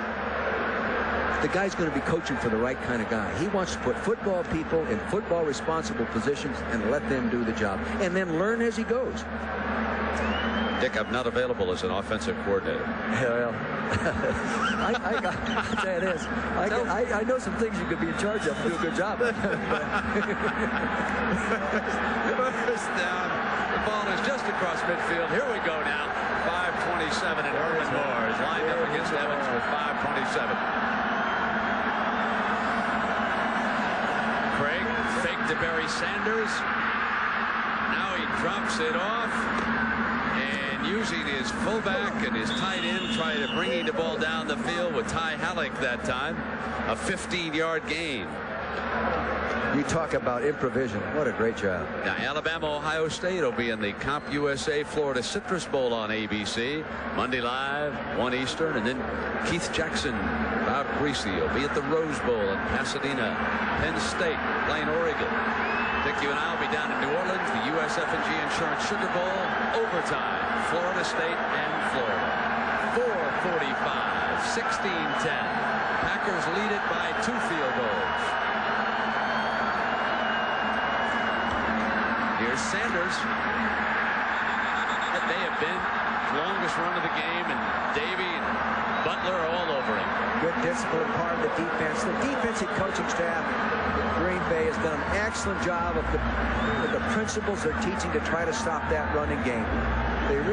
the guy's going to be coaching for the right kind of guy. He wants to put football people in football responsible positions and let them do the job, and then learn as he goes. Dick, I'm not available as an offensive coordinator. Well, I tell you this. I know some things you could be in charge of and do a good job. First down. The ball is just across midfield. Here we go now. 5:27, and Herman Moore is lined up against Evans with 5:27. Craig fake to Barry Sanders. Now he drops it off. And using his fullback and his tight end, trying to bring the ball down the field with Ty Halleck that time. A 15-yard gain. You talk about improvisation. What a great job. Now, Alabama-Ohio State will be in the CompUSA Florida Citrus Bowl on ABC. Monday live, 1 Eastern. And then Keith Jackson, Bob Greasy will be at the Rose Bowl in Pasadena. Penn State playing Oregon. Dick, you and I will be down in New Orleans, the USF&G Insurance Sugar Bowl, overtime, Florida State and Florida. 4:45, 16-10. Packers lead it by 2 field goals. Here's Sanders. That may have been the longest run of the game, and Davey and Butler are all over him. Good discipline, part of the defense. The defensive coaching staff Green Bay has done an excellent job of the principles they're teaching to try to stop that running game.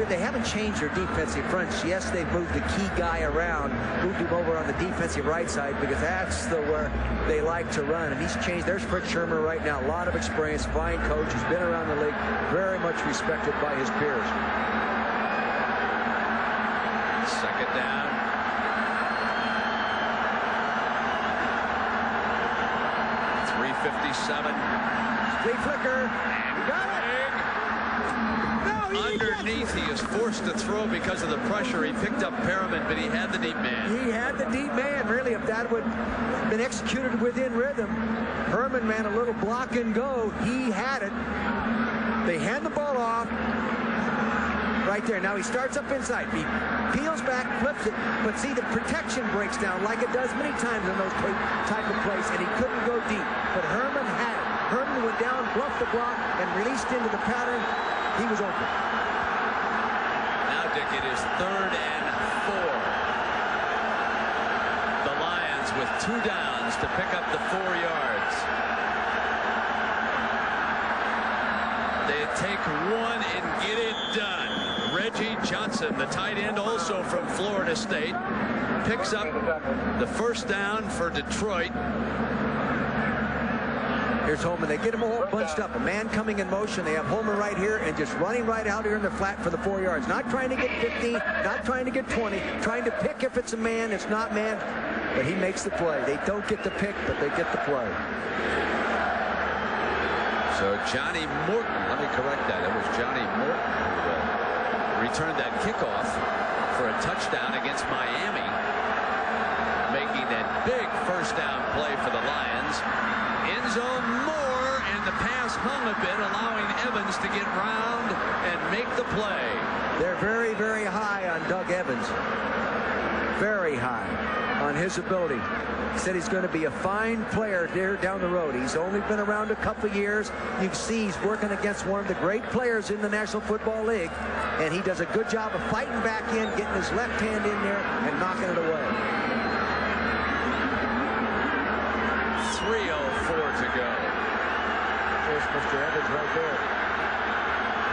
They haven't changed their defensive fronts. Yes, they've moved the key guy around, moved him over on the defensive right side because that's where they like to run. And he's changed. There's Fred Sherman right now. A lot of experience, fine coach. He's been around the league, very much respected by his peers. Second down. Flea flicker. Got it. Underneath, he is forced to throw because of the pressure. He picked up Perriman, but he had the deep man. He had the deep man. Really, if that would have been executed within rhythm, Herman ran a little block and go. He had it. They hand the ball off. Right there. Now he starts up inside. He peels back, flips it, but see, the protection breaks down like it does many times in those type of plays, and he couldn't go deep. But Herman had it. Herman went down, bluffed the block, and released into the pattern. He was open. Now, Dick, it is 3rd and 4. The Lions with 2 downs to pick up the 4 yards. They take 1 and get it done. Reggie Johnson, the tight end also from Florida State, picks up the first down for Detroit. Here's Holman. They get them all bunched up. A man coming in motion. They have Holman right here and just running right out here in the flat for the 4 yards. Not trying to get 15, not trying to get 20, trying to pick if it's a man, it's not man, but he makes the play. They don't get the pick, but they get the play. So Johnny Morton, let me correct that. It was Johnny Morton who returned that kickoff for a touchdown against Miami, making that big first down play for the Lions. End zone Moore, and the pass hung a bit, allowing Evans to get round and make the play. They're very, very high on Doug Evans. Very high on his ability. He said he's going to be a fine player there down the road. He's only been around a couple years. You can see he's working against one of the great players in the National Football League, and he does a good job of fighting back in, getting his left hand in there, and knocking it away. 3:04 to go. There's Mr. Evans right there.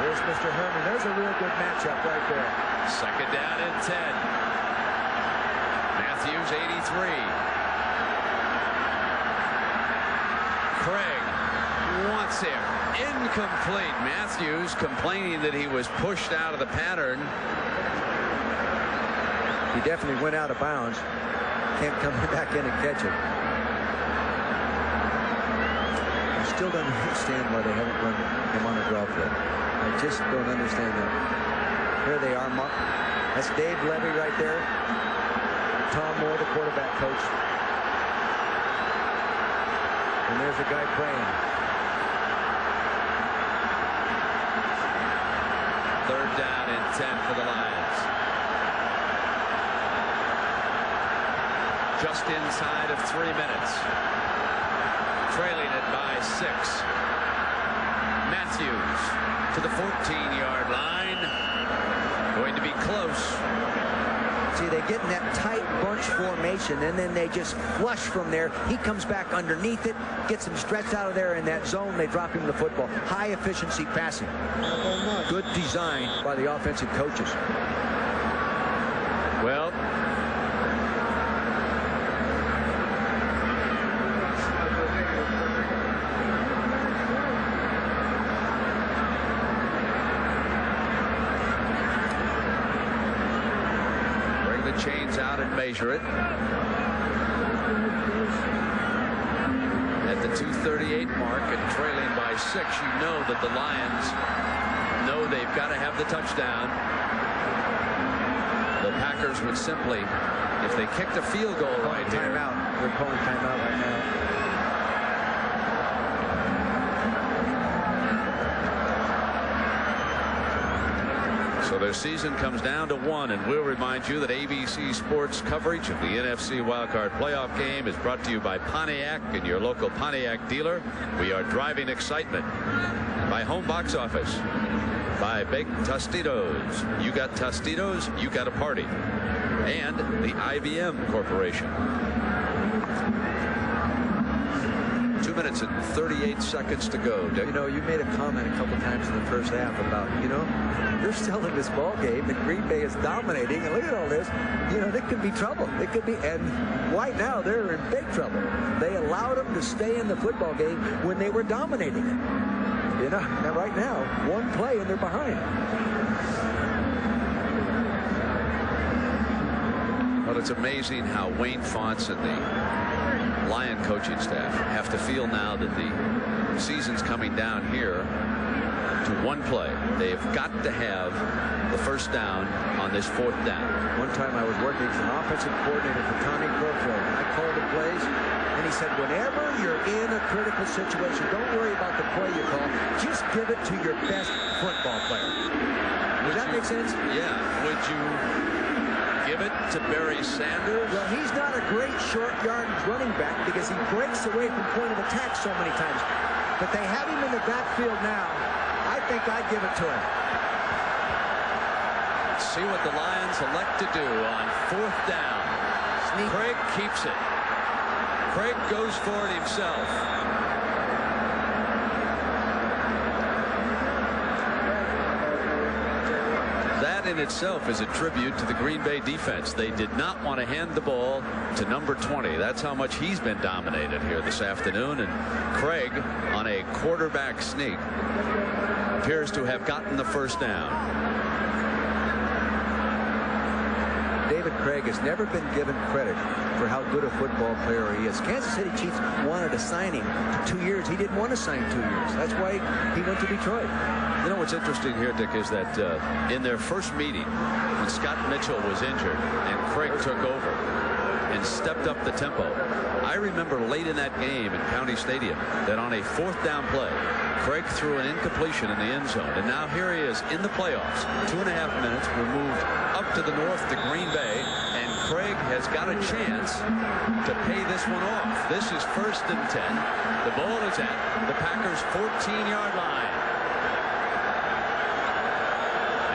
There's Mr. Herman. There's a real good matchup right there. Second down and 10. Matthews, 83. Craig wants him. Incomplete. Matthews complaining that he was pushed out of the pattern. He definitely went out of bounds. Can't come back in and catch it. I still don't understand why they haven't run him on a draw play. I just don't understand that. Here they are. That's Dave Levy right there. Tom Moore, the quarterback coach. And there's a guy playing. Third down and 10 for the Lions. Just inside of 3 minutes. Trailing it by 6. Matthews to the 14-yard line. Going to be close. See, they get in that tight bunch formation, and then they just flush from there. He comes back underneath it, gets him stretched out of there in that zone. They drop him the football. High efficiency passing. Good design by the offensive coaches. Well, chains out and measure it. At the 2:38 mark and trailing by 6, you know that the Lions know they've got to have the touchdown. The Packers would simply, if they kicked a field goal right here. Timeout. They're calling timeout right now. So their season comes down to 1, and we'll remind you that ABC Sports coverage of the NFC Wildcard playoff game is brought to you by Pontiac and your local Pontiac dealer. We are driving excitement. By Home Box Office. By Baked Tostitos. You got Tostitos, you got a party. And the IBM Corporation. 2 minutes and 38 seconds to go, Dick. You know, you made a comment a couple times in the first half about, they're still in this ball game, and Green Bay is dominating, and look at all this. There could be trouble. It could be, and right now they're in big trouble. They allowed them to stay in the football game when they were dominating it. Now right now, one play and they're behind. Well, it's amazing how Wayne Fonts and the Lion coaching staff have to feel now that the season's coming down here to one play. They've got to have the first down on this 4th down. One time I was working as an offensive coordinator for Tommy Crowfoy. I called the plays, and he said, whenever you're in a critical situation, don't worry about the play you call. Just give it to your best football player. Does that make sense? Yeah. Would you give it to Barry Sanders? Well, he's not a great short yardage running back because he breaks away from point of attack so many times. But they have him in the backfield now. I think I'd give it to him. See what the Lions elect to do on 4th down. Craig keeps it. Craig goes for it himself. That in itself is a tribute to the Green Bay defense. They did not want to hand the ball to number 20. That's how much he's been dominated here this afternoon. And Craig, on a quarterback sneak, appears to have gotten the first down. David Craig has never been given credit for how good a football player he is. Kansas City Chiefs wanted to sign him to 2 years. He didn't want to sign 2 years. That's why he went to Detroit. You know what's interesting here, Dick, is that in their first meeting, when Scott Mitchell was injured and Craig took over and stepped up the tempo, I remember late in that game in County Stadium that on a 4th down play, Craig threw an incompletion in the end zone. And now here he is in the playoffs. 2.5 minutes. We're moved up to the north to Green Bay. And Craig has got a chance to pay this one off. This is 1st and 10. The ball is at the Packers' 14-yard line.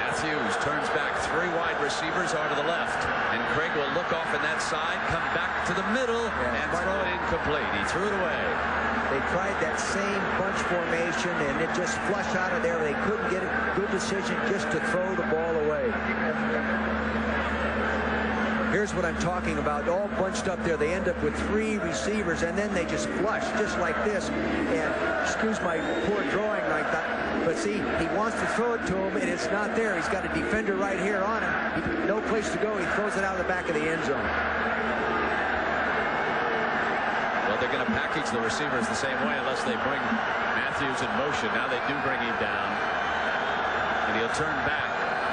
Matthews turns back 3 wide receivers are to the left. And Craig will look off in that side, come back to the middle, and throw it incomplete. He threw it away. They tried that same bunch formation, and it just flushed out of there. They couldn't get it. Good decision just to throw the ball away. Here's what I'm talking about. All bunched up there. They end up with 3 receivers, and then they just flush, just like this. And excuse my poor drawing like that. But see, he wants to throw it to him, and it's not there. He's got a defender right here on him. No place to go. He throws it out of the back of the end zone. Well, they're going to package the receivers the same way unless they bring Matthews in motion. Now they do bring him down. And he'll turn back.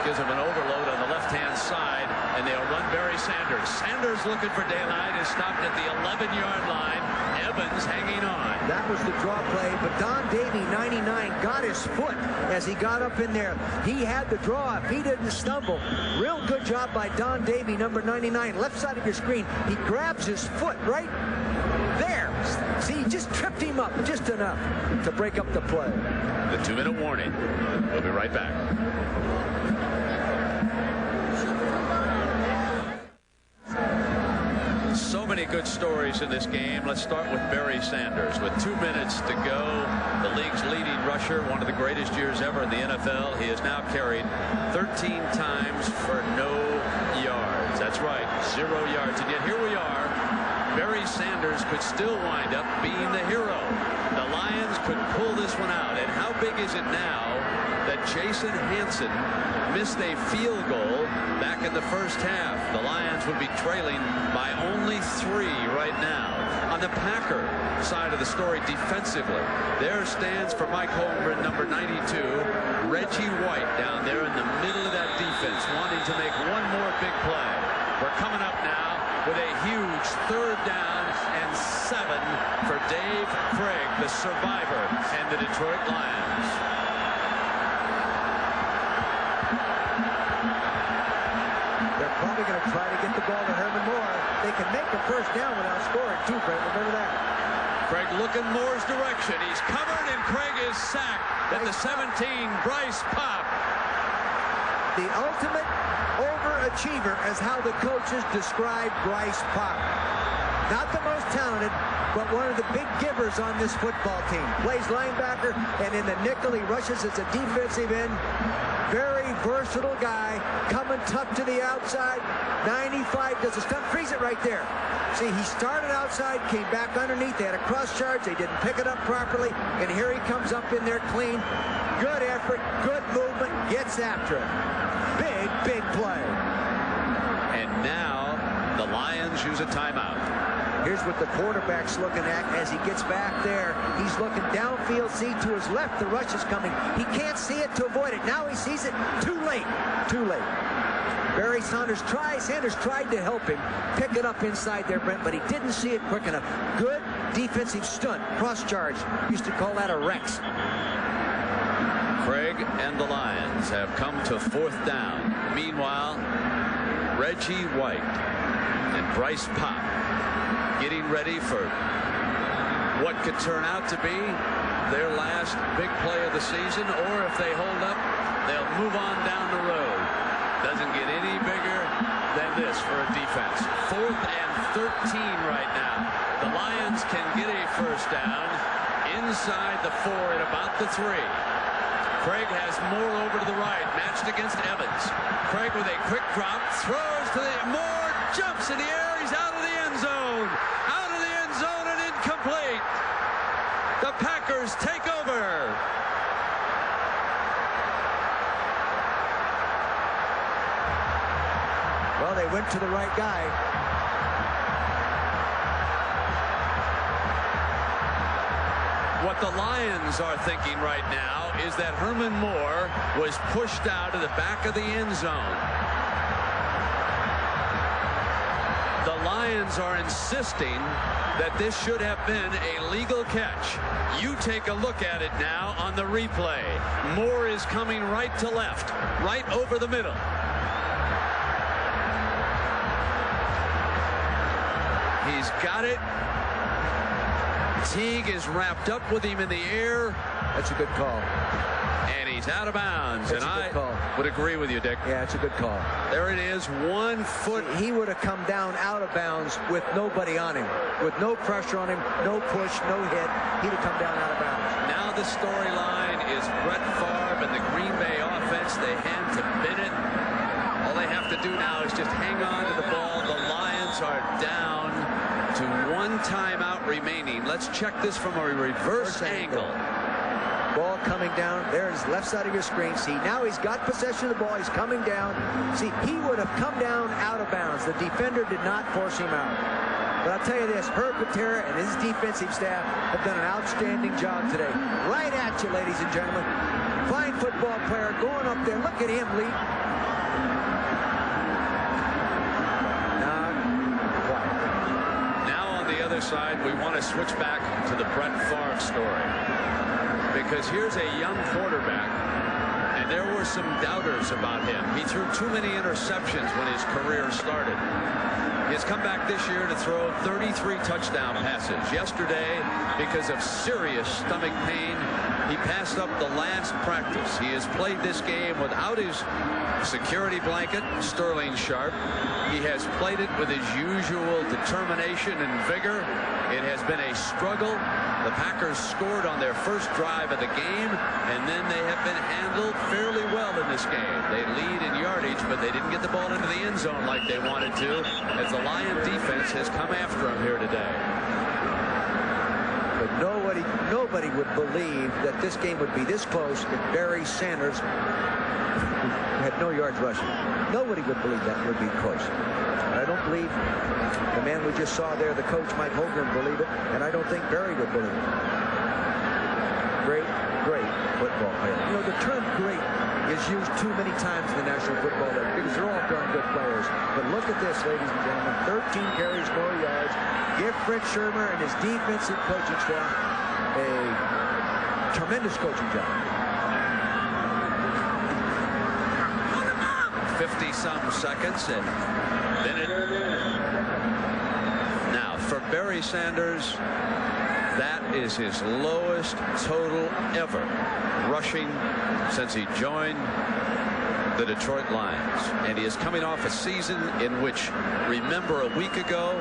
Gives him an overload on the left-hand side, and they'll run Barry Sanders. Sanders looking for daylight is stopped at the 11-yard line. Evans hanging on. That was the draw play, but Don Davey, 99, got his foot as he got up in there. He had the draw if he didn't stumble. Real good job by Don Davey, number 99. Left side of your screen. He grabs his foot right there. See, he just tripped him up just enough to break up the play. The 2-minute warning. We'll be right back. So many good stories in this game. Let's start with Barry Sanders. With 2 minutes to go, the league's leading rusher, one of the greatest years ever in the NFL. He has now carried 13 times for no yards. That's right, 0 yards. And yet here we are. Barry Sanders could still wind up being the hero. The Lions could pull this one out. And how big is it now that Jason Hansen missed a field goal back in the first half? The Lions would be trailing by only 3 right now. On the Packer side of the story defensively, there stands for Mike Holmgren, number 92, Reggie White down there in the middle of that defense, wanting to make one more big play. We're coming up now with a huge 3rd down and 7 for Dave Craig, the survivor, and the Detroit Lions. They're probably going to try to get the ball to Herman Moore. They can make the 1st down without scoring, too, Craig. Remember that. Craig looking Moore's direction. He's covered, and Craig is sacked at the 17. Bryce Pop. The ultimate overachiever is how the coaches describe Bryce Pop. Not the most talented, but one of the big givers on this football team. Plays linebacker, and in the nickel, he rushes as a defensive end. Very versatile guy, coming tough to the outside. 95 does a stunt, freeze it right there. See, he started outside, came back underneath. They had a cross charge. They didn't pick it up properly, and here he comes up in there clean. Good effort, good movement, gets after it. Big play. And now the Lions use a timeout. Here's what the quarterback's looking at as he gets back there. He's looking downfield, see to his left, the rush is coming. He can't see it to avoid it. Now he sees it too late. Barry Sanders tried to help him pick it up inside there, Brent, but he didn't see it quick enough. Good defensive stunt, cross charge. Used to call that a Rex. Craig and the Lions have come to 4th down. Meanwhile, Reggie White and Bryce Pop getting ready for what could turn out to be their last big play of the season, or if they hold up, they'll move on down the road. Doesn't get any bigger than this for a defense. 4th and 13 right now. The Lions can get a 1st down inside the 4 at about the 3. Craig has Moore over to the right, matched against Evans. Craig with a quick drop, throws to the Moore, jumps in the air, he's out of the end zone. Out of the end zone and incomplete. The Packers take over. Well, they went to the right guy. What the Lions are thinking right now is that Herman Moore was pushed out of the back of the end zone. The Lions are insisting that this should have been a legal catch. You take a look at it now on the replay. Moore is coming right to left, right over the middle. He's got it. Teague is wrapped up with him in the air. That's a good call. And he's out of bounds. That's and a good call. Would agree with you, Dick. Yeah, it's a good call. There it is, 1 foot. He would have come down out of bounds with nobody on him, with no pressure on him, no push, no hit. He'd have come down out of bounds. Now the storyline is Brett Favre and the Green Bay offense. They hand to Bennett. All they have to do now is just hang on to the ball. The Lions are down to 1 timeout remaining. Let's check this from a reverse angle. Ball coming down. There's left side of your screen. See, now he's got possession of the ball. He's coming down. See, he would have come down out of bounds. The defender did not force him out. But I'll tell you this, Herb Patera and his defensive staff have done an outstanding job today. Right at you, ladies and gentlemen. Fine football player going up there. Look at him leap. Now on the other side, we want to switch back to the Brett Favre story. Because here's a young quarterback, and there were some doubters about him. He threw too many interceptions when his career started. He has come back this year to throw 33 touchdown passes. Yesterday, because of serious stomach pain, he passed up the last practice. He has played this game without his security blanket, Sterling Sharp. He has played it with his usual determination and vigor. It has been a struggle. The Packers scored on their first drive of the game, and then they have been handled fairly well in this game. They lead in yardage, but they didn't get the ball into the end zone like they wanted to, as the Lion defense has come after them here today. But nobody would believe that this game would be this close if Barry Sanders had no yards rushing. Nobody would believe that would be close. I don't believe the man we just saw there, the coach, Mike Holmgren, believe it, and I don't think Barry would believe it. Great football player. You know, the term great is used too many times in the National Football League because they're all darn good players. But look at this, ladies and gentlemen. 13 carries, 4 yards. Give Fred Shermer and his defensive coaching staff a tremendous coaching job. 50-some seconds, and then now for Barry Sanders, that is his lowest total ever rushing since he joined the Detroit Lions. And he is coming off a season in which, remember, a week ago,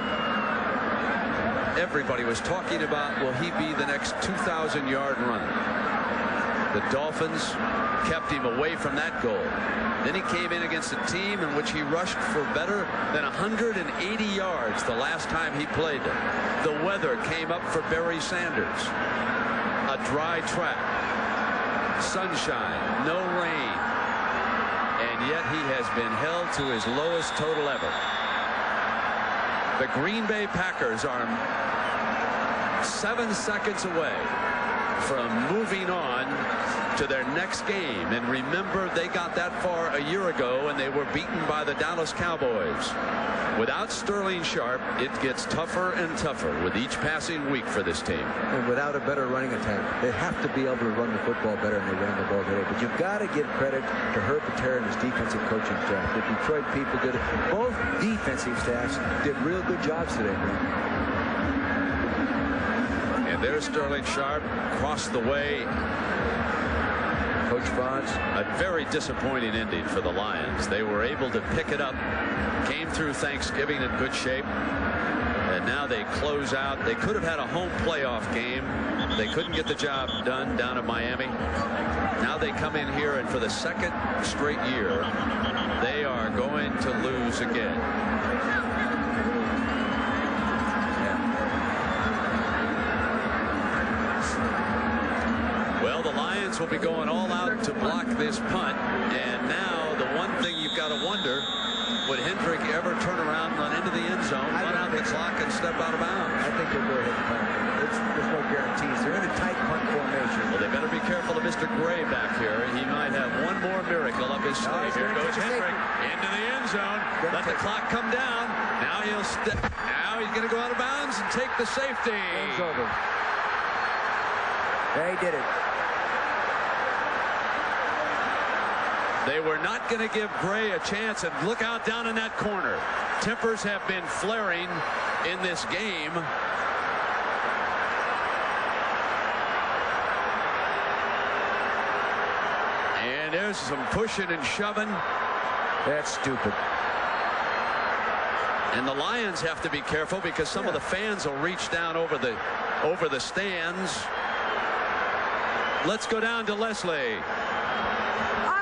everybody was talking about, will he be the next 2,000-yard runner? The Dolphins kept him away from that goal. Then he came in against a team in which he rushed for better than 180 yards the last time he played them. The weather came up for Barry Sanders. A dry track, sunshine, no rain, and yet he has been held to his lowest total ever. The Green Bay Packers are 7 seconds away from moving on to their next game. And remember, they got that far a year ago and they were beaten by the Dallas Cowboys. Without Sterling Sharp, it gets tougher and tougher with each passing week for this team. And without a better running attack, they have to be able to run the football better than they ran the ball today. But you've got to give credit to Herb Patera and his defensive coaching staff. The Detroit people did it. Both defensive staffs did real good jobs today, man. And there's Sterling Sharp across the way. Coach Bonds. A very disappointing ending for the Lions. They were able to pick it up, came through Thanksgiving in good shape, and now they close out. They could have had a home playoff game. They couldn't get the job done down in Miami. Now they come in here, and for the second straight year, they are going to lose again. Well, the Lions will be going all out to block this punt, and now the one thing you've got to wonder, would Hendrick ever turn around and run into the end zone, run out the clock, and step out of bounds? I think he'll go ahead and punt. There's no guarantees. They're in a tight punt formation. Well, they better be careful of Mr. Gray back here. He might have one more miracle up his sleeve. Here goes Hendrick into the end zone. Let the clock come down. Now he'll step. Now he's going to go out of bounds and take the safety. Game's over. Yeah, he did it. They were not going to give Gray a chance, and look out down in that corner. Tempers have been flaring in this game. And there's some pushing and shoving. That's stupid. And the Lions have to be careful because some of the fans will reach down over the stands. Let's go down to Leslie.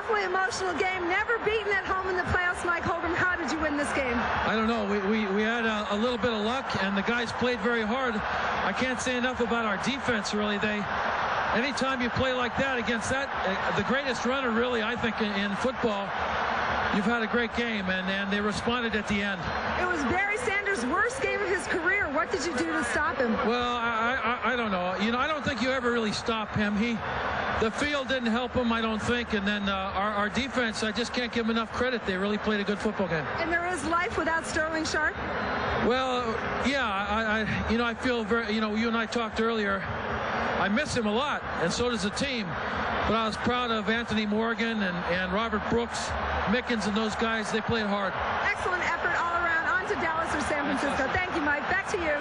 awfully emotional game. Never beaten at home in the playoffs. Mike Hold'em, how did you win this game? I don't know. We had a little bit of luck, and the guys played very hard. I can't say enough about our defense, really. Anytime you play like that against the greatest runner, really, I think, in football, you've had a great game, and they responded at the end. It was Barry Sanders' worst game of his career. What did you do to stop him? Well, I don't know. I don't think you ever really stop him. The field didn't help him, I don't think, and then our defense, I just can't give them enough credit. They really played a good football game. And there is life without Sterling Sharp? Well, yeah, I feel very, you and I talked earlier. I miss him a lot, and so does the team. But I was proud of Anthony Morgan and Robert Brooks, Mickens, and those guys. They played hard. Excellent effort all around. On to Dallas or San Francisco. Thank you, Mike. Back to you.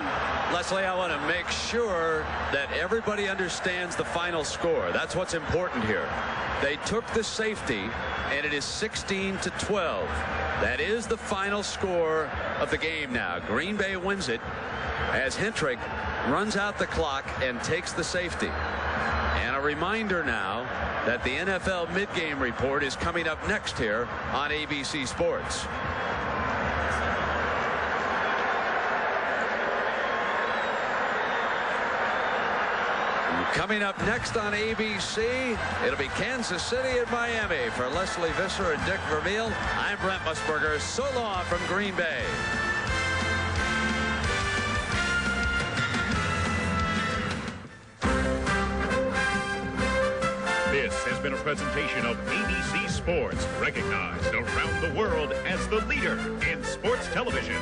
Leslie, I want to make sure that everybody understands the final score. That's what's important here. They took the safety, and it is 16-12. That is the final score of the game now. Green Bay wins it as Hentrick runs out the clock and takes the safety. And a reminder now that the NFL mid-game report is coming up next here on ABC Sports. Coming up next on ABC, it'll be Kansas City and Miami. For Leslie Visser and Dick Vermeil, I'm Brent Musburger. So long from Green Bay. This has been a presentation of ABC Sports, recognized around the world as the leader in sports television.